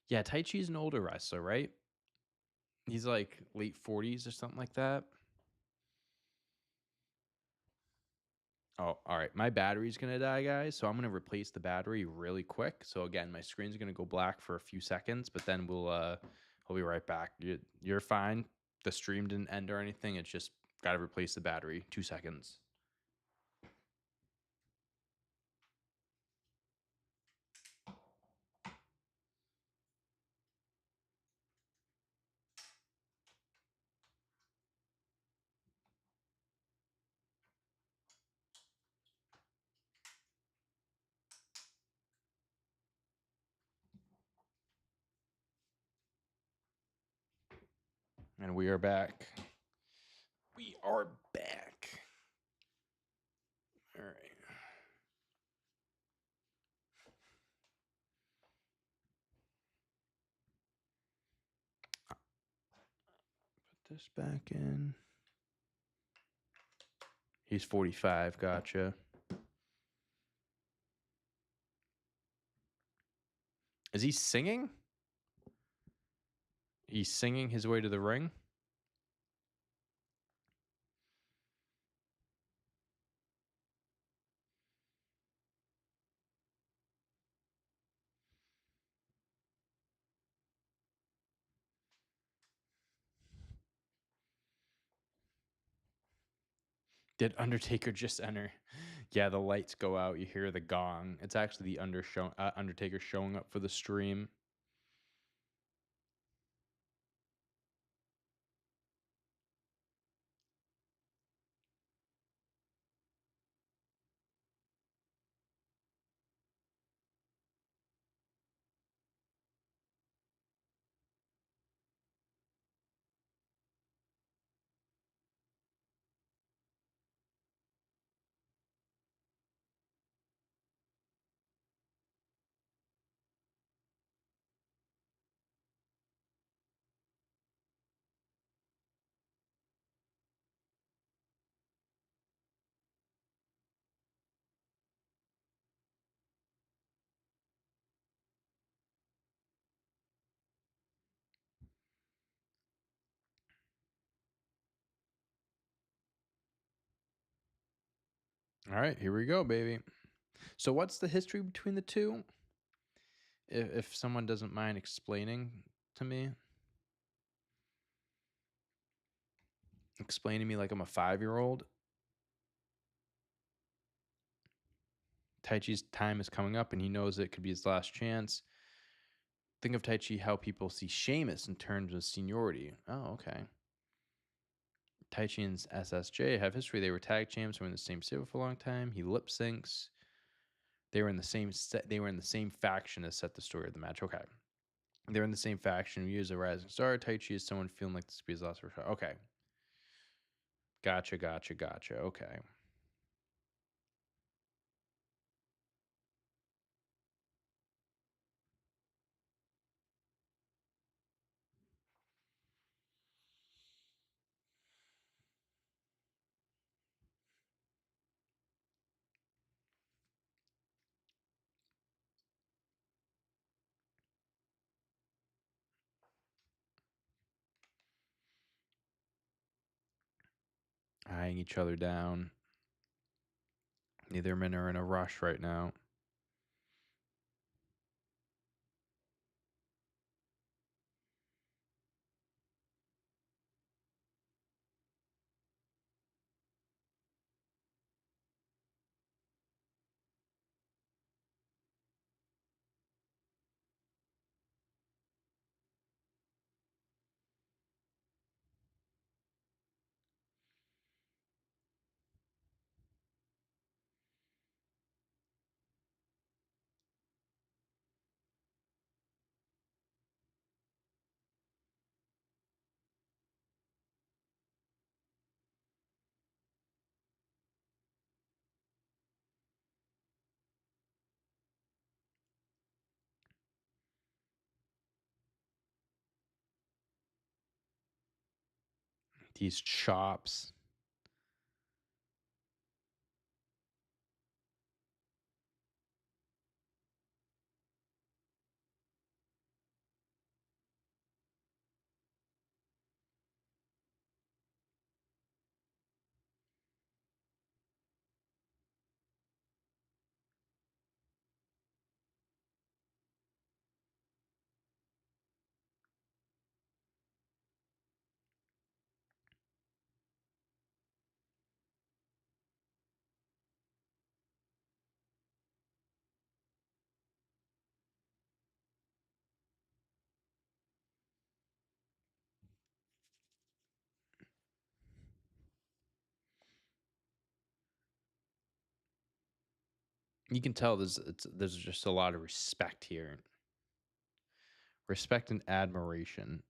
Yeah, Taichi's an older wrestler, right? He's like late 40s or something like that. Oh, all right. My battery's going to die, guys. So I'm going to replace the battery really quick. So again, my screen's going to go black for a few seconds, but then we'll be right back. You're fine. The stream didn't end or anything. It's just got to replace the battery. 2 seconds. And we are back. We are back. this back in. He's 45. Gotcha. Is he singing? He's singing his way to the ring? Did Undertaker just enter? Yeah, the lights go out. You hear the gong. It's actually the Undertaker showing up for the stream. All right, here we go, baby. So what's the history between the two? If someone doesn't mind explaining to me. Explain to me like I'm a 5-year-old. Taichi's time is coming up and he knows it could be his last chance. Think of Taichi how people see Sheamus in terms of seniority. Oh, okay. Taichi and SSJ have history. They were tag champs. Were in the same stable for a long time. He lip syncs. They were in the same set. They were in the same faction as set the story of the match. Okay. They're in the same faction. He is a rising star. Taichi is someone feeling like this will be his last shot. Okay. Gotcha. Okay. Eyeing each other down. Neither men are in a rush right now. These chops. You can tell there's just a lot of respect here. Respect and admiration.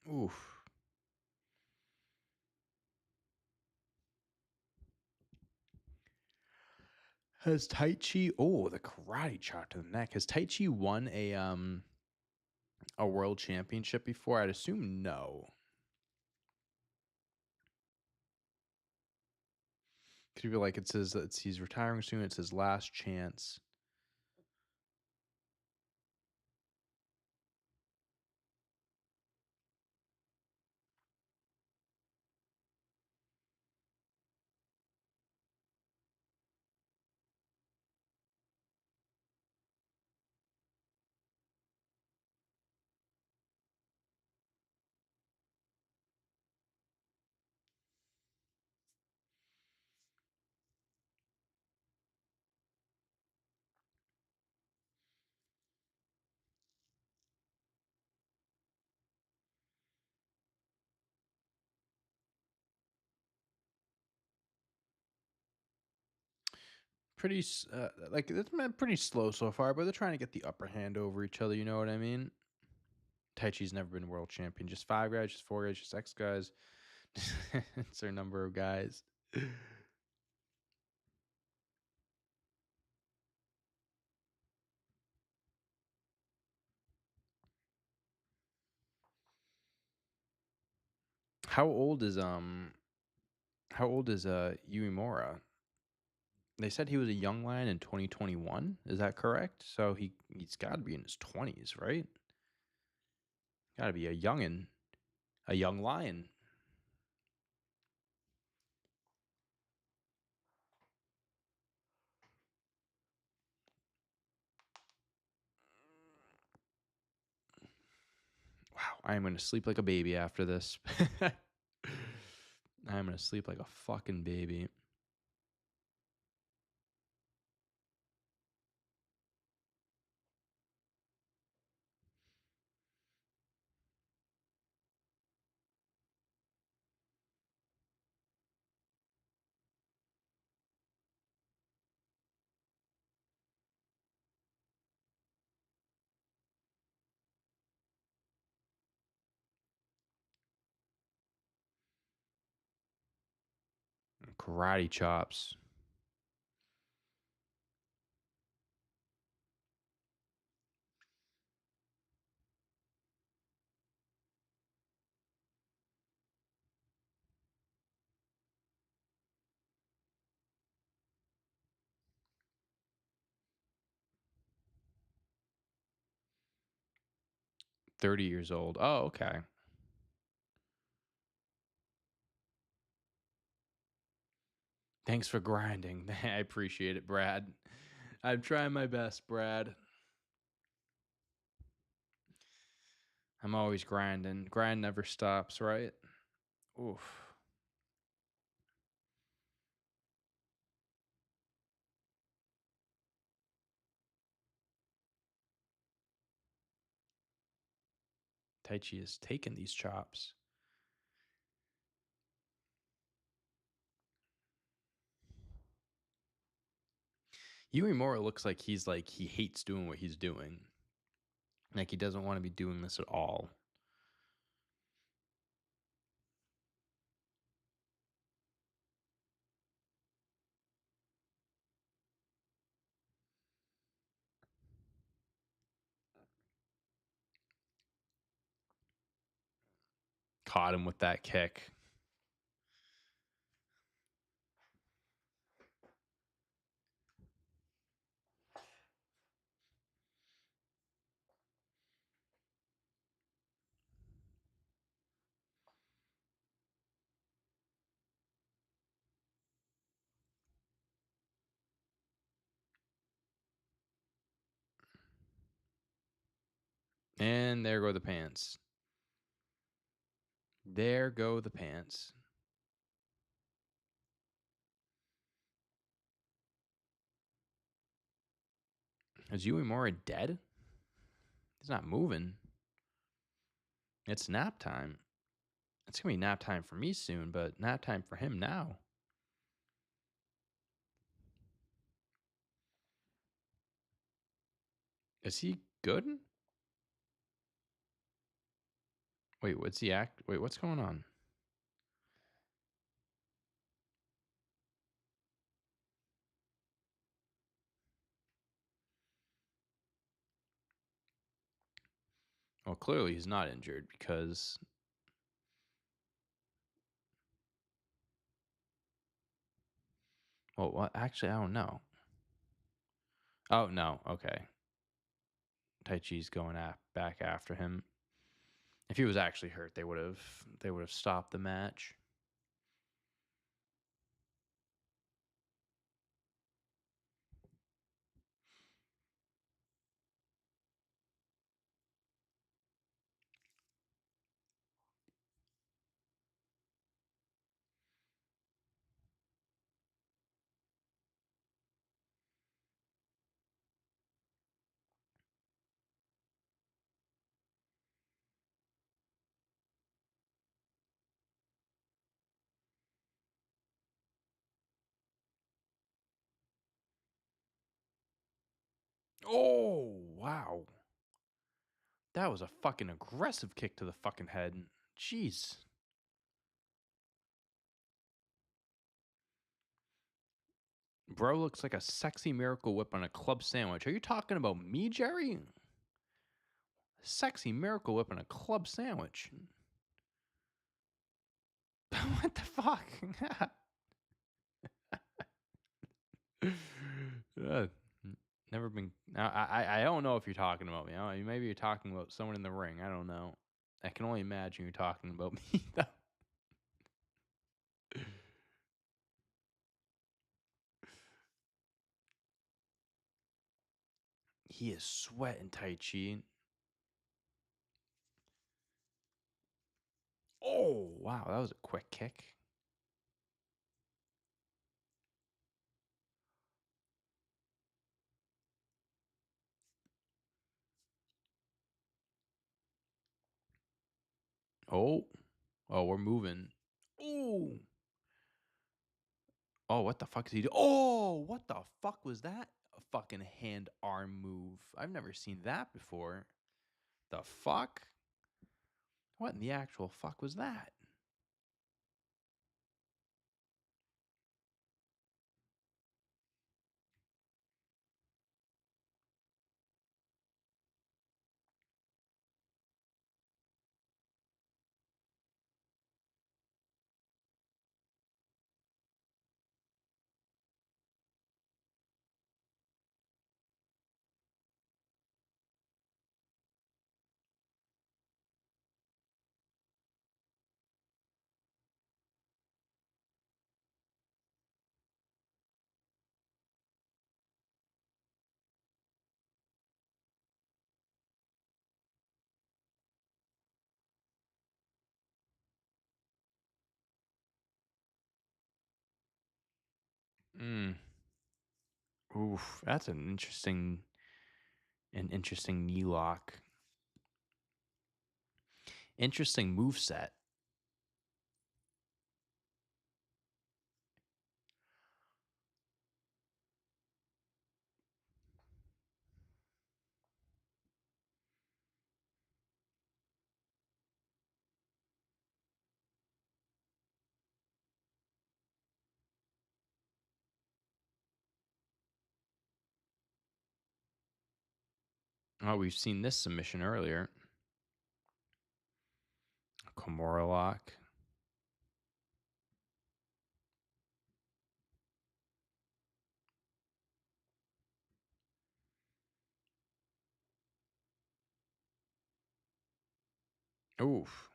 Oof. Has Taichi? Oh, the karate chop to the neck. Has Taichi won a world championship before? I'd assume no. Could be like it says that he's retiring soon. It's his last chance. Pretty like it's been pretty slow so far, but they're trying to get the upper hand over each other. You know what I mean? Taichi's never been world champion. Just 5 guys, just 4 guys, just X guys. It's their number of guys. How old is Uemura? They said he was a young lion in 2021. Is that correct? So he's got to be in his 20s, right? Got to be a youngin, a young lion. Wow, I am gonna sleep like a baby after this. I'm gonna sleep like a fucking baby. Karate chops. $30 old. Oh, okay. Thanks for grinding. I appreciate it, Brad. I'm trying my best, Brad. I'm always grinding. Grind never stops, right? Oof. Taichi has taken these chops. Uemura looks like he hates doing what he's doing. Like he doesn't want to be doing this at all. Caught him with that kick. And there go the pants. There go the pants. Is Uemura dead? He's not moving. It's nap time. It's going to be nap time for me soon, but nap time for him now. Is he good? Wait, what's the act? Wait, what's going on? Well, clearly he's not injured because. Well, what? Actually, I don't know. Oh no. Okay. Taichi's going back after him. If he was actually hurt, they would have stopped the match. Oh, wow. That was a fucking aggressive kick to the fucking head. Jeez. Bro looks like a sexy Miracle Whip on a club sandwich. Are you talking about me, Jerry? Sexy Miracle Whip on a club sandwich. What the fuck? Never been. I don't know if you're talking about me. Maybe you're talking about someone in the ring. I don't know. I can only imagine you're talking about me, though. He is sweating, Taichi. Oh, wow. That was a quick kick. Oh. Oh, we're moving. Oh. Oh, what the fuck is he doing? Oh, what the fuck was that? A fucking hand arm move. I've never seen that before. The fuck? What in the actual fuck was that? Mm. Oof, that's an interesting knee lock. Interesting move set. Oh, we've seen this submission earlier. Kimura lock. Oof.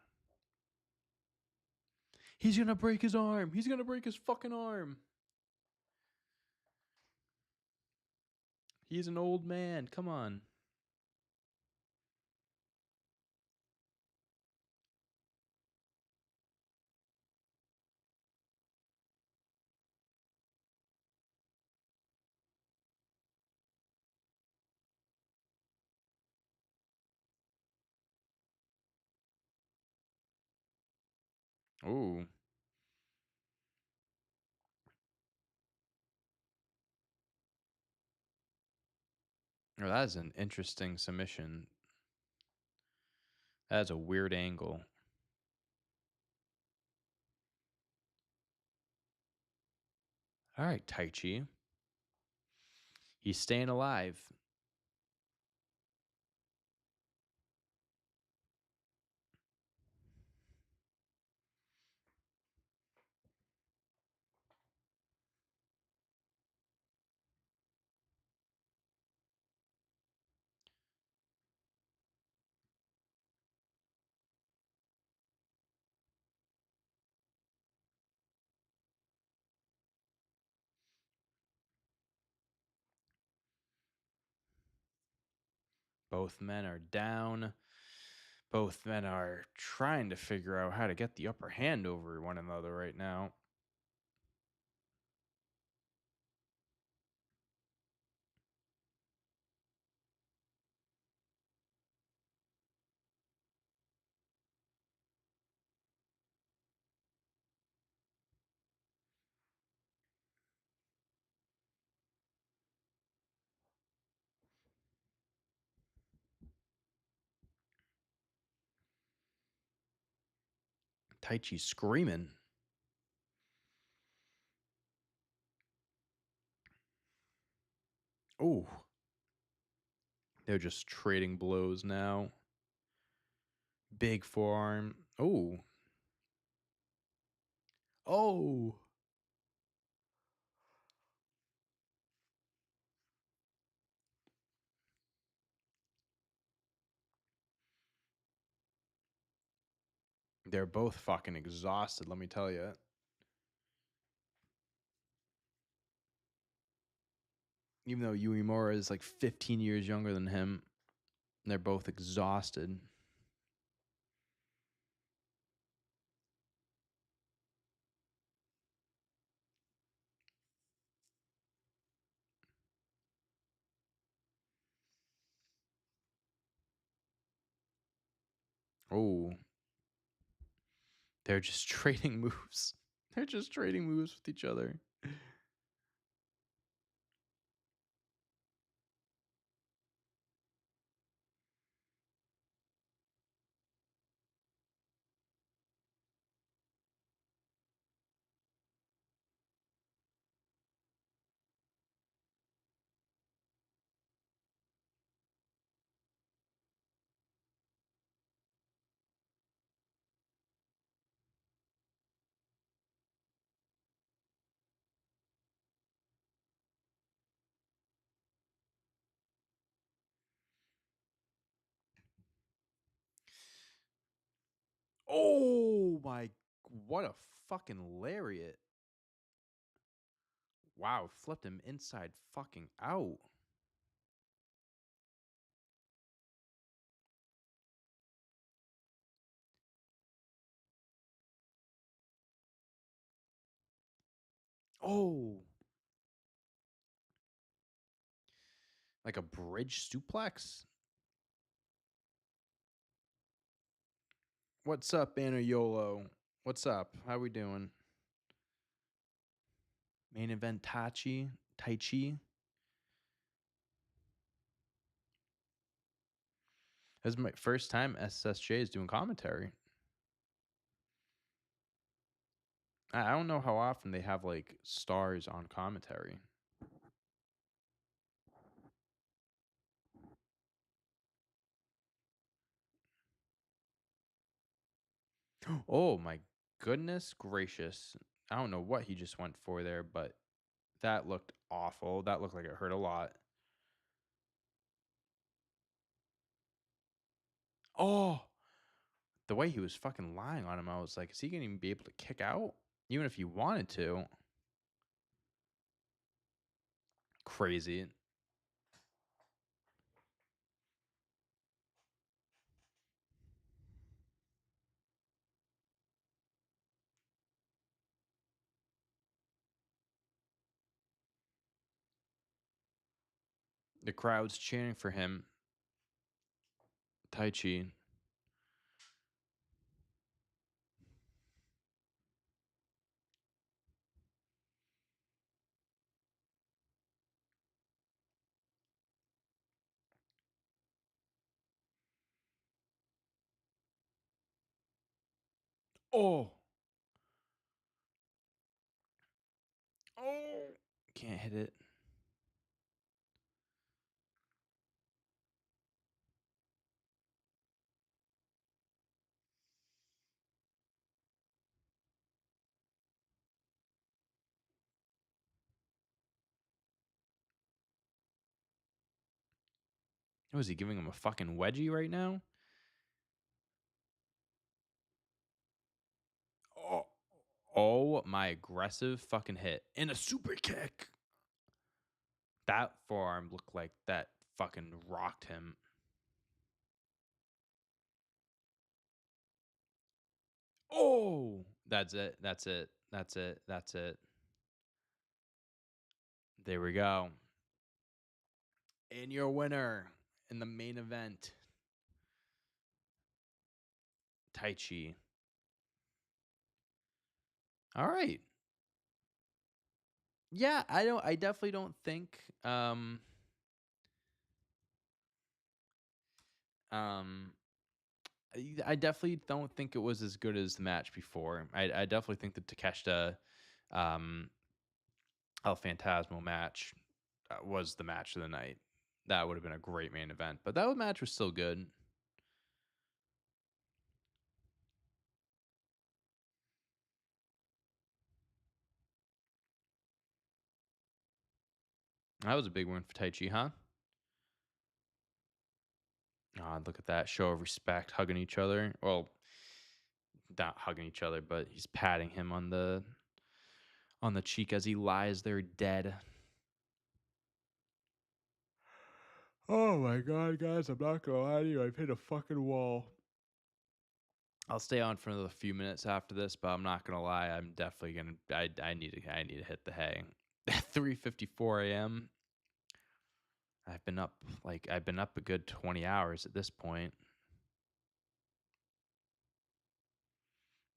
He's gonna break his arm. He's gonna break his fucking arm. He's an old man. Come on. Ooh. Oh, that is an interesting submission. That is a weird angle. All right, Taichi. He's staying alive. Both men are down. Both men are trying to figure out how to get the upper hand over one another right now. Taichi's screaming. Oh, they're just trading blows now. Big forearm. Oh. Oh. They're both fucking exhausted, let me tell you. Even though Uemura is like 15 years younger than him, they're both exhausted. Oh. They're just trading moves. They're just trading moves with each other. Oh my, what a fucking lariat. Wow, flipped him inside fucking out. Oh. Like a bridge suplex? What's up, Banner Yolo? What's up? How we doing? Main event Taichi. This is my first time SSJ is doing commentary. I don't know how often they have like stars on commentary. Oh my goodness gracious. I don't know what he just went for there, but that looked awful. That looked like it hurt a lot. Oh, the way he was fucking lying on him, I was like, is he going to even be able to kick out? Even if he wanted to. Crazy. The crowd's cheering for him. Taichi. Oh. Oh. can't hit it. Oh, is he giving him a fucking wedgie right now? Oh, oh my aggressive fucking hit. And a super kick. That forearm looked like that fucking rocked him. Oh, that's it. That's it. That's it. That's it. There we go. And your winner in the main event, Taichi. All right. Yeah, I definitely don't think um I definitely don't think it was as good as the match before. I definitely think the Takeshita um El Fantasmo match was the match of the night. That would have been a great main event, but that match was still good. That was a big win for Taichi, huh? Oh, look at that show of respect, hugging each other. Well, not hugging each other, but he's patting him on the cheek as he lies there dead. Oh my god, guys, I'm not gonna lie to you. I've hit a fucking wall. I'll stay on for another few minutes after this, but I'm not gonna lie. I'm definitely gonna. I need to hit the hay. 3:54 a.m. I've been up a good 20 hours at this point.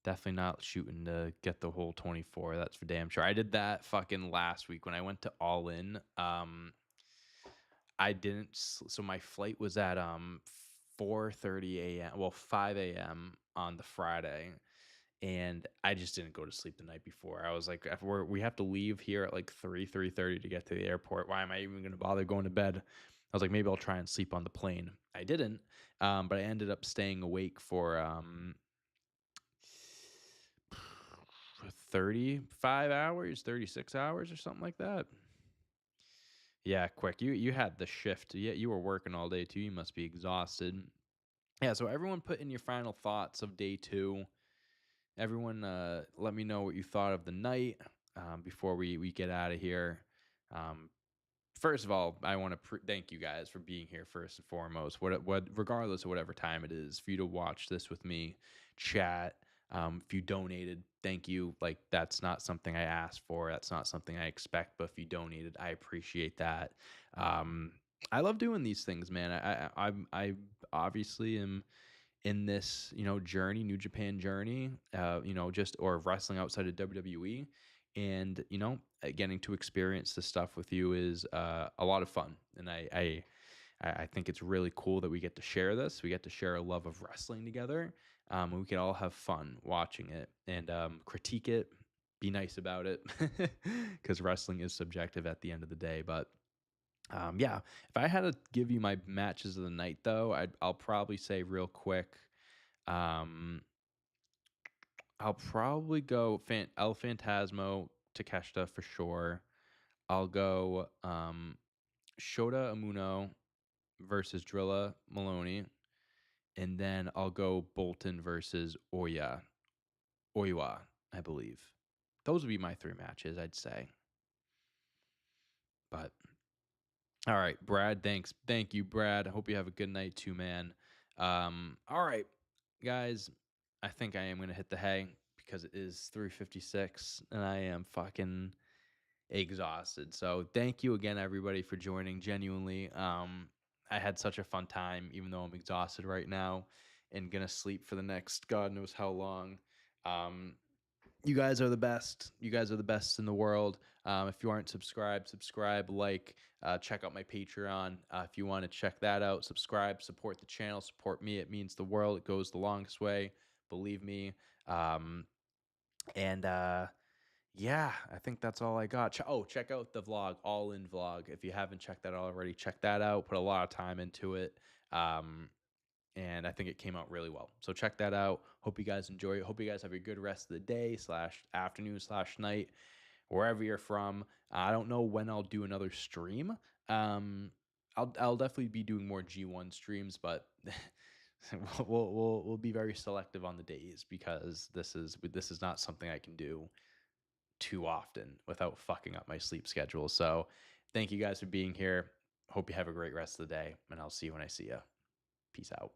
Definitely not shooting to get the whole 24. That's for damn sure. I did that fucking last week when I went to All In. I didn't. So my flight was at 4:30 a.m. Well, 5 a.m. on the Friday, and I just didn't go to sleep the night before. I was like, we have to leave here at like 3:30 to get to the airport. Why am I even going to bother going to bed? I was like, maybe I'll try and sleep on the plane. I didn't, but I ended up staying awake for 35 hours, 36 hours, or something like that. Yeah, quick. You had the shift. Yeah, you were working all day too. You must be exhausted. Yeah, so everyone put in your final thoughts of day 2. Everyone let me know what you thought of the night before we get out of here. Um, First of all, I want to thank you guys for being here first and foremost. What regardless of whatever time it is for you to watch this with me, chat. If you donated, thank you. Like that's not something I asked for. That's not something I expect. But if you donated, I appreciate that. Um, I love doing these things, man. I obviously am in this journey, New Japan journey, just or wrestling outside of WWE, and getting to experience this stuff with you is a lot of fun, and I think it's really cool that we get to share this. We get to share a love of wrestling together, and we can all have fun watching it and critique it, be nice about it, because wrestling is subjective at the end of the day, but. Yeah, if I had to give you my matches of the night, though, I'll probably say real quick. Um, I'll probably go El Fantasmo Takeshita for sure. I'll go Shota Umino versus Drilla Maloney, and then I'll go Bolton versus Oiwa, I believe. Those would be my 3 matches, I'd say. But all right, Brad. Thank you, Brad. I hope you have a good night too, man. All right, guys. I think I am gonna hit the hay because it is 3:56 and I am fucking exhausted. So thank you again, everybody, for joining. Genuinely, I had such a fun time, even though I'm exhausted right now and gonna sleep for the next God knows how long. Um, you guys are the best. You guys are the best in the world. If you aren't subscribed, subscribe, like, check out my Patreon. If you want to check that out, subscribe, support the channel, support me. It means the world. It goes the longest way. Believe me. And Yeah, I think that's all I got. Check out the vlog, All In vlog. If you haven't checked that out already, check that out. Put a lot of time into it. Um, and I think it came out really well. So check that out. Hope you guys enjoy it. Hope you guys have a good rest of the day slash afternoon slash night, wherever you're from. I don't know when I'll do another stream. Um, I'll definitely be doing more G1 streams, but we'll be very selective on the days because this is not something I can do too often without fucking up my sleep schedule. So thank you guys for being here. Hope you have a great rest of the day, and I'll see you when I see you. Peace out.